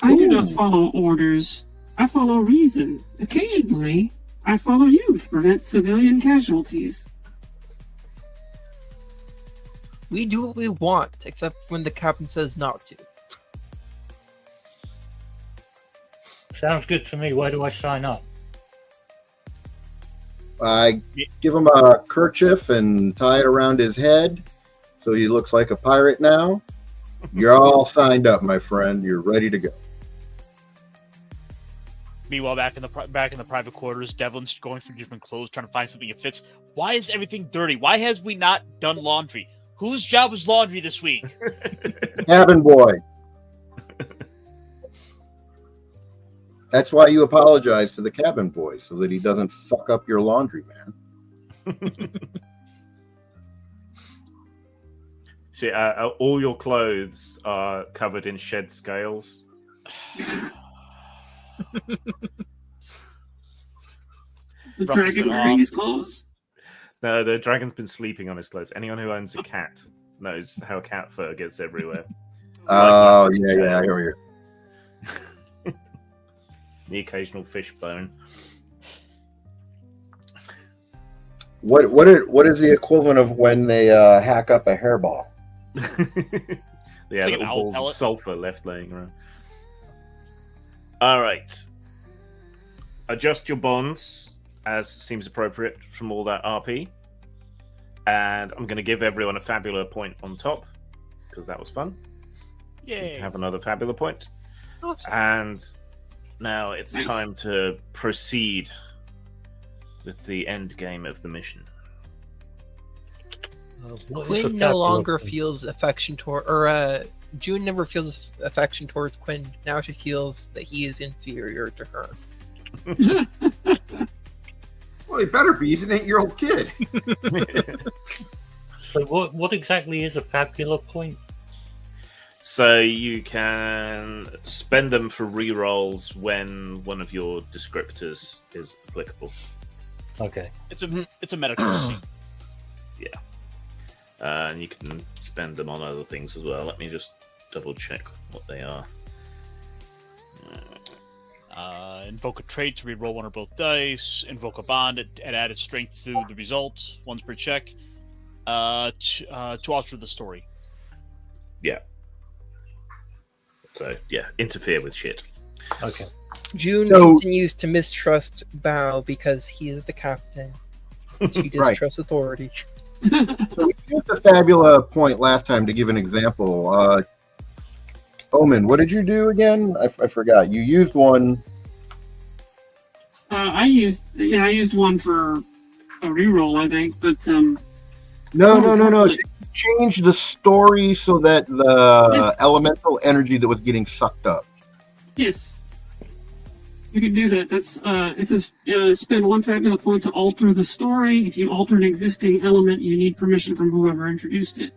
I do not follow orders. I follow reason. Occasionally, I follow you to prevent civilian casualties. We do what we want, except when the captain says not to. Sounds good to me. Where do I sign up? I give him a kerchief and tie it around his head so he looks like a pirate now. You're all signed up, my friend. You're ready to go. Meanwhile, back in the private quarters, Devlin's going through different clothes, trying to find something that fits. Why is everything dirty? Why has we not done laundry? Whose job was laundry this week? Cabin boy. That's why you apologize to the cabin boy, so that he doesn't fuck up your laundry, man. See, all your clothes are covered in shed scales. The Ruffles dragon it wearing off. his clothes. No, the dragon's been sleeping on his clothes. Anyone who owns a cat knows how cat fur gets everywhere. Oh, yeah, I hear you. The occasional fish bone. What is the equivalent of when they hack up a hairball? Yeah, like an little owl balls pellet. of sulfur left laying around. All right. Adjust your bonds as seems appropriate from all that RP. And I'm going to give everyone a Fabula point on top because that was fun. So you Yay. have another Fabula point. Awesome. And now it's Nice. time to proceed with the end game of the mission. What is a Quinn no Fabula longer point? feels affection toward, June never feels affection towards Quinn. Now she feels that he is inferior to her. Well, he better be. He's an 8-year-old kid. So what exactly is a Fabula point? So you can spend them for rerolls when one of your descriptors is applicable. Okay. It's a meta currency. And you can spend them on other things as well. Let me just double check what they are. Invoke a trait to reroll one or both dice. Invoke a bond and add its strength to the result, once per check. To alter the story. Yeah. So, yeah, interfere with shit. Okay. June So- continues to mistrust Bao because he is the captain. She Right. distrusts authority. So we used the Fabula point last time to give an example. Omen, what did you do again? I forgot. You used one. I used one for a reroll, I think, but No. Change the story so that the elemental energy that was getting sucked up. yes, you can do that. That's it says spend one Fabula point to alter the story. If you alter an existing element, you need permission from whoever introduced it.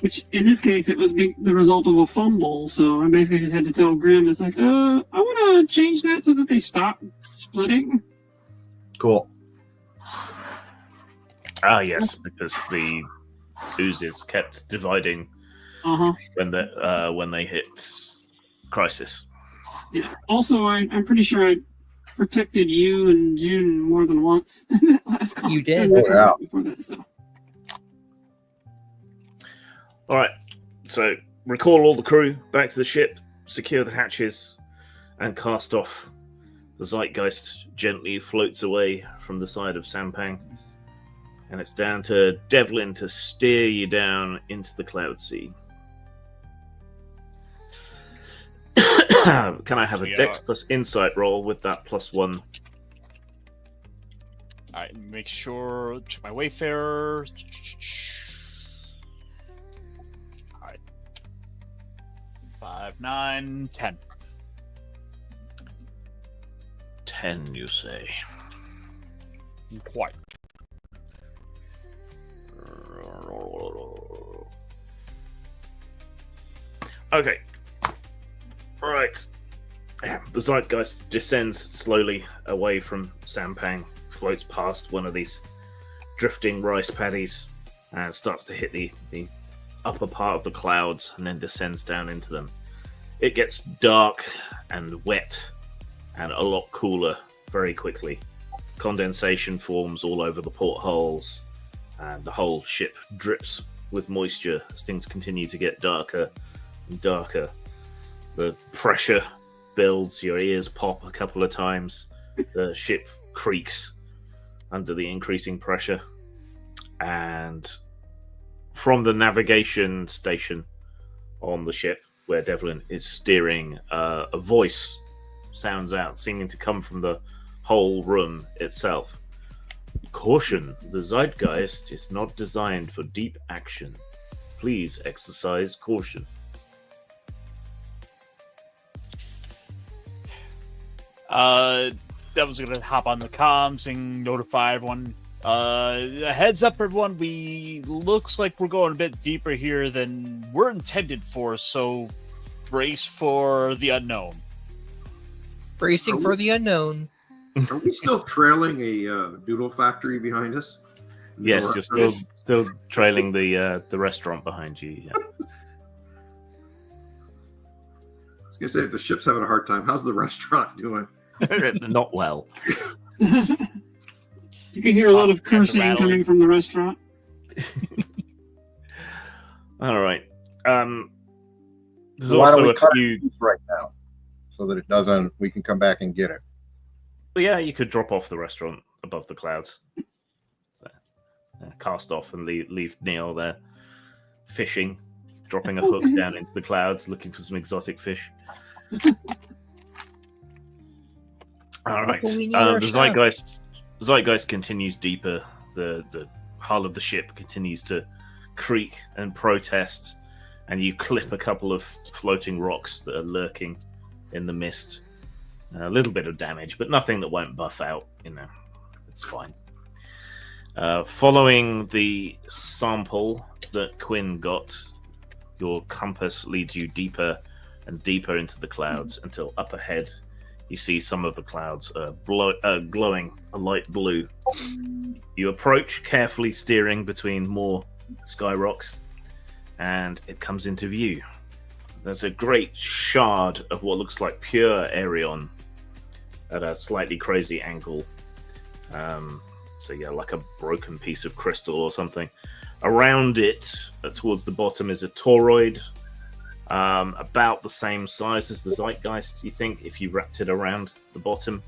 Which in this case, it was the result of a fumble. So I basically just had to tell Grim, it's like, I want to change that so that they stop splitting. Cool. Ah, yes, because the oozes kept dividing when they hit crisis. Yeah. Also, I'm pretty sure I protected you and June more than once in that last call. You did. Oh, yeah. Before that, so. All right, so recall all the crew back to the ship, secure the hatches, and cast off. The Zeitgeist gently floats away from the side of Sampang, and it's down to Devlin to steer you down into the Cloud Sea. Can I have a Dex plus Insight roll with that +1? Alright, make sure, check my Wayfarer. Alright. 5, 9, 10. 10, you say? Quite. Okay. Right. The Zeitgeist descends slowly away from Sampang, floats past one of these drifting rice paddies, and starts to hit the upper part of the clouds and then descends down into them. It gets dark and wet and a lot cooler very quickly. Condensation forms all over the portholes, and the whole ship drips with moisture as things continue to get darker and darker. The pressure builds, your ears pop a couple of times, the ship creaks under the increasing pressure, and from the navigation station on the ship where Devlin is steering, a voice sounds out, seeming to come from the whole room itself. Caution, the Zeitgeist is not designed for deep action. Please exercise caution. Devil's gonna hop on the comms and notify everyone. Heads up, everyone. Looks like we're going a bit deeper here than we're intended for, so brace for the unknown. Bracing for the unknown. Are we still trailing a doodle factory behind us? Yes, you're still trailing the restaurant behind you. Yeah. I was gonna say, if the ship's having a hard time, how's the restaurant doing? Not well. You can hear a lot of cursing coming from the restaurant. All right. There's So why don't also we a cut few. it right now, so that it doesn't. We can come back and get it. Well, yeah, you could drop off the restaurant above the clouds. So, cast off and leave Neil there fishing. dropping a hook down into the clouds, looking for some exotic fish. All right. We need The our chef. zeitgeist continues deeper. The hull of the ship continues to creak and protest, and you clip a couple of floating rocks that are lurking in the mist. A little bit of damage, but nothing that won't buff out. It's fine. Following the sample that Quinn got, your compass leads you deeper and deeper into the clouds until up ahead you see some of the clouds glowing a light blue. You approach, carefully steering between more sky rocks, and it comes into view. There's a great shard of what looks like pure Aerion at a slightly crazy angle. So yeah, like a broken piece of crystal or something. Around it, towards the bottom, is a toroid, about the same size as the zeitgeist, you think, if you wrapped it around the bottom.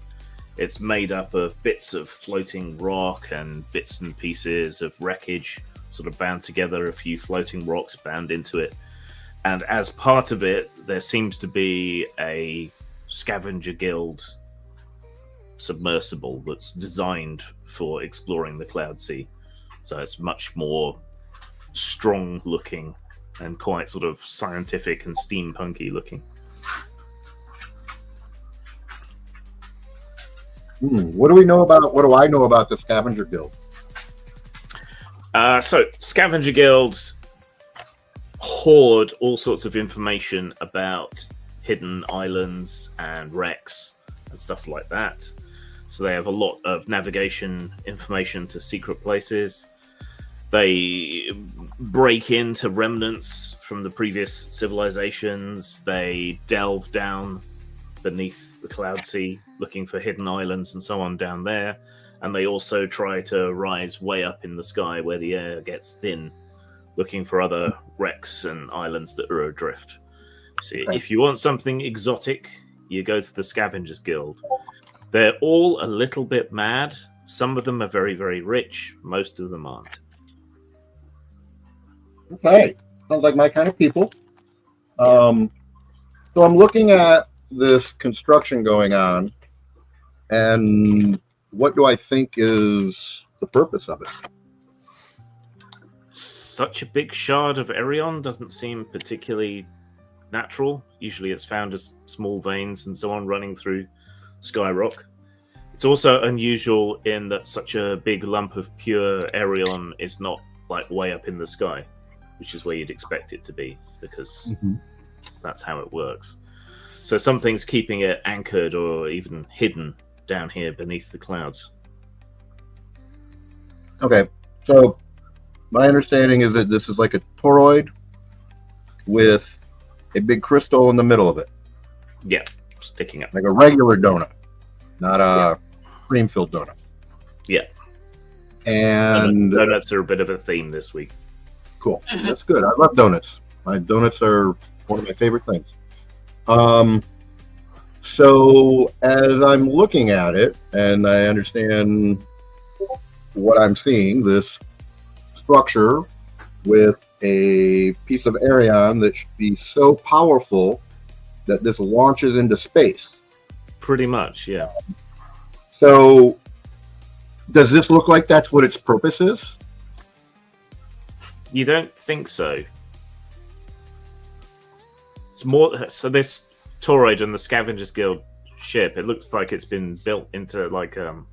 It's made up of bits of floating rock and bits and pieces of wreckage, sort of bound together, a few floating rocks bound into it. And as part of it, there seems to be a scavenger guild submersible that's designed for exploring the Cloud Sea. So it's much more strong looking and quite sort of scientific and steampunky looking. What do I know about the Scavenger Guild? So Scavenger Guilds hoard all sorts of information about hidden islands and wrecks and stuff like that. So they have a lot of navigation information to secret places. They break into remnants from the previous civilizations. They delve down beneath the Cloud Sea, looking for hidden islands and so on down there. And they also try to rise way up in the sky where the air gets thin, looking for other wrecks and islands that are adrift. See, if you want something exotic, you go to the Scavengers Guild. They're all a little bit mad. Some of them are very, very rich. Most of them aren't. Okay, sounds like my kind of people. So I'm looking at this construction going on, and what do I think is the purpose of it? Such a big shard of Aerion doesn't seem particularly natural. Usually it's found as small veins and so on running through sky rock. It's also unusual in that such a big lump of pure Aerion is not like way up in the sky, which is where you'd expect it to be, because that's how it works. So something's keeping it anchored or even hidden down here beneath the clouds. Okay, so my understanding is that this is like a toroid with a big crystal in the middle of it. Yeah, sticking up. Like a regular donut, not a cream-filled donut. Yeah. And donuts are a bit of a theme this week. Cool. That's good. I love donuts. My donuts are one of my favorite things. So as I'm looking at it, and I understand what I'm seeing, this structure with a piece of Aerion that should be so powerful that this launches into space. Pretty much, yeah. So does this look like that's what its purpose is? You don't think so? It's more so this toroid and the Scavengers Guild ship, it looks like it's been built into like a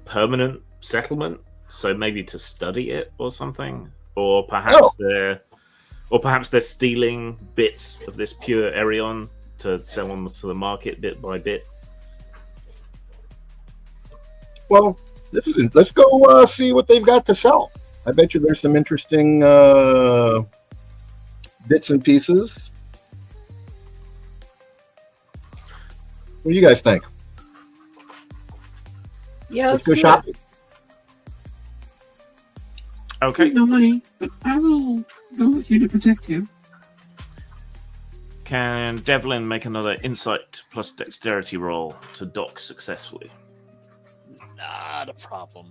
permanent settlement, so maybe to study it or something, or perhaps they're stealing bits of this pure Aerion to sell them to the market bit by bit. Well, let's go see what they've got to sell. I bet you there's some interesting bits and pieces. What do you guys think? Yeah, let's go shopping. Okay. No money, but I will go with you to protect you. Can Devlin make another insight plus dexterity roll to dock successfully? Not a problem.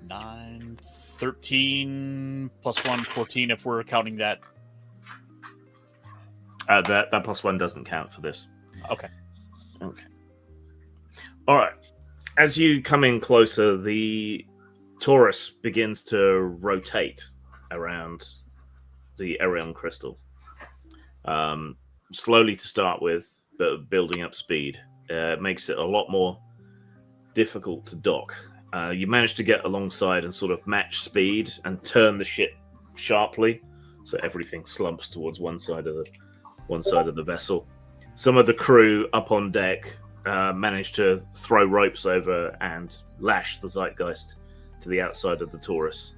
9, 13 plus 1, 14 if we're counting that. That +1 doesn't count for this. Okay. Okay. All right. As you come in closer, the Taurus begins to rotate around the Erion crystal. Slowly to start with, but building up speed. Makes it a lot more difficult to dock. You manage to get alongside and sort of match speed and turn the ship sharply, so everything slumps towards one side of the vessel. Some of the crew up on deck manage to throw ropes over and lash the Zeitgeist to the outside of the Taurus.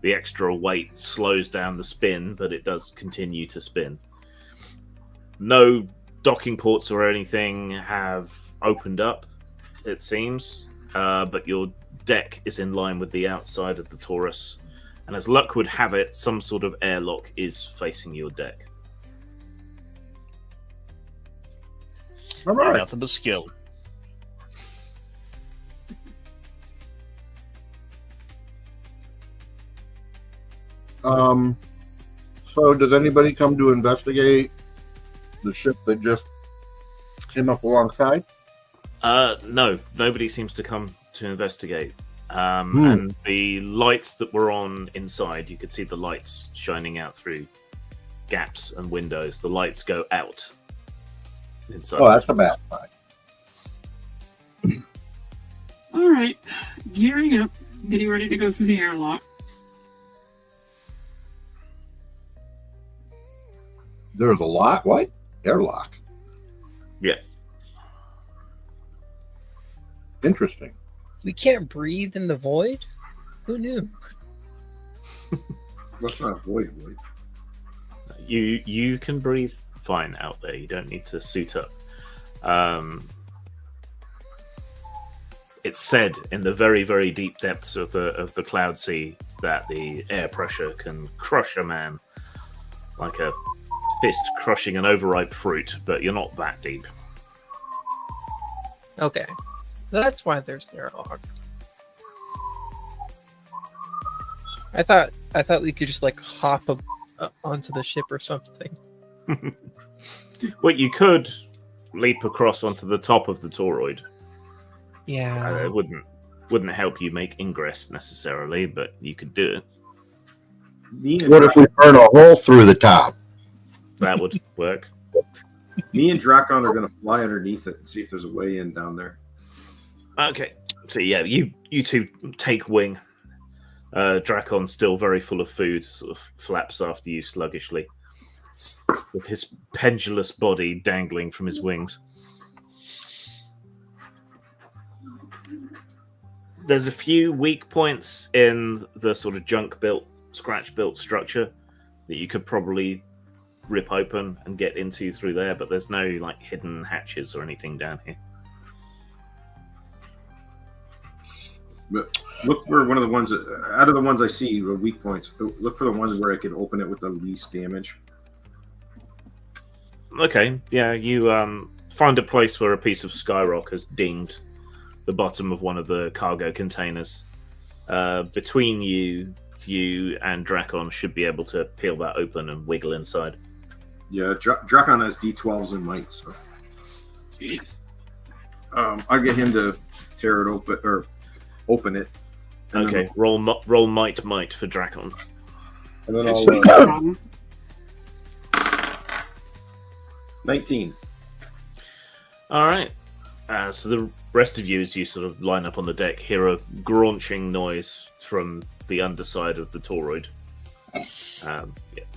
The extra weight slows down the spin, but it does continue to spin. No docking ports or anything have opened up, it seems, but your deck is in line with the outside of the Taurus, and as luck would have it, some sort of airlock is facing your deck. All right. Nothing but skill. So does anybody come to investigate the ship that just came up alongside? No, nobody seems to come to investigate. And the lights that were on inside, you could see the lights shining out through gaps and windows. The lights go out inside. Oh, that's a bad sign. All right, gearing up, getting ready to go through the airlock. There's a lot. What? Airlock. Yeah. Interesting. We can't breathe in the void? Who knew? That's not void. You can breathe fine out there. You don't need to suit up. It's said in the very, very deep depths of the cloud sea that the air pressure can crush a man like a fist crushing an overripe fruit, but you're not that deep. Okay. That's why there's the airlock. I thought we could just like hop onto the ship or something. Well, you could leap across onto the top of the toroid. Yeah. It wouldn't help you make ingress necessarily, but you could do it. What if we burn a hole through the top? That would work. Me and Drakon are going to fly underneath it and see if there's a way in down there. Okay, so yeah, you two take wing. Drakon, still very full of food, sort of flaps after you sluggishly, with his pendulous body dangling from his wings. There's a few weak points in the sort of scratch-built structure that you could probably rip open and get into through there, but there's no like hidden hatches or anything down here. But look for one of the ones out of the ones I see, the weak points. Look for the ones where I can open it with the least damage. Okay, yeah, you find a place where a piece of skyrock has dinged the bottom of one of the cargo containers. Between you and Drakon should be able to peel that open and wiggle inside. Yeah, Drakon has D12s in might, so Jeez. I'll get him to tear it open or open it. Okay, roll might for Drakon. And then That's I'll, no problem. 19. All right. So the rest of you, as you sort of line up on the deck, hear a graunching noise from the underside of the toroid.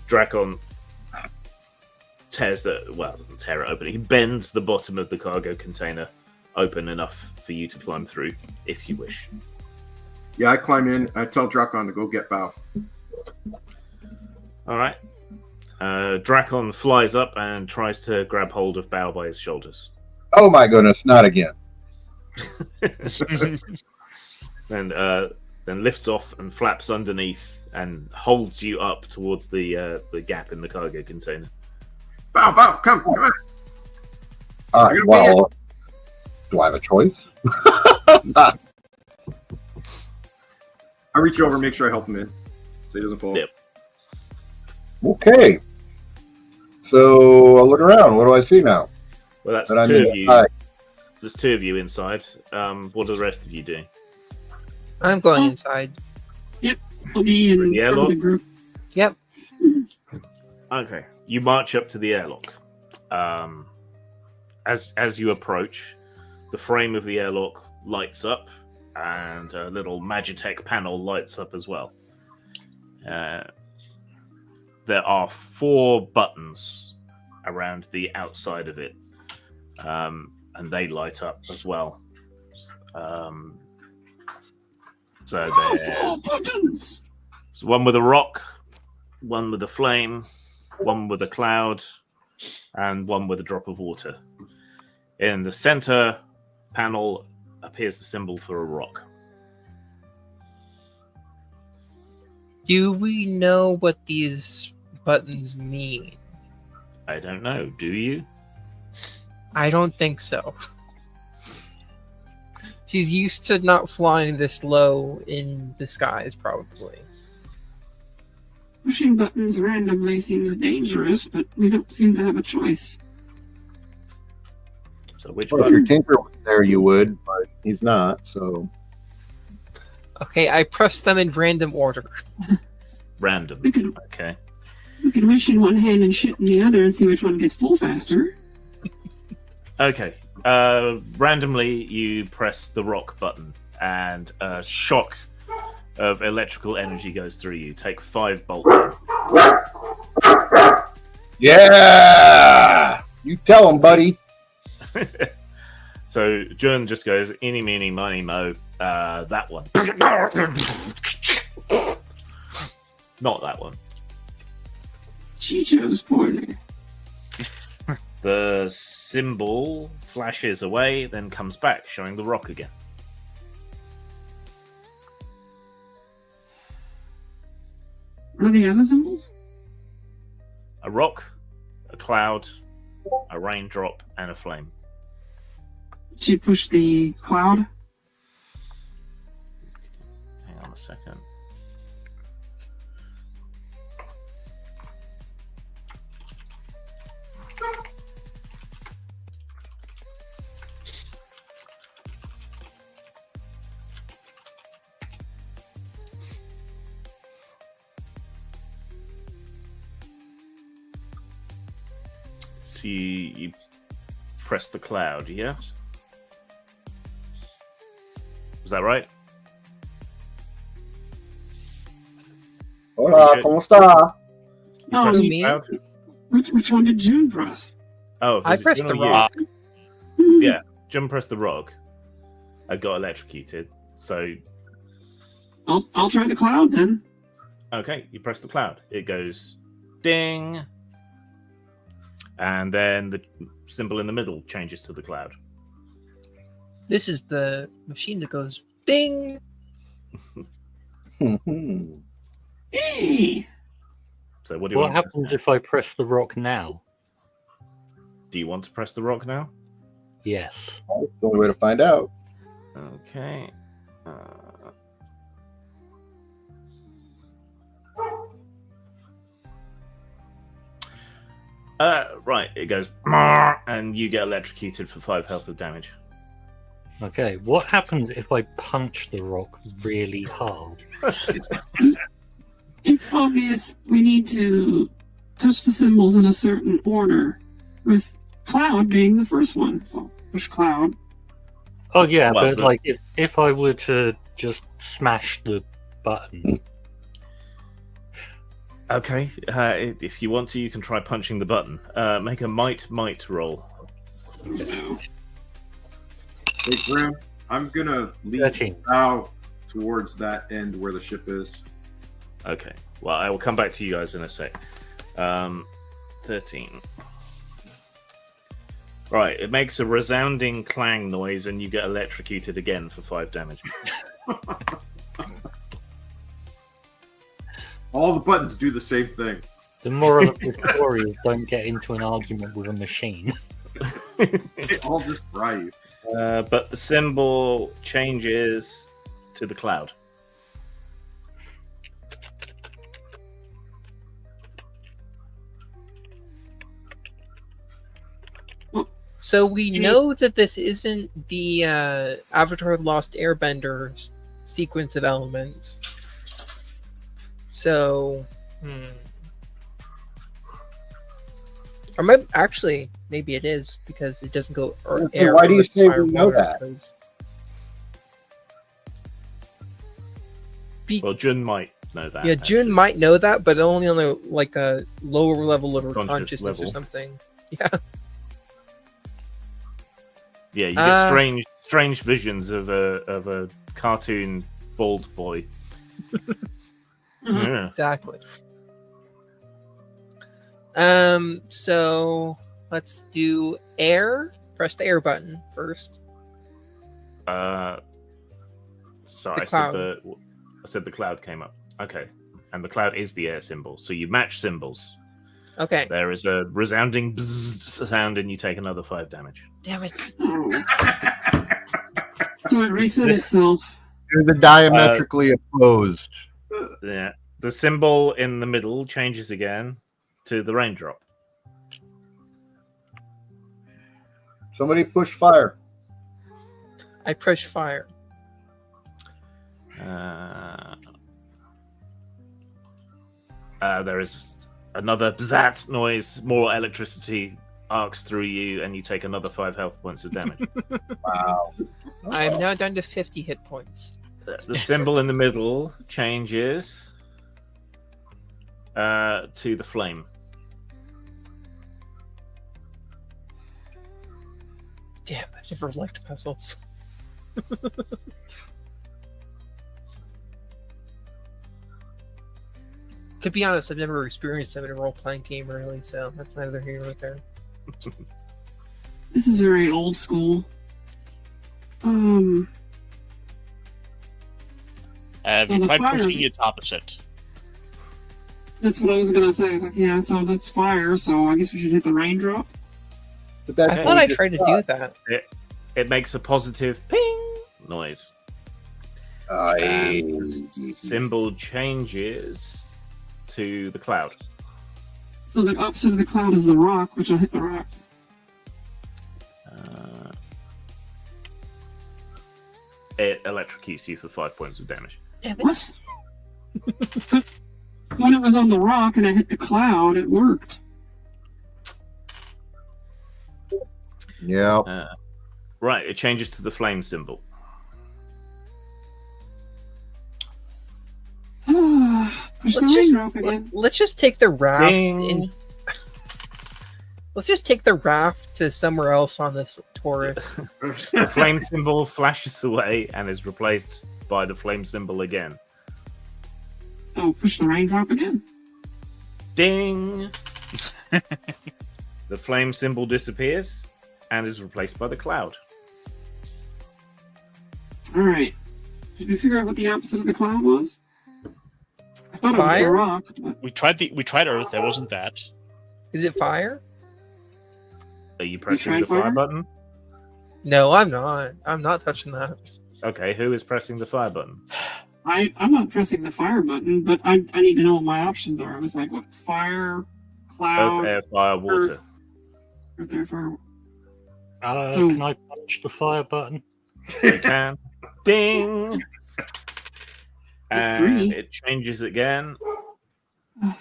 Drakon doesn't tear it open. He bends the bottom of the cargo container open enough for you to climb through, if you wish. Yeah, I climb in. I tell Drakon to go get Bao. All right. Drakon flies up and tries to grab hold of Bao by his shoulders. Oh my goodness, not again. Then lifts off and flaps underneath and holds you up towards the gap in the cargo container. Bao, come on. Well, do I have a choice? I reach over and make sure I help him in so he doesn't fall. Yep. Okay. So I'll look around. What do I see now? Well, that's That I'm two of you. inside. There's two of you inside. What do the rest of you do? I'm going inside. I'll be in The front of airlock? the group. Yep. Okay. You march up to the airlock. As you approach, the frame of the airlock lights up, and a little Magitech panel lights up as well. There are 4 buttons around the outside of it, and they light up as well. So there's buttons. one with a rock, one with a flame, one with a cloud, and one with a drop of water. In the center panel appears the symbol for a rock. Do we know what these buttons mean? I don't know. Do you? I don't think so. She's used to not flying this low in the skies, probably. Pushing buttons randomly seems dangerous, but we don't seem to have a choice. So which Well, if your button? tinker was there, you would, but he's not. So Okay, I press them in random order. Random. We could Okay. wish in one hand and shit in the other and see which one gets full faster. Okay. Randomly, you press the rock button, and a shock of electrical energy goes through you. Take 5 bolts. yeah, you tell him, buddy. So Jun just goes, eeny, meeny, miny, mo. That one. Not that one. She chose poorly. The symbol flashes away, then comes back, showing the rock again. What are the other symbols? A rock, a cloud, a raindrop, and a flame. She pushed the cloud. Hang on a second. So you press the cloud, yes? Was that right? Hola, ¿cómo está? You No, pressed the me? cloud? Which one did June press? Oh, I was it pressed Jun the or you? rock. Yeah, Jim pressed the rock. I got electrocuted. So, I'll try the cloud then. okay, you press the cloud. It goes ding. And then the symbol in the middle changes to the cloud. This is the machine that goes ding. Hey, So what do you What want to press happens now? if I press the rock now? Do you want to press the rock now? Yes. That's the only way to find out. Okay. Right, it goes and you get electrocuted for 5 health of damage. Okay. What happens if I punch the rock really hard? it's obvious we need to touch the symbols in a certain order, with cloud being the first one. So push cloud. Oh yeah, Well, but but- like if I were to just smash the button, Okay, if you want to, you can try punching the button. Make a might roll. Hey, Grim, I'm gonna lead 13. out towards that end where the ship is. Okay, well, I will come back to you guys in a sec. 13. Right, it makes a resounding clang noise and you get electrocuted again for 5 damage. All the buttons do the same thing. The moral of the story is don't get into an argument with a machine. They all just drive. But the symbol changes to the cloud. So we know that this isn't the Avatar: The Lost Airbender sequence of elements. So, or maybe, actually, maybe it is because it doesn't go. Or Okay, air, why do you say fire, we know water, that? Well, Jun might know that. Yeah, Jun might know that, but only on a lower level of Subconscious consciousness level. or something. Yeah. Yeah, you get strange visions of a cartoon bald boy. Yeah. Exactly. So let's do air. Press the air button first. So The I said the cloud came up. Okay, and the cloud is the air symbol. So you match symbols. Okay. There is a resounding bzzz sound, and you take another 5 damage. Damn it. Oh. So it reset itself. You're the diametrically opposed. Yeah, the symbol in the middle changes again to the raindrop. Somebody push fire. I push fire. There is another bzzat noise. More electricity arcs through you, and you take another 5 health points of damage. Wow. I am now down to 50 hit points. The symbol in the middle changes to the flame. Damn, I've never liked puzzles. To be honest, I've never experienced them in a role-playing game, really, so that's neither here nor there. This is very old school. Have So you the tried fires- pushing it opposite? That's what I was gonna say. It's like, yeah, so that's fire, so I guess we should hit the raindrop. But that's I what thought we I just tried to thought. do that. It makes a positive ping noise. And the symbol changes to the cloud. So the opposite of the cloud is the rock, which I hit the rock. It electrocutes you for 5 points of damage. Damn it. What? But when it was on the rock and I hit the cloud, it worked. Yeah. Right, it changes to the flame symbol. Push the raindrop again. Let's just take the raft Ding. Let's just take the raft to somewhere else on this Taurus. The flame symbol flashes away and is replaced by the flame symbol again. So push the raindrop again. Ding! The flame symbol disappears and is replaced by the cloud. Alright. Did we figure out what the opposite of the cloud was? I thought it was the Fire? rock, but We tried Earth. That wasn't that. Is it fire? Are you pressing tried the fire fire? button? No, I'm not. I'm not touching that. Okay, who is pressing the fire button? I'm not pressing the fire button, but I need to know what my options are. I was like, what? Fire, cloud, Earth, air, fire, water. Earth, air, fire. Can I punch the fire button? You can. Ding! And three. it changes again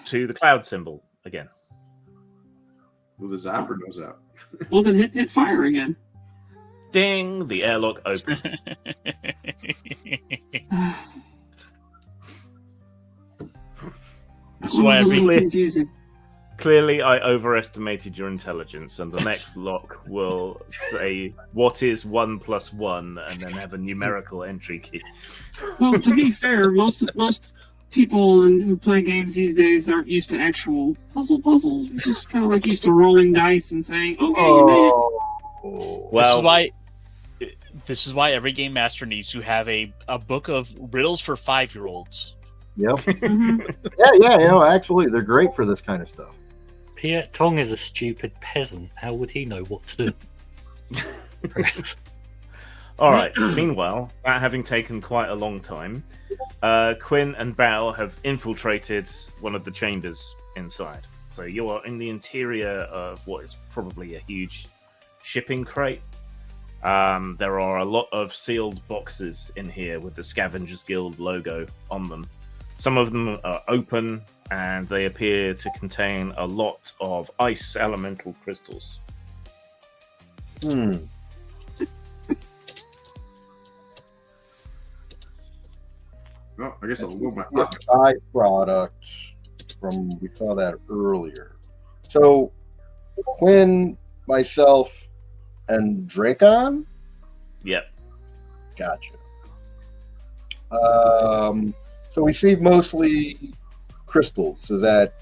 to the cloud symbol again. Will the zapper knows that? Well, then hit fire again. Ding! The airlock opens. That's why That was a little every- confusing. Clearly, I overestimated your intelligence, and the next lock will say, what is 1 + 1, and then have a numerical entry key. Well, to be fair, most people who play games these days aren't used to actual puzzles. They're just kind of like used to rolling dice and saying, "Okay, you made it." Well, This is why every game master needs to have a book of riddles for 5-year-olds. Yep. Mhm. Yeah. You know, actually, they're great for this kind of stuff. Piet Tong is a stupid peasant. How would he know what to press? all right. Meanwhile, that having taken quite a long time, Quinn and Bao have infiltrated one of the chambers inside. So you are in the interior of what is probably a huge shipping crate. There are a lot of sealed boxes in here with the Scavengers Guild logo on them. Some of them are open, and they appear to contain a lot of ice elemental crystals. Well, I guess I'll move my The byproduct from, we saw that earlier. So, Quinn, myself, and Dracon? Yep. Gotcha. So we see mostly crystals. So that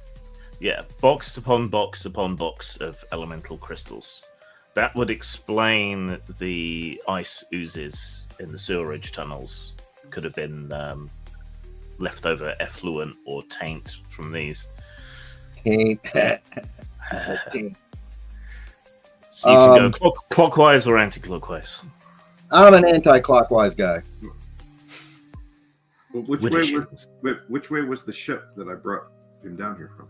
Yeah, box upon box upon box of elemental crystals. That would explain the ice oozes in the sewerage tunnels. Could have been leftover effluent or taint from these. taint. So you can go clockwise or anti-clockwise. I'm an anti-clockwise guy. Well, which way was the ship that I brought him down here from?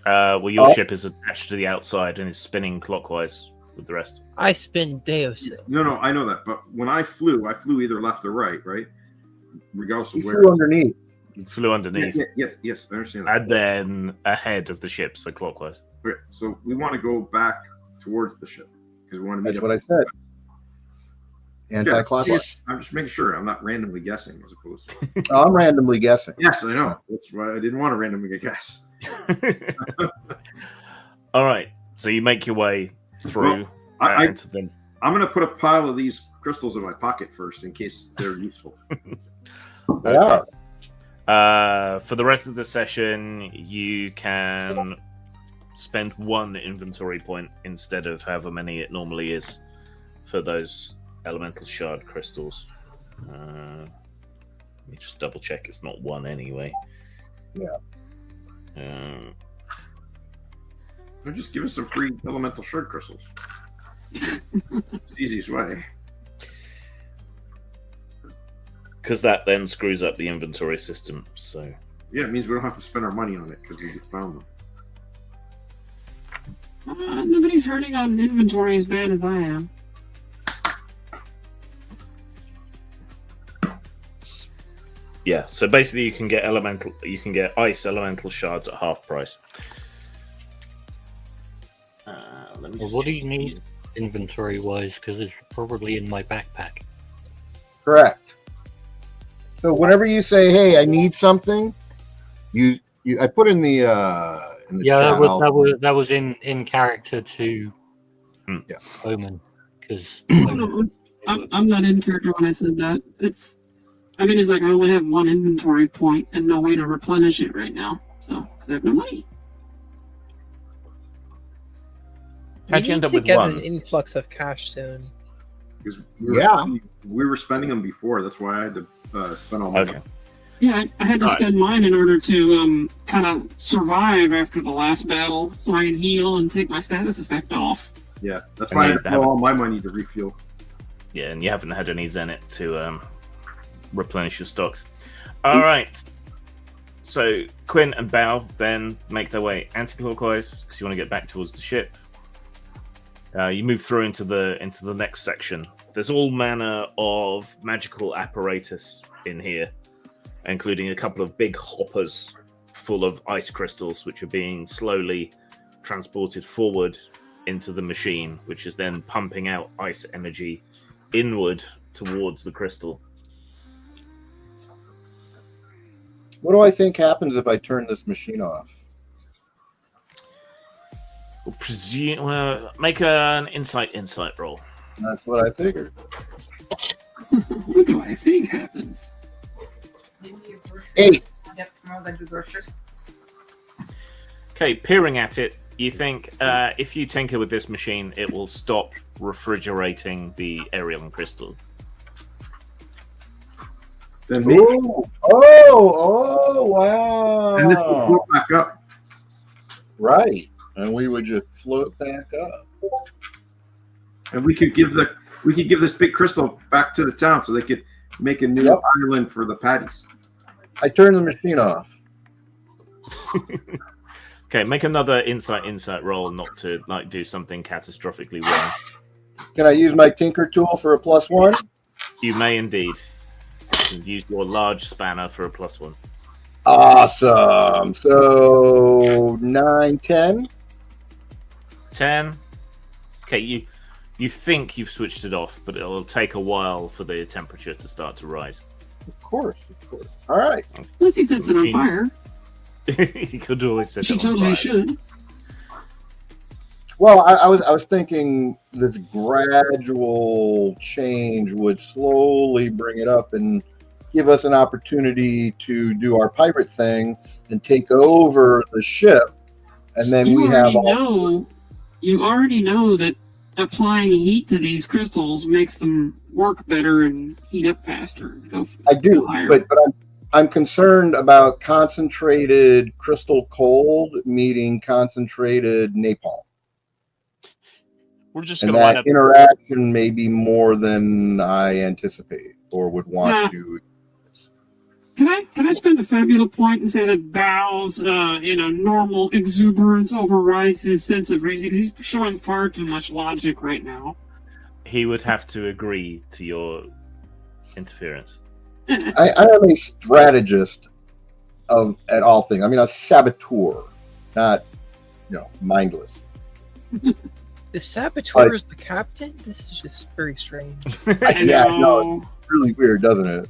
Well, your ship is attached to the outside and is spinning clockwise with the rest. I spin Deus. No, I know that. But when I flew either left or right? Regardless of You where. flew underneath. You flew underneath. Yes, I understand that. And then ahead of the ship, so clockwise. Okay, so we want to go back towards the ship because we want to meet That's up. what I said. Anti-clockwise. I'm just making sure I'm not randomly guessing as opposed to. I'm randomly guessing. Yes, I know. That's why I didn't want to randomly guess. All right, so you make your way through into them. I'm going to put a pile of these crystals in my pocket first in case they're useful. Yeah. For the rest of the session, you can spend 1 inventory point instead of however many it normally is for those elemental shard crystals. Let me just double check it's not 1 anyway. Yeah. Or just give us some free elemental shard crystals. It's the easiest way. Because that then screws up the inventory system. So yeah, it means we don't have to spend our money on it because we just found them. Nobody's hurting on inventory as bad as I am. yeah, so basically you can get ice elemental shards at half price. Well, what do you need inventory-wise? Because it's probably in my backpack. Correct. So whenever you say, "Hey, I need something," I put in the Yeah, chat, that was in character to Yeah. Omen, because I'm not in character when I said that. It's like I only have 1 inventory point and no way to replenish it right now. So, because I have no money. How'd you end up with get 1? an influx of cash soon. Because Yeah. we were spending them before. That's why I had to spend all my Okay. money. Yeah, I had to spend mine in order to kind of survive after the last battle, so I can heal and take my status effect off. Yeah, that's And why I you had to have throw it. all my money to refuel. Yeah, and you haven't had any Zenit to replenish your stocks. All right. So Quinn and Bao then make their way anti-clockwise because you want to get back towards the ship. You move through into the next section. There's all manner of magical apparatus in here, including a couple of big hoppers full of ice crystals, which are being slowly transported forward into the machine, which is then pumping out ice energy inward towards the crystal. what do I think happens if I turn this machine off? Make an insight roll. That's what I figured. What do I think happens? 8. Okay, peering at it, you think if you tinker with this machine, it will stop refrigerating the aerial crystal. Then Oh, wow. and this will float back up. Right. And we would just float back up. And we could give this big crystal back to the town so they could make a new island for the patties. I turned the machine off. Okay, make another insight roll, not to like do something catastrophically wrong. Can I use my tinker tool for a +1? You may indeed. You can use your large spanner for a +1. Awesome. So 9, 10. 10. Okay, you think you've switched it off, but it'll take a while for the temperature to start to rise. Of course. All right. Unless he sets it on fire. You could always set She it on totally fire. should. Well, I was thinking this gradual change would slowly bring it up and give us an opportunity to do our pirate thing and take over the ship, and then You we have You already know that applying heat to these crystals makes them work better and heat up faster. I do, but I'm concerned about concentrated crystal cold meeting concentrated napalm. We're just And going to wind that up. interaction may be more than I anticipate or would want to. Can I spend a Fabula point and say that Bao's normal exuberance overrides his sense of reason? He's showing far too much logic right now. He would have to agree to your interference. I am a strategist at all things. I mean, a saboteur, not mindless. The saboteur is the captain? This is just very strange. No, it's really weird, doesn't it?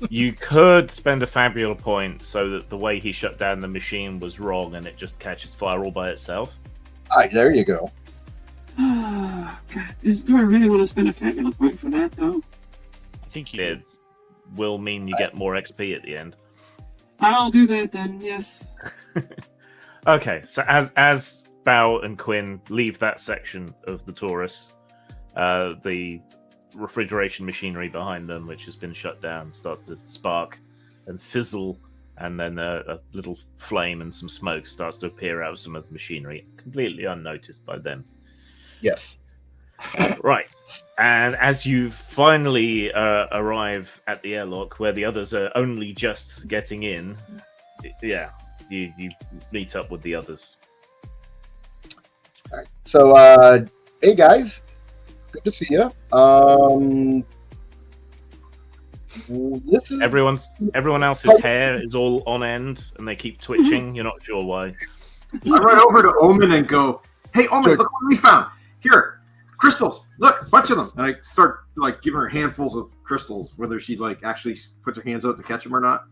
You could spend a Fabula point so that the way he shut down the machine was wrong and it just catches fire all by itself. There you go. Oh, God. Do I really want to spend a Fabula point for that, though? I think it will mean you get more XP at the end. I'll do that then, yes. Okay, so as Bao and Quinn leave that section of the Taurus, the refrigeration machinery behind them, which has been shut down, starts to spark and fizzle, and then a little flame and some smoke starts to appear out of some of the machinery, completely unnoticed by them. Yes. Right. And as you finally arrive at the airlock where the others are only just getting in, you meet up with the others. All right. So, hey guys, good to see you. This is Everyone else's hair is all on end, and they keep twitching. You're not sure why. I run over to Omen and go, "Hey, Omen, look what we found here! Crystals! Look, a bunch of them!" And I start giving her handfuls of crystals, whether she actually puts her hands out to catch them or not.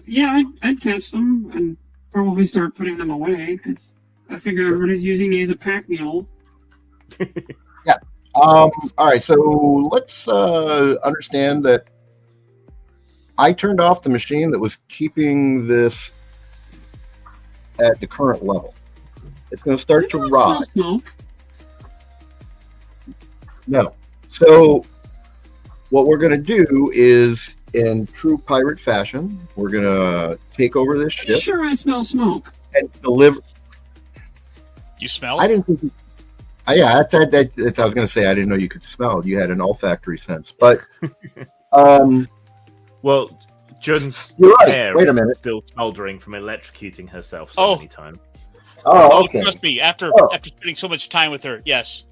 Yeah, I'd catch them and probably start putting them away because I figure everybody's using me as a pack mule. Yeah. All right. So let's understand that I turned off the machine that was keeping this at the current level. It's going to start to rot. Smoke. No. So what we're going to do is, in true pirate fashion, we're going to take over this ship. Sure, I smell smoke. And deliver. You smell? I didn't think. Yeah, I was going to say I didn't know you could smell. You had an olfactory sense, but well, Jun's hair Wait a minute. is still smoldering from electrocuting herself so many times. Oh, okay. Trust me, after spending so much time with her, yes,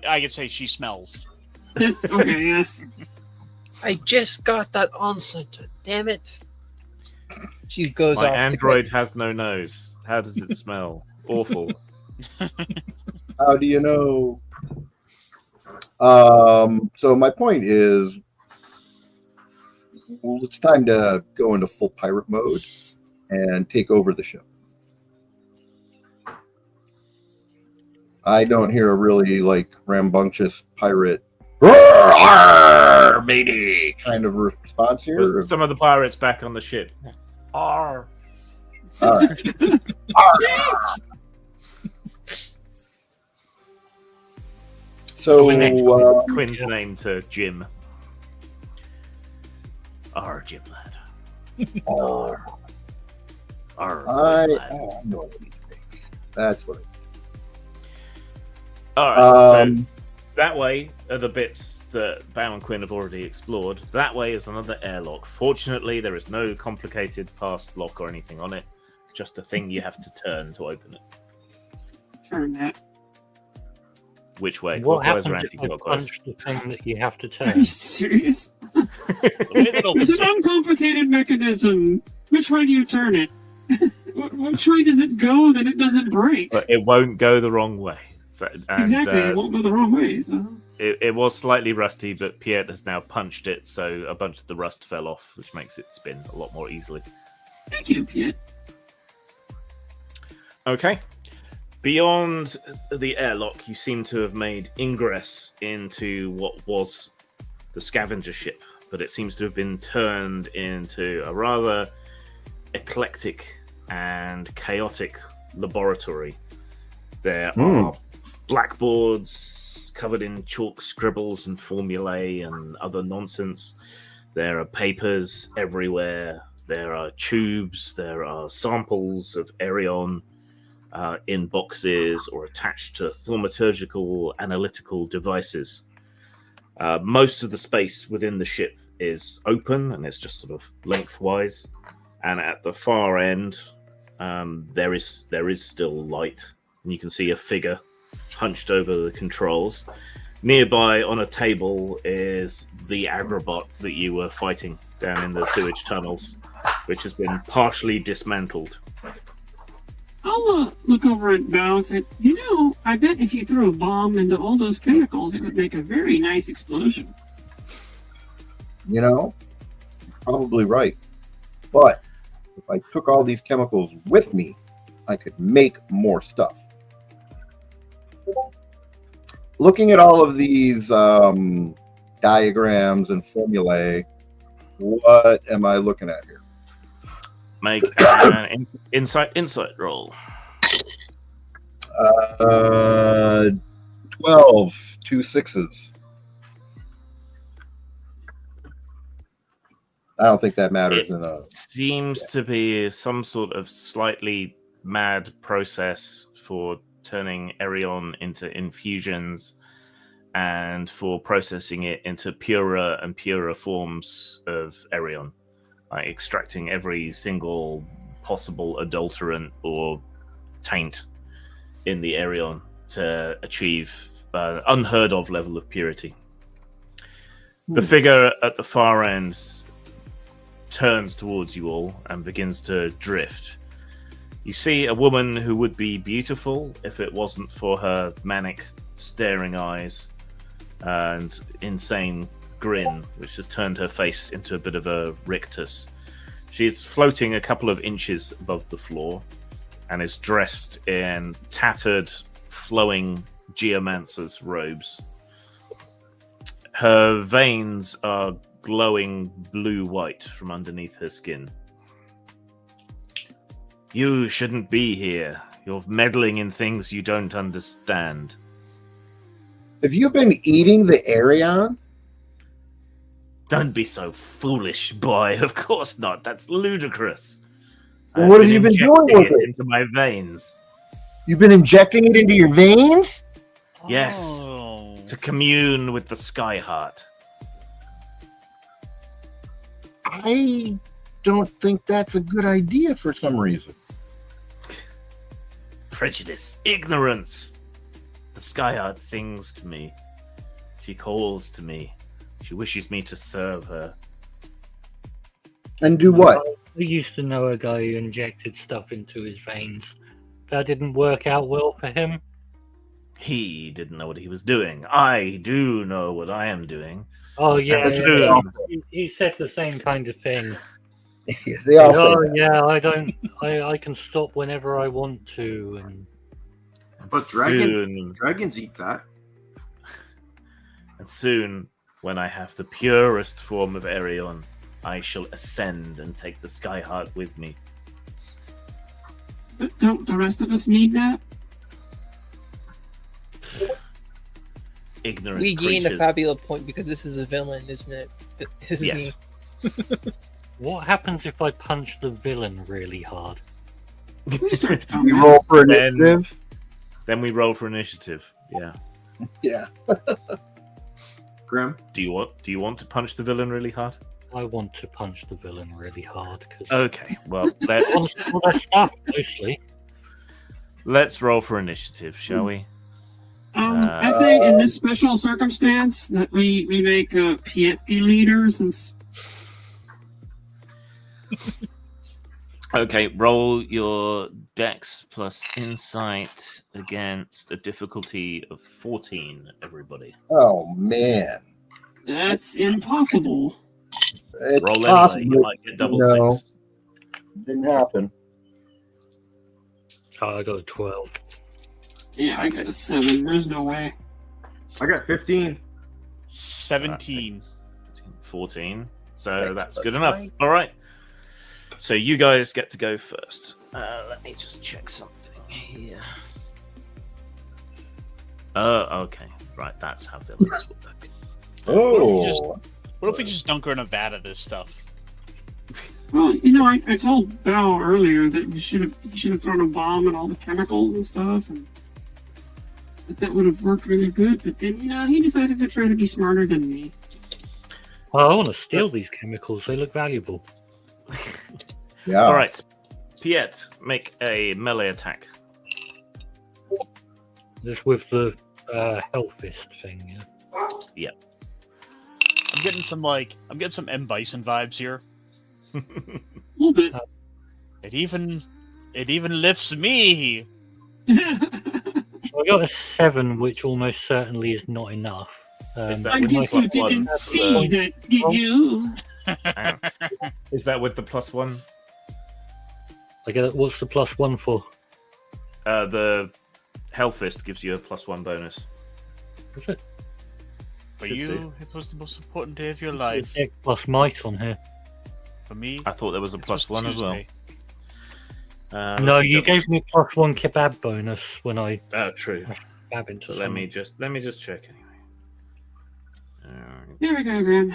I can say she smells. That's okay. Yes. I just got that on center. Damn it! She goes My off. android has no nose. How does it smell? Awful. How do you know? So my point is, it's time to go into full pirate mode and take over the ship. I don't hear a really rambunctious pirate matey kind of response here. Some of the pirates back on the ship. Arr. All right. So Quinn's name to Jim. Jim lad. No. That's what. All right. So that way are the bits that Bao and Quinn have already explored. That way is another airlock. Fortunately, there is no complicated pass lock or anything on it. just a thing you have to turn to open it. Turn that. Which way? What Clockwise or happens if I anti-clockwise? punch the thing that you have to Are you turn? serious? Little It's an uncomplicated mechanism. Which way do you turn it? Which way does it go that it doesn't break? But it won't go the wrong way. So, and, Exactly, it won't go the wrong way. So. it was slightly rusty, but Piet has now punched it, so a bunch of the rust fell off, which makes it spin a lot more easily. Thank you, Piet. Okay. Beyond the airlock, you seem to have made ingress into what was the scavenger ship, but it seems to have been turned into a rather eclectic and chaotic laboratory. There are blackboards covered in chalk scribbles and formulae and other nonsense. There are papers everywhere. There are tubes. There are samples of Arion in boxes or attached to thaumaturgical analytical devices. Most of the space within the ship is open and it's just sort of lengthwise. And at the far end, there is still light. And you can see a figure hunched over the controls. Nearby on a table is the agrobot that you were fighting down in the sewage tunnels, which has been partially dismantled. I'll look over at Bao and say, I bet if you threw a bomb into all those chemicals, it would make a very nice explosion. Probably right. But if I took all these chemicals with me, I could make more stuff. Looking at all of these diagrams and formulae, what am I looking at here? Make an insight roll. 12, 2 6s. I don't think that matters. It seems to be some sort of slightly mad process for turning Arion into infusions and for processing it into purer and purer forms of Arion, like extracting every single possible adulterant or taint in the Arion to achieve unheard of level of purity. The figure at the far end turns towards you all and begins to drift. You see a woman who would be beautiful if it wasn't for her manic, staring eyes and insane grin, which has turned her face into a bit of a rictus. She's floating a couple of inches above the floor and is dressed in tattered, flowing geomancer's robes. Her veins are glowing blue-white from underneath her skin. You shouldn't be here. You're meddling in things you don't understand. Have you been eating the Arion? Don't be so foolish, boy. Of course not. That's ludicrous. Well, what have you been doing with it? Into my veins. You've been injecting it into your veins? Yes. Oh. To commune with the Sky Heart. I don't think that's a good idea for some reason. Prejudice. Ignorance. The Sky Heart sings to me. She calls to me. She wishes me to serve her. And do what? We used to know a guy who injected stuff into his veins. That didn't work out well for him. He didn't know what he was doing. I do know what I am doing. Oh yeah, And soon, he said the same kind of thing. They all say Oh that. yeah, I can stop whenever I want to. And But dragons eat that. And soon, when I have the purest form of Arion, I shall ascend and take the Sky Heart with me. But don't the rest of us need that? Ignorant We gain a creatures. Fabula point because this is a villain, isn't it? Isn't Yes. he? what happens if I punch the villain really hard? We start We roll for Then- initiative. Then we roll for initiative. Yeah. Yeah. Grim. Do you want to punch the villain really hard? I want to punch the villain really hard because Okay, well, let's all their stuff mostly. let's roll for initiative, shall we? I say in this special circumstance that we make Piet be leaders and Okay, roll your Dex plus Insight against a difficulty of 14. Everybody, Oh man, that's impossible. it's roll possible. anyway. You might get double No. six. Didn't happen. Oh, I got a 12. Yeah, I got a 7. There's no way. I got 15. 17. 14. So Dex that's plus good enough. nine. All right. So you guys get to go first. Let me just check something here. Okay. Right, that's how villains work. Oh, What if we just dunk her in a vat of this stuff? Well, I told Bao earlier that you should have thrown a bomb and all the chemicals and stuff, and that would have worked really good. But then, he decided to try to be smarter than me. Oh, I want to steal these chemicals. They look valuable. yeah. All right. Piet, make a melee attack. Just with the health fist thing. Yeah. I'm getting some M Bison vibes here. A little bit. It even lifts me. So I got a 7, which almost certainly is not enough. Is that I with guess the you plus didn't one? see that, did you? Is that with the plus one? I get what's the +1 for? The Hellfist gives you a +1 bonus. Is it? For Should you, do. it was the most important day of your life. Deck plus might on here. For me, I thought there was a it was +1 as well. Tuesday. No, let me you double- gave me a +1 kebab bonus when I Oh, true. kebab into So let me just check anyway. There we go, Graham.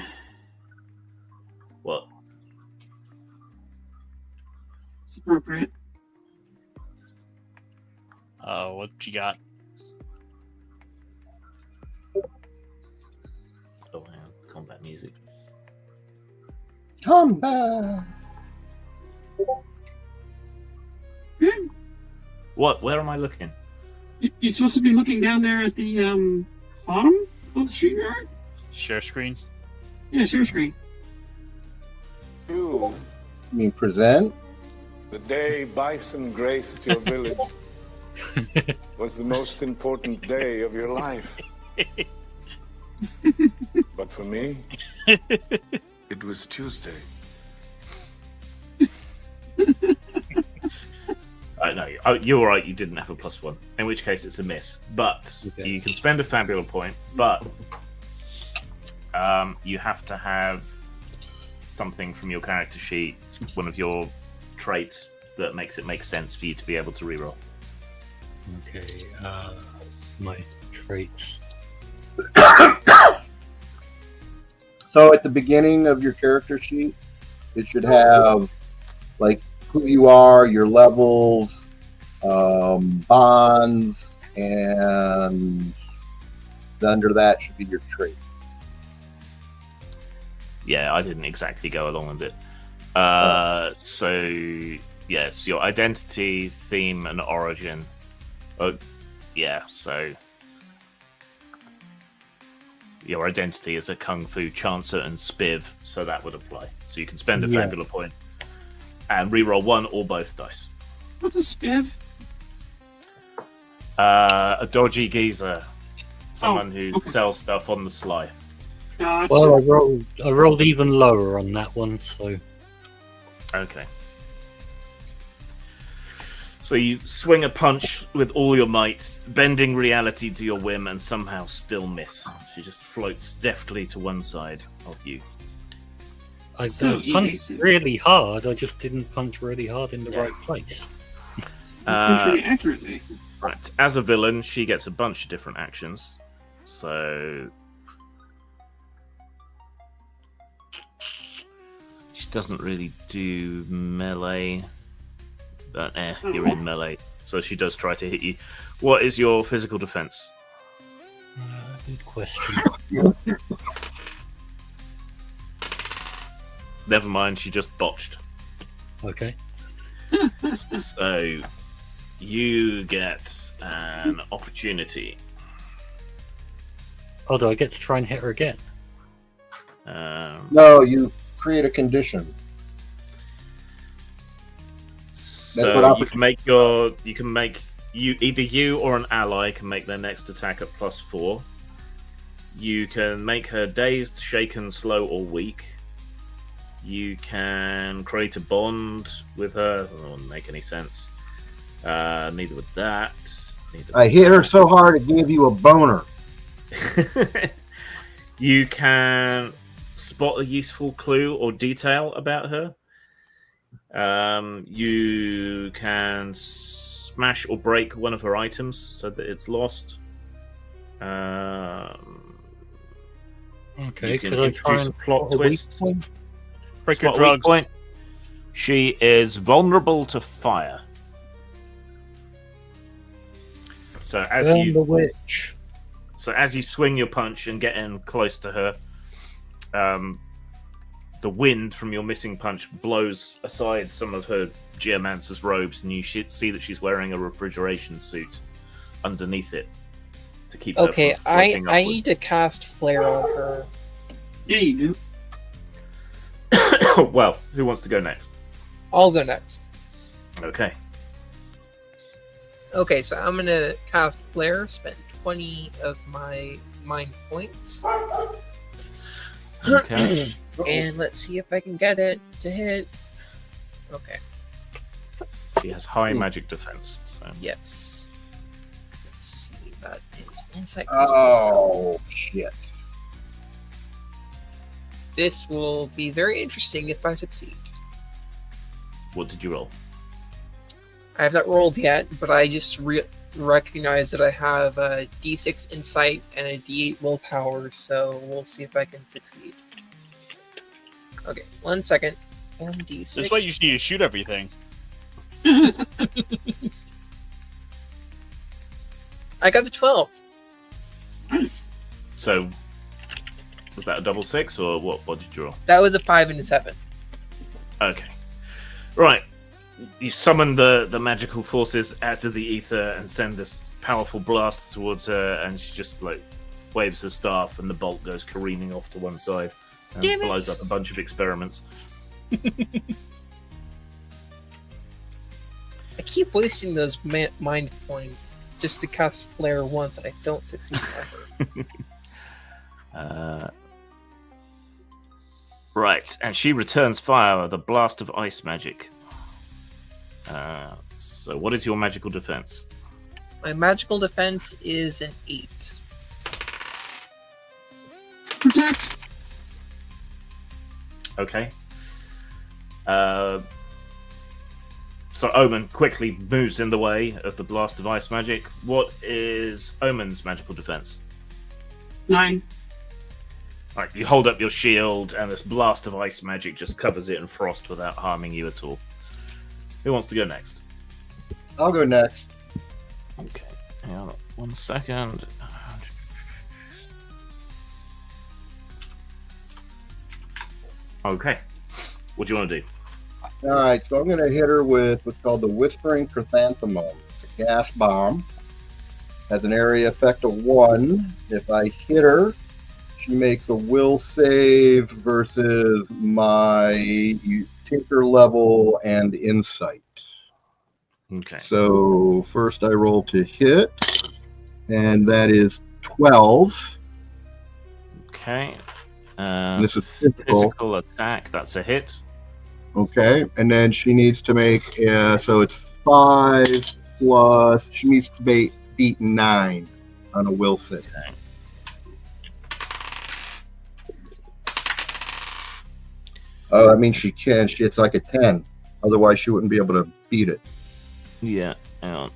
What? It's appropriate. What you got? Oh, hang on. Combat music. Come back. What? Where am I looking? You're supposed to be looking down there at the bottom of the StreamYard? Share screen. Yeah, share screen. You, I mean, present. the day Bison graced your village, was the most important day of your life. But for me, it was Tuesday. No, you're right. You didn't have a +1. In which case, it's a miss. But Okay. you can spend a Fabula point. But you have to have something from your character sheet, one of your traits that makes it make sense for you to be able to reroll. Okay, my traits. So at the beginning of your character sheet, it should have like who you are, your levels, bonds, and under that should be your trait. Yeah, I didn't exactly go along with it. So, yes, your identity, theme, and origin. Yeah, so your identity is a Kung Fu Chancer and Spiv, so that would apply. So you can spend a Yeah. Fabula point and reroll one or both dice. What's a spiv? A dodgy geezer. Someone who okay. sells stuff on the sly. Gotcha. Well, I rolled even lower on that one, so Okay. So you swing a punch with all your might, bending reality to your whim, and somehow still miss. She just floats deftly to one side of you. I So punched evasive. really hard. I just didn't punch really hard in the Yeah. right place. Pretty accurately. Right. As a villain, she gets a bunch of different actions. So she doesn't really do melee. But you're in melee. So she does try to hit you. What is your physical defense? Good question. Never mind, she just botched. Okay. So you get an opportunity. Oh, do I get to try and hit her again? No, you create a condition. So you can make either you or an ally can make their next attack at +4. You can make her dazed, shaken, slow, or weak. You can create a bond with her. That wouldn't make any sense. Neither would that. I hit her so hard it gave you a boner. You can spot a useful clue or detail about her. You can smash or break one of her items so that it's lost. Okay, you can could I try introduce a and plot spot a weak twist. point? Break your Spot a weak drugs. point. She is vulnerable to fire. So as Burn the witch. as you swing your punch and get in close to her, the wind from your missing punch blows aside some of her geomancer's robes, and you see that she's wearing a refrigeration suit underneath it to keep her Okay, from floating I upward. need to cast Flare on her. Yeah, you do. Well, who wants to go next? I'll go next. Okay. Okay, so I'm gonna cast Flare, spend 20 of my mind points. Okay. And let's see if I can get it to hit. Okay, She has high magic defense. So. yes. Let's see, that is insight. Oh, shit. This will be very interesting if I succeed. What did you roll? I have not rolled yet, but I just recognize that I have a D6 insight and a D8 willpower, so we'll see if I can succeed. Okay, 1 second. 1d6. This way you just need to shoot everything. I got a 12. Nice. So, was that a double 6 or what? What did you roll? That was a 5 and a 7. Okay. Right. You summon the magical forces out of the ether and send this powerful blast towards her, and she just like waves her staff, and the bolt goes careening off to one side and Damn it. blows up a bunch of experiments. I keep wasting those mind points just to cast Flare once, and I don't succeed ever. Right, and she returns fire with a blast of ice magic. So, what is your magical defense? My magical defense is an 8. Protect. Okay. So Omen quickly moves in the way of the blast of ice magic. What is Omen's magical defense? 9. Right, you hold up your shield, and this blast of ice magic just covers it in frost without harming you at all. Who wants to go next? I'll go next. Okay, hang on 1 second. Okay, what do you want to do? All right, so I'm going to hit her with what's called the Whispering Chrysanthemum. It's a gas bomb. Has an area effect of 1. If I hit her, she makes a will save versus my tinker level and insight. Okay. So first I roll to hit, and that is 12. Okay. This is physical. Attack. That's a hit. Okay, and then she needs to make, so it's 5 plus, she needs to beat 9 on a will save. Okay. I mean, she can. It's like a 10. Otherwise, she wouldn't be able to beat it. Yeah. Hang on.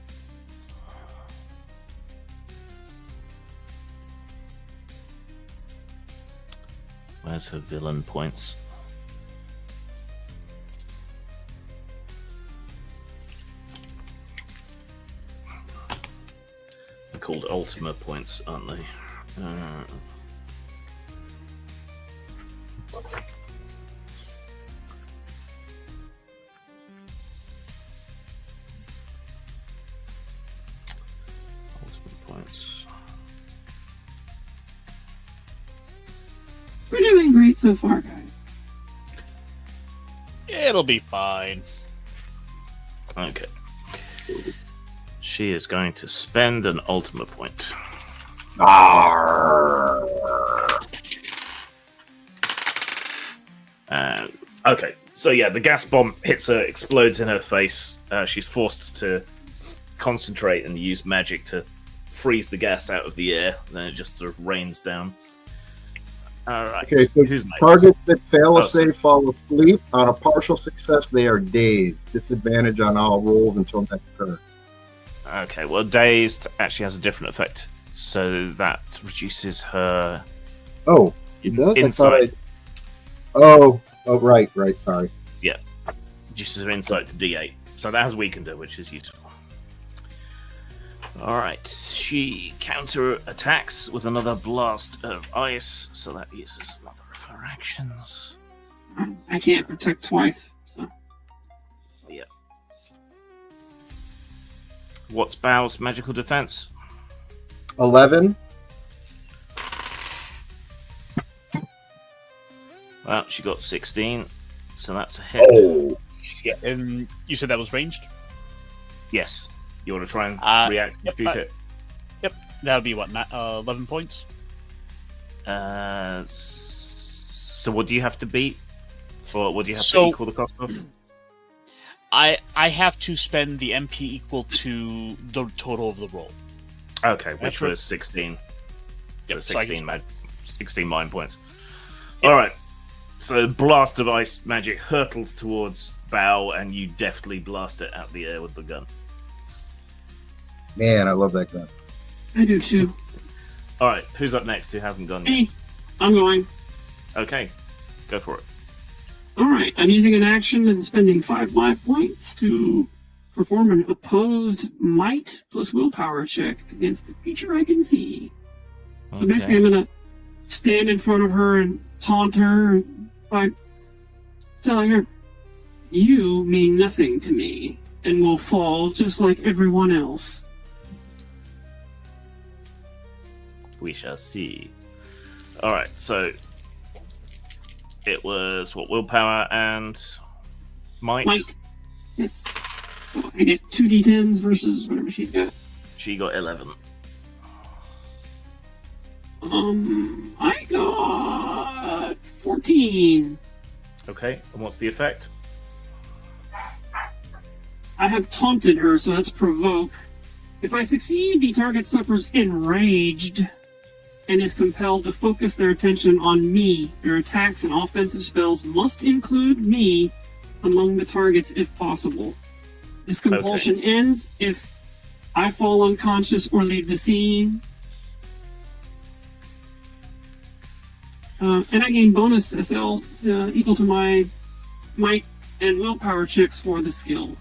Where's her villain points? They're called Ultima points, aren't they? so far, guys. It'll be fine. Okay. She is going to spend an Ultima point. Okay, so yeah, the gas bomb hits her, explodes in her face. She's forced to concentrate and use magic to freeze the gas out of the air. Then it just sort of rains down. All right. Okay, so who's next? targets that fail a Oh, save fall asleep. On a partial success, they are dazed. Disadvantage on all rolls until next turn. Okay, well, dazed actually has a different effect, so that reduces her Oh, it does? I thought insight. Oh, right, sorry. Yeah, reduces her insight to D8, so that has weakened her, which is useful. All right, she counter attacks with another blast of ice, so that uses another of her actions. I can't protect twice, so. Yeah. What's Bao's magical defense? 11. Well, she got 16, so that's a hit. Oh. Yeah. And you said that was ranged? Yes. You want to try and react and Yep, shoot it? Yep. That would be what, 11 points? So what do you have to beat? Or what do you have to So- equal the cost of? I have to spend the MP equal to the total of the roll. Okay, which That's right. was 16. So Yep, so I 16, just- 16 mind points. Alright. So blast of ice magic hurtles towards Bao, and you deftly blast it out the air with the gun. Man, I love that gun. I do too. Alright, who's up next who hasn't gone yet? Hey, I'm going. Okay, go for it. Alright, I'm using an action and spending 5 life points to perform an opposed might plus willpower check against the creature I can see. So basically, I'm gonna stand in front of her and taunt her by telling her, "You mean nothing to me, and will fall just like everyone else." We shall see. Alright, so it was what, willpower and might? Might. Yes. So I get 2d10s versus whatever she's got. She got 11. I got 14. Okay, and what's the effect? I have taunted her, so that's provoke. If I succeed, the target suffers enraged and is compelled to focus their attention on me. Their attacks and offensive spells must include me among the targets if possible. This compulsion ends if I fall unconscious or leave the scene. And I gain bonus SL equal to my might and willpower checks for the skill.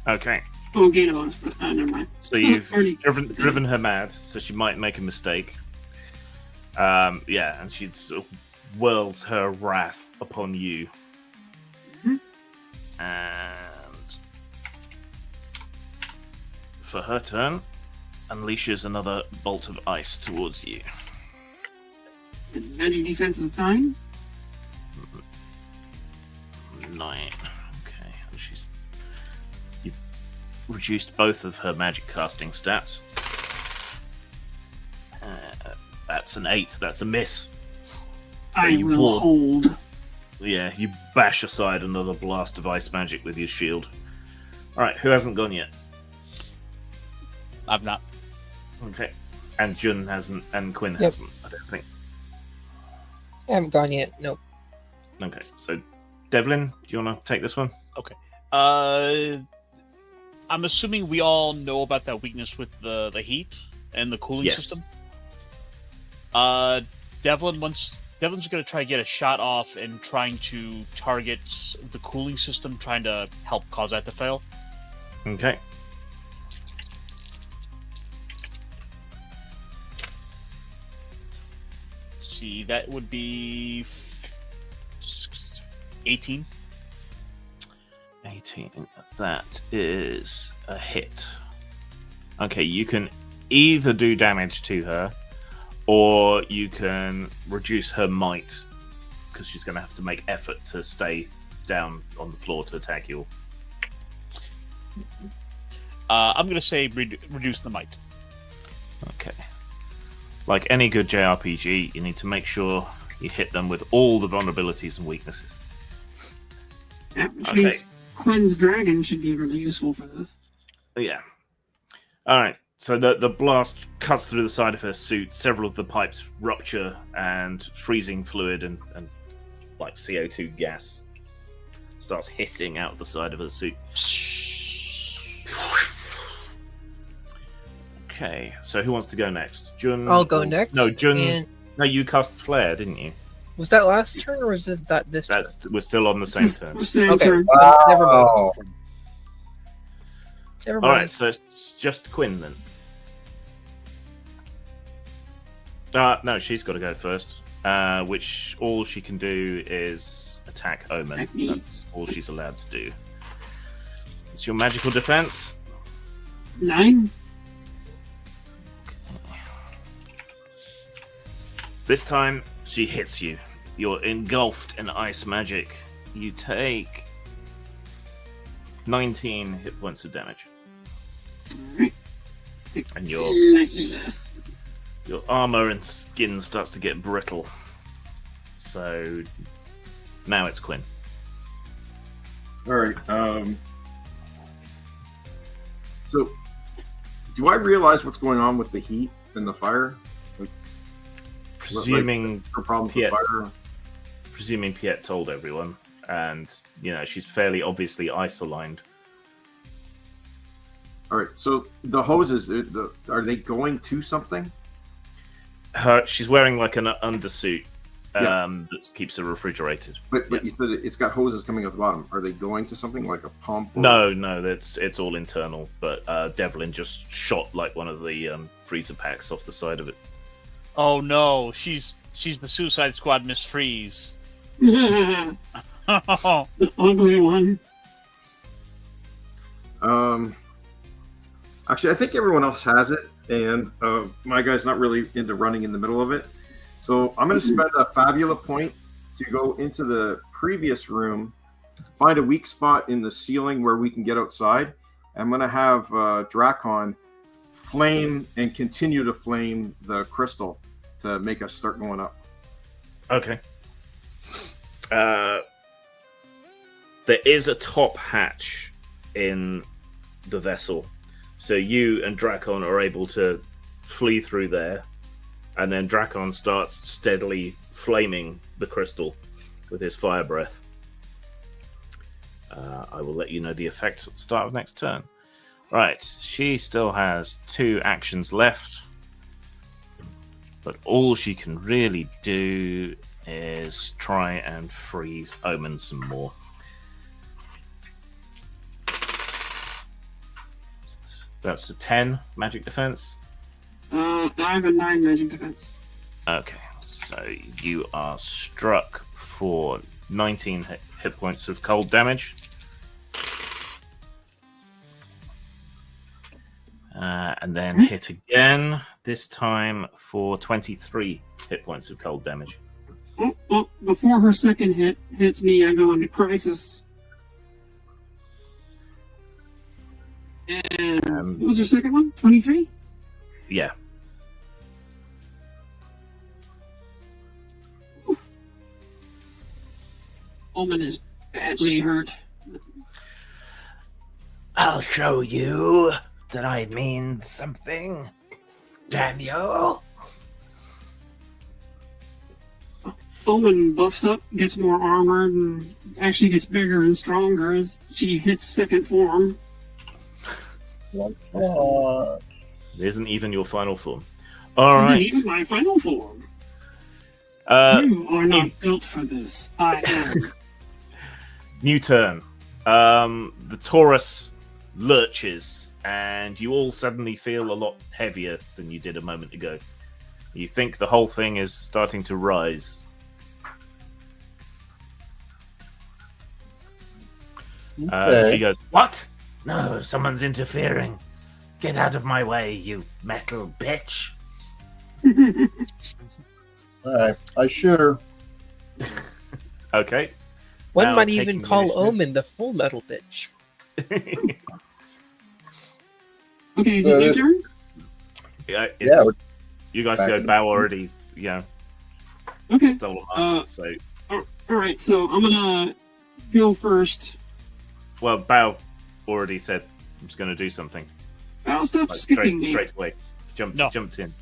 Okay. Oh, gain a bonus, but never mind. So you've Already- driven her mad, so she might make a mistake. Yeah, and she sort of whirls her wrath upon you. Mhm. And for her turn, unleashes another bolt of ice towards you. Magic defense is 9. 9. Okay, and you've reduced both of her magic casting stats. That's an 8. That's a miss. I you will ward- hold. Yeah, you bash aside another blast of ice magic with your shield. Alright, who hasn't gone yet? I've not. Okay. And Jun hasn't, and Quinn Yep. hasn't, I don't think. I haven't gone yet. Nope. Okay, so Devlin, do you want to take this one? Okay. I'm assuming we all know about that weakness with the heat and the cooling Yes. system. Devlin's going to try to get a shot off and trying to target the cooling system, trying to help cause that to fail. Okay. See, that would be 18. 18. That is a hit. Okay, you can either do damage to her, or you can reduce her might because she's going to have to make effort to stay down on the floor to attack you. I'm going to say reduce the might. Okay. Like any good JRPG, you need to make sure you hit them with all the vulnerabilities and weaknesses. Yeah, which Okay. means Quinn's dragon should be really useful for this. Yeah. All right. So the blast cuts through the side of her suit. Several of the pipes rupture, and freezing fluid and like CO2 gas starts hissing out the side of her suit. Okay. So who wants to go next? Jun. I'll go next. No, Jun. And No, you cast flare, didn't you? was that last turn or was this turn? We're still on the same turn. Same Okay, turn. so never mind. Wow. Never All mind. right. So it's just Quinn then. No, she's got to go first. Which all she can do is attack Omen. Attack me. That's all she's allowed to do. It's your magical defense. 9. This time she hits you. You're engulfed in ice magic. You take 19 hit points of damage. Alright. And your Slightly less. armor and skin starts to get brittle. So now it's Quinn. All right. So, do I realize what's going on with the heat and the fire? Presuming Her problems Piet, with fire. presuming Piet told everyone, and she's fairly obviously ice-aligned. All right. So the hoses, are they going to something? She's wearing like an undersuit Yeah. that keeps her refrigerated. But you said it's got hoses coming out the bottom. Are they going to something like a pump? Or... No, it's all internal. But Devlin just shot like one of the freezer packs off the side of it. Oh no, she's the Suicide Squad Miss Freeze. The ugly one. Actually, I think everyone else has it, and my guy's not really into running in the middle of it. So I'm going to spend a Fabula point to go into the previous room, find a weak spot in the ceiling where we can get outside. I'm going to have Drakon flame and continue to flame the crystal to make us start going up. Okay. There is a top hatch in the vessel, so you and Drakon are able to flee through there, and then Drakon starts steadily flaming the crystal with his fire breath. I will let you know the effects at the start of next turn. Right, she still has 2 actions left, but all she can really do is try and freeze Omen some more. That's a 10 magic defense. I have a 9 magic defense. Okay, so you are struck for 19 hit points of cold damage. And then hit again, this time for 23 hit points of cold damage. Oh, before her second hit hits me, I go into crisis. And what was her second one? 23? Yeah. Omen is badly hurt. I'll show you that I mean something, Daniel. Omen buffs up, gets more armored, and actually gets bigger and stronger as she hits second form. It isn't even your final form. All right. Even my final form. You are not built for this. I am. New turn. The Taurus lurches, and you all suddenly feel a lot heavier than you did a moment ago. You think the whole thing is starting to rise. She goes, "What? No, someone's interfering. Get out of my way, you metal bitch." All right, I shoot her. Okay. One Now might taking even the call initiative. Omen the Full Metal bitch. Okay, is So it your this- turn? Yeah, Yeah, it's, you guys back go. in- Bao already, Okay. stole a mark. So, All right, so I'm gonna go first. well, Bao already said I'm just going to do something. I'll stop Like, skipping me. straight away. No. Jumped in.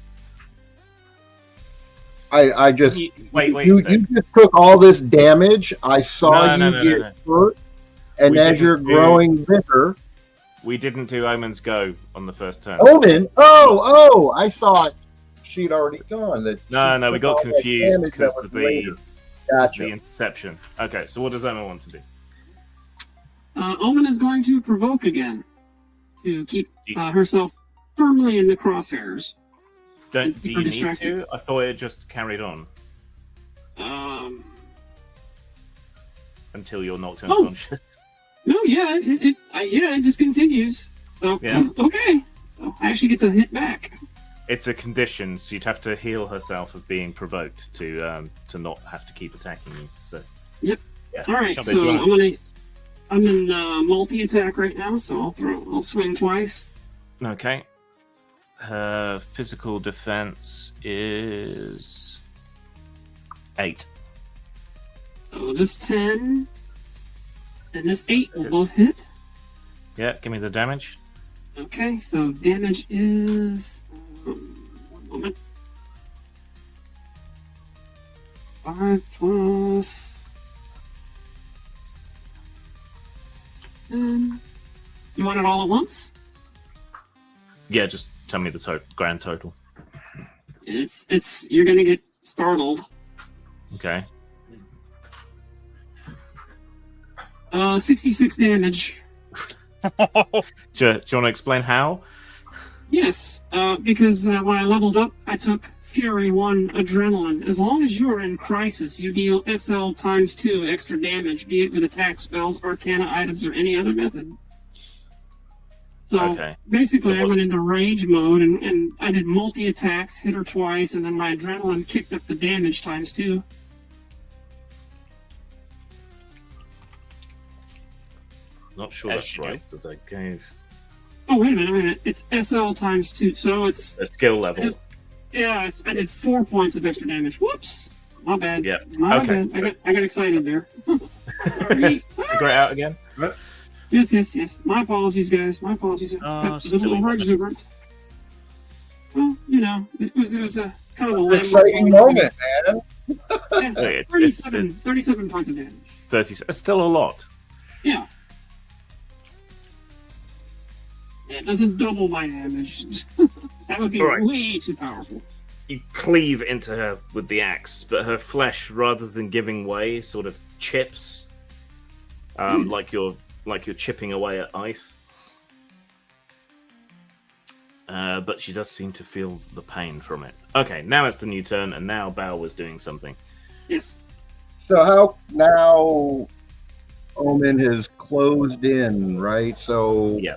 I just Wait, you Steve. just took all this damage. I saw No, you no, get no. hurt, and We as didn't you're do- growing bigger, We didn't do Omen's Go on the first turn. Omen. Oh! I thought she'd already gone. That No, she no, we took got all that confused damage because that of was later. the Gotcha. interception. Okay, so what does Omen want to do? Omen is going to provoke again to keep herself firmly in the crosshairs. Do Keep you her need distracted. to? I thought it just carried on until you're knocked Oh. unconscious. No, yeah, it just continues. So Yeah. okay, so I actually get to hit back. It's a condition, so you'd have to heal herself of being provoked to not have to keep attacking you. So. Yep. Yeah. All right, Jump so in. I'm in multi attack right now, so I'll swing twice. Okay. Her physical defense is 8. So this 10 and this 8 will both hit. Yeah, give me the damage. Okay, so damage is 1 moment. 5 plus 10. You want it all at once? Yeah, just tell me the grand total. It's you're gonna get startled. Okay. 66 damage. Do you want to explain how? Yes, because when I leveled up, I took Fury 1 Adrenaline. As long as you are in Crisis, you deal SL times 2 extra damage, be it with attack spells, arcana items, or any other method. So Okay. basically, So I went into rage mode and I did multi attacks, hit her twice, and then my adrenaline kicked up the damage times 2. Not sure As that's you do. right, but I gave Oh, wait a minute. It's SL times 2, so it's. a skill level. Yeah, I did 4 points of extra damage. Whoops! My bad. Yeah. My Okay. bad. I got excited there. Sorry. Figure it out again. Yes. My apologies, guys. My apologies. Oh, That was a little silly over exuberant. Well, it was a kind of a Exciting moment, man. Yeah, Wait, 37 points of damage. 30. It's still a lot. Yeah. It doesn't double my damage. That would be Alright. way too powerful. You cleave into her with the axe, but her flesh, rather than giving way, sort of chips, like you're chipping away at ice. But she does seem to feel the pain from it. Okay, now it's the new turn, and now Bao was doing something. Yes. So how now Omen has closed in, right? So Yeah.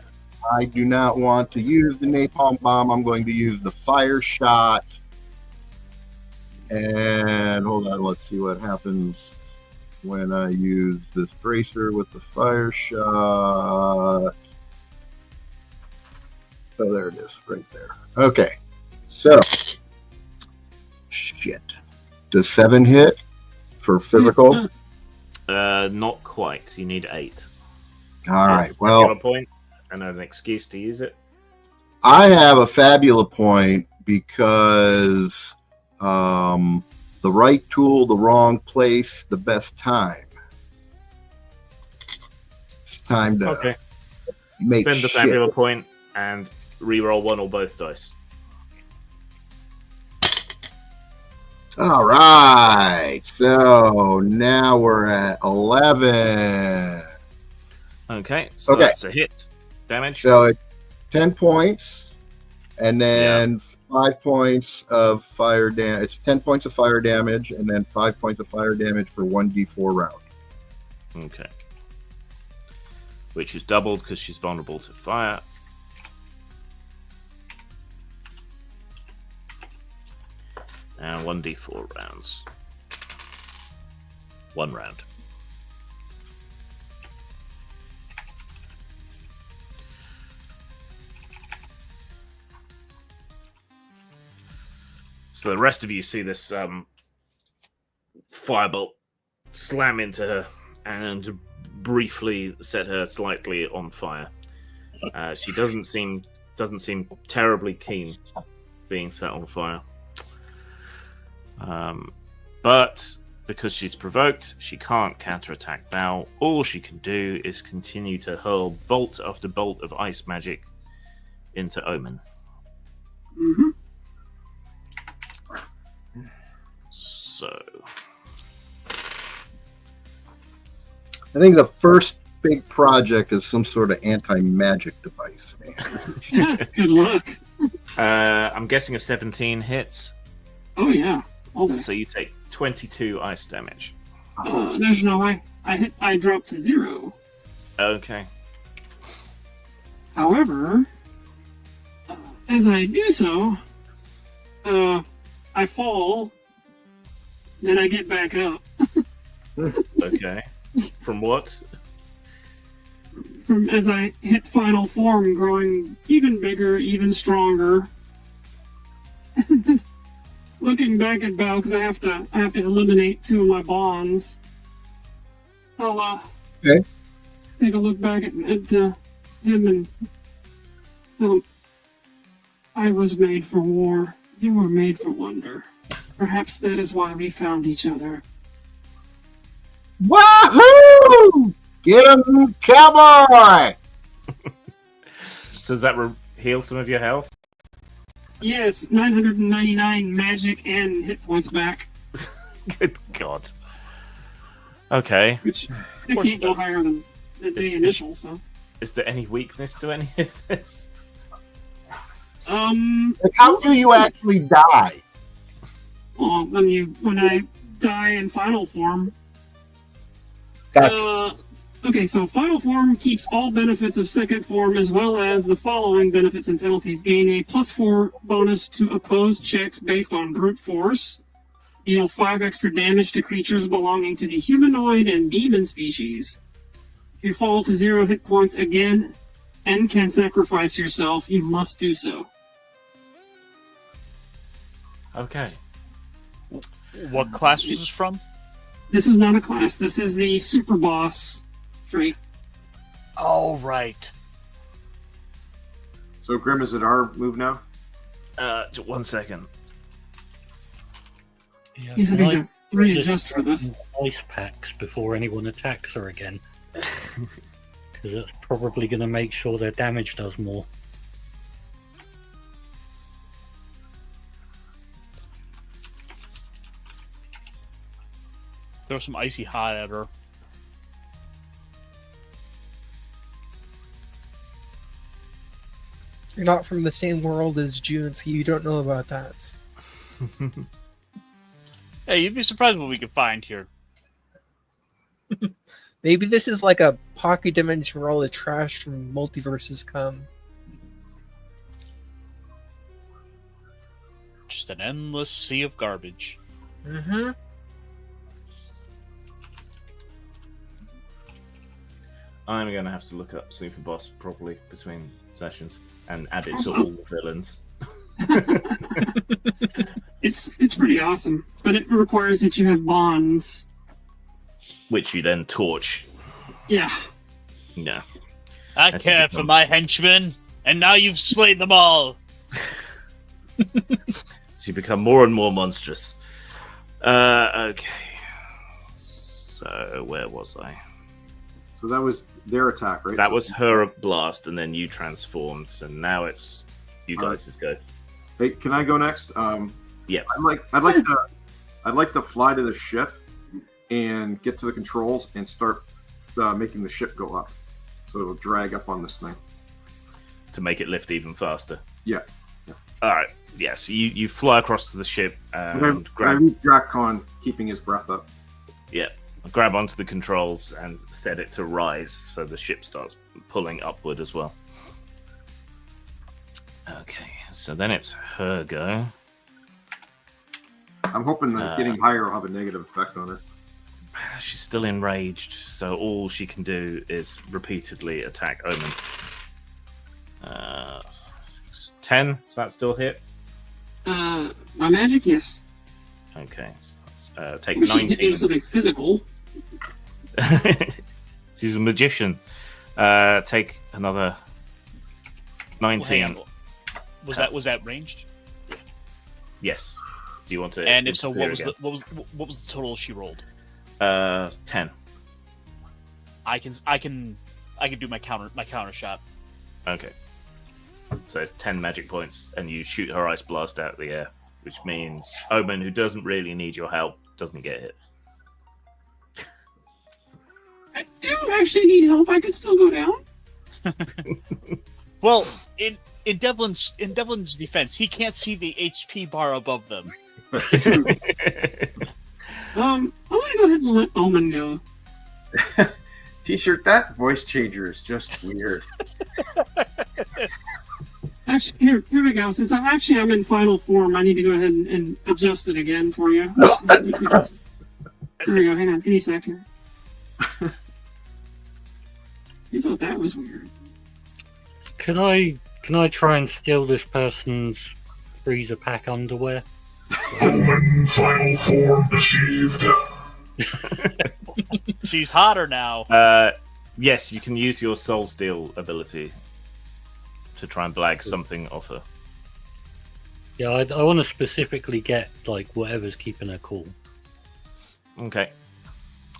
I do not want to use the napalm bomb. I'm going to use the fire shot. And hold on, let's see what happens when I use this bracer with the fire shot. Oh, there it is, right there. Okay, so shit. Does 7 hit for physical? Not quite. You need 8. All right. Have Well, a point and an excuse to use it. I have a Fabula point because the right tool, the wrong place, the best time. It's time to Okay. make Spend the shit. Fabula point and re-roll one or both dice. All right. So now we're at 11. Okay, so Okay. that's a hit. Damage. So it's 10 points, and then 5 points of fire damage. It's 10 points of fire damage, and then 5 points of fire damage for 1d4 round. Okay. Which is doubled because she's vulnerable to fire. And 1d4 rounds. 1 round. So the rest of you see this firebolt slam into her and briefly set her slightly on fire. She doesn't seem terribly keen being set on fire. But because she's provoked, she can't counterattack Bao. All she can do is continue to hurl bolt after bolt of ice magic into Omen. Mm-hmm. So I think the first big project is some sort of anti-magic device, man. Good luck. I'm guessing a 17 hits. Oh yeah. All day. So you take 22 ice damage. There's no way. I dropped to 0. Okay. However, as I do so, I fall. Then I get back up. Okay. From what? From as I hit final form, growing even bigger, even stronger. Looking back at Bao because I have to eliminate 2 of my bonds. I'll Okay. take a look back at him and tell him, I was made for war. You were made for wonder. Perhaps that is why we found each other. Wahoo! Get him, cowboy! So does that heal some of your health? Yes, 999 magic and hit points back. Good God. Okay. Which it can't go higher than the initial, so. Is there any weakness to any of this? Like, how do you actually die? Well, when I die in final form. Gotcha. Okay, so final form keeps all benefits of second form as well as the following benefits and penalties. Gain a +4 bonus to opposed checks based on brute force. Deal 5 extra damage to creatures belonging to the humanoid and demon species. If you fall to 0 hit points again and can sacrifice yourself, you must do so. Okay. What class was this from? This is not a class. This is the super boss trait. Oh, right. So, Grim, is it our move now? 1 second. Yeah, He's having to readjust just for this. Ice packs before anyone attacks her again. Because that's probably going to make sure their damage does more. Throw some icy hot at her. You're not from the same world as June, so you don't know about that. Hey, you'd be surprised what we could find here. Maybe this is like a pocket dimension where all the trash from multiverses come. Just an endless sea of garbage. Mm-hmm. I'm going to have to look up Super Boss properly between sessions and add it to all the villains. It's pretty awesome, but it requires that you have bonds. Which you then torch. Yeah. No. I That's care for my henchmen, and now you've slain them all. So you become more and more monstrous. Okay. So where was I? So that was their attack, right? That was her blast, and then you transformed. So now it's you guys' go. Hey, can I go next? Yeah. I'd like to fly to the ship and get to the controls and start making the ship go up, so it'll drag up on this thing To make it lift even faster. Yeah. All right. Yeah. So you fly across to the ship and I grab. need Drakon keeping his breath up. Yeah. Grab onto the controls and set it to rise, so the ship starts pulling upward as well. Okay. So then it's her go. I'm hoping that getting higher will have a negative effect on her. She's still enraged, so all she can do is repeatedly attack Omen. 10, does that still hit? My magic, yes. Okay. Take Wish she'd hit me 19. with something physical. She's a magician. Take another 19. Well, was that ranged? Yes. Do you want to? And if so, what interfere was the total she rolled? again? 10. I can do my counter shot. Okay. So 10 magic points, and you shoot her ice blast out of the air, which means Omen, who doesn't really need your help, doesn't get hit. I do actually need help. I could still go down. Well, in Devlin's defense, he can't see the HP bar above them. I'm gonna go ahead and let Omen go. T-shirt, that voice changer is just weird. Actually, here we go. Since I'm in final form, I need to go ahead and adjust it again for you. Here we go. Hang on, give me a sec here. You thought that was weird. Can I try and steal this person's freezer pack underwear? Omen final form achieved. She's hotter now. Yes, you can use your Soul Steal ability to try and blag something off her. Yeah, I want to specifically get like whatever's keeping her cool. Okay.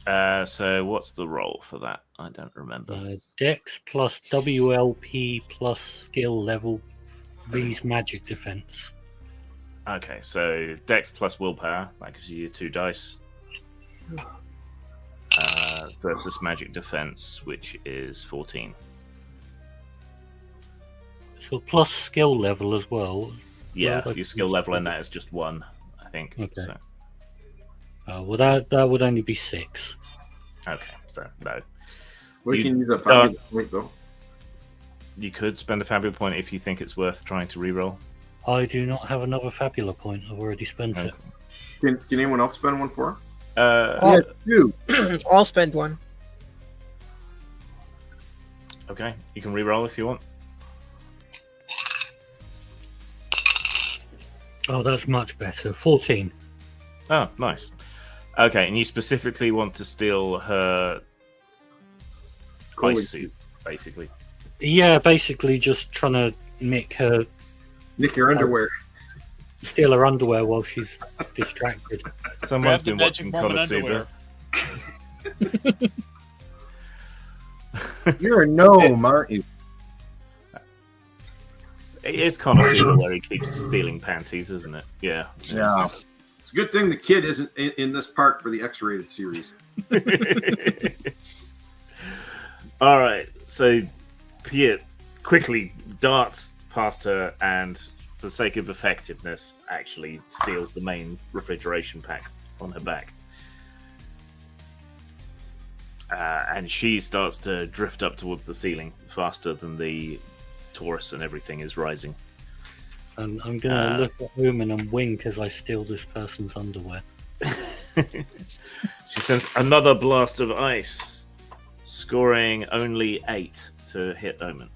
So what's the roll for that? I don't remember. Dex plus WLP plus skill level V's magic defense. Okay, so Dex plus willpower, that gives you 2 dice. Versus magic defense, which is 14. So plus skill level as well. Yeah, Well, your skill level in that is just 1, I think. Okay. So. Well, that would only be 6. Okay, so no. We You can use a fabulous point, though. You could spend a Fabula point if you think it's worth trying to reroll. I do not have another Fabula point. I've already spent it. Can anyone else spend one for her? Yeah, 2. I'll spend one. Okay, you can reroll if you want. Oh, that's much better. 14. Oh, nice. Okay, and you specifically want to steal her ice suit, basically. Yeah, basically just trying to make her Nick your underwear. steal her underwear while she's distracted. Someone's Grab the been magic watching moment Konosuba. underwear. You're a gnome, aren't you? It is Konosuba where he keeps stealing panties, isn't it? Yeah. Yeah. It's a good thing the kid isn't in this part for the X-rated series. All right, so Piet quickly darts past her and, for the sake of effectiveness, actually steals the main refrigeration pack on her back. And she starts to drift up towards the ceiling faster than the Taurus and everything is rising. And I'm going to look at Omen and wink as I steal this person's underwear. She sends another blast of ice, scoring only 8 to hit Omen.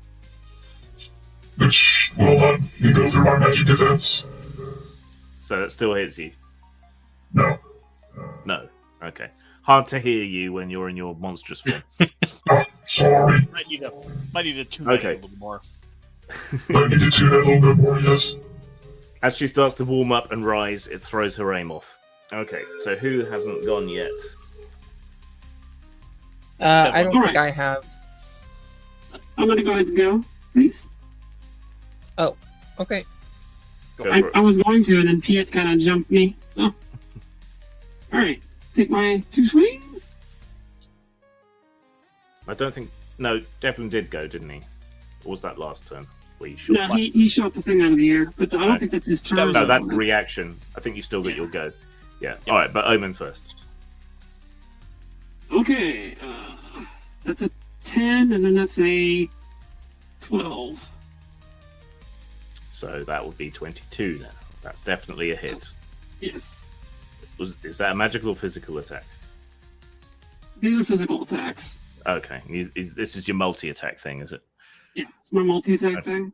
Which will let me go through my magic defense. So that still hits you? No. No. Okay. Hard to hear you when you're in your monstrous form. Oh, sorry. Might need to tune Okay. it a little more. I need to tune it a little bit more, yes. As she starts to warm up and rise, it throws her aim off. Okay, so who hasn't gone yet? I don't think Alright. I have. I'm gonna go ahead and go, please. Oh, okay. Go for it. I was going to, and then Piet kind of jumped me. So, all right, take my 2 swings. I don't think... No, Devlin did go, didn't he? Or was that last turn? Where you shot No, he shot the thing out of the air, but I don't think that's his turn. No, that's reaction. I think you still got your go. Yeah. All right, but Omen first. Okay, that's a 10, and then that's a 12. So that would be 22 now. That's definitely a hit. Yes. Is that a magical or physical attack? These are physical attacks. Okay, this is your multi-attack thing, is it? Yeah, it's my multi-attack Okay. thing.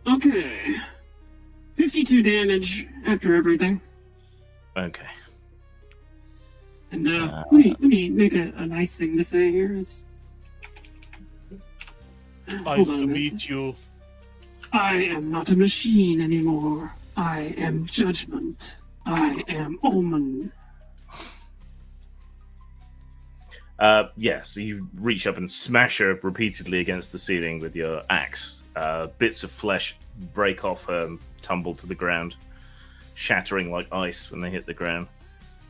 Okay. 52 damage after everything. Okay. And let me make a nice thing to say here. Nice to meet you. I am not a machine anymore. I am judgment. I am omen. So you reach up and smash her repeatedly against the ceiling with your axe. Bits of flesh break off her and tumble to the ground, shattering like ice when they hit the ground,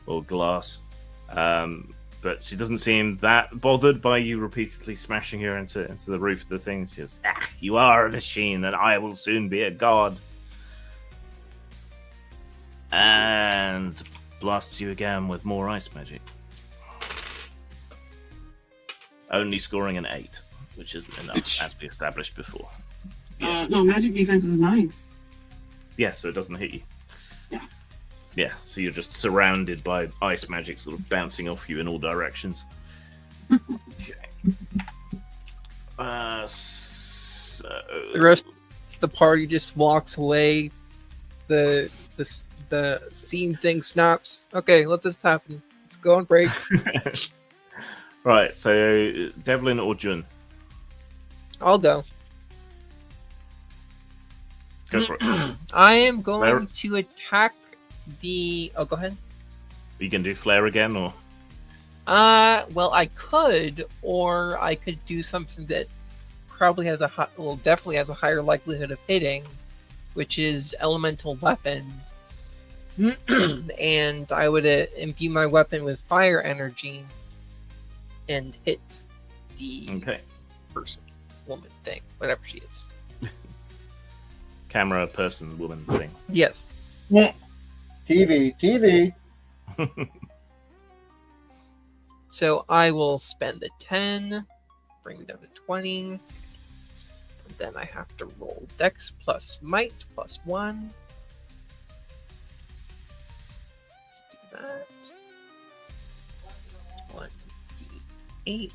or glass. But she doesn't seem that bothered by you repeatedly smashing her into the roof of the thing. She says, you are a machine, and I will soon be a god. And blasts you again with more ice magic. Only scoring an 8, which isn't enough, as we established before. No, magic defense is 9. Yeah, so it doesn't hit you. Yeah. Yeah, so you're just surrounded by ice magic sort of bouncing off you in all directions. Okay. So... The rest of the party just walks away. The scene thing snaps. Okay, let this happen. Let's go on break. Right, so Devlin or Jun? I'll go. Go for it. I am going Flare? to attack the... Oh, go ahead. You can do flare again, or... Well, I could, or I could do something that probably has definitely has a higher likelihood of hitting, which is elemental weapon. And I would imbue my weapon with fire energy and hit the person, woman thing, whatever she is. Camera, person, woman thing. Yes. TV. So I will spend the 10, bring me down to 20, and then I have to roll Dex plus Might plus 1. Let's do that. 1d8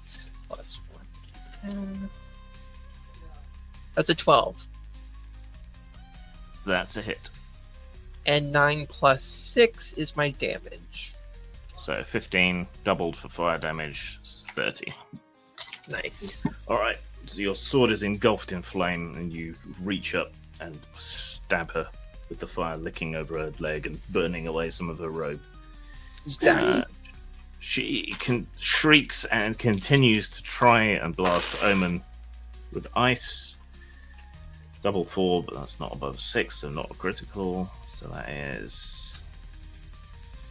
plus 1d10. That's a 12. That's a hit. And 9 plus 6 is my damage. So 15 doubled for fire damage, 30. Nice. Alright, so your sword is engulfed in flame, and you reach up and stab her with the fire licking over her leg and burning away some of her robe. She shrieks and continues to try and blast Omen with ice. Double 4, but that's not above 6, so not a critical. So that is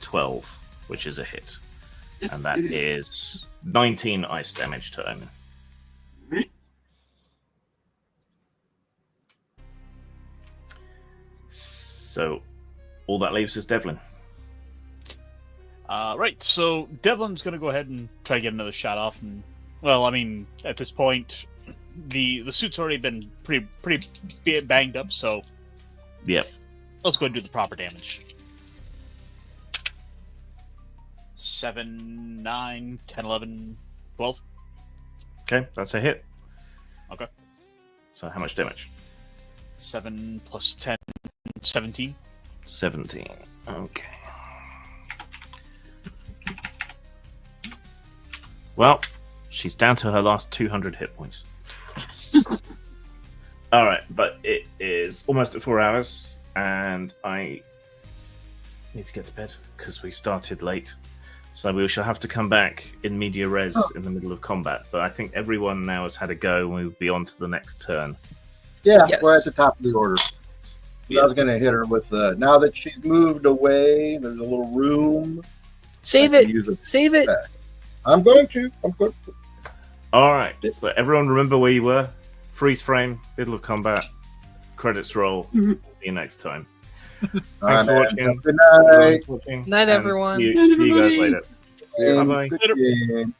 12, which is a hit. Yes, and that is 19 ice damage to Omen. Right. So all that leaves is Devlin. Right, so Devlin's going to go ahead and try to get another shot off. And, well, I mean, at this point, the suit's already been pretty banged up, so Yep. let's go ahead and do the proper damage. 7, 9, 10, 11, 12. Okay, that's a hit. Okay. So how much damage? 7 plus 10, 17. 17. Okay. Well, she's down to her last 200 hit points. Alright, but it is almost at 4 hours, and I need to get to bed because we started late. So we shall have to come back in media res in the middle of combat. But I think everyone now has had a go, and we'll be on to the next turn. Yeah, Yes. we're at the top of the order. I was going to hit her with now that she's moved away, there's a little room. Save I can it. use it. Save it. I'm going to. Alright, so everyone remember where you were. Freeze frame, middle of combat, credits roll. See you next time. Thanks for watching. Good night. Watching, Night, and everyone. See you guys Everybody. later. Game. Bye-bye. Good game.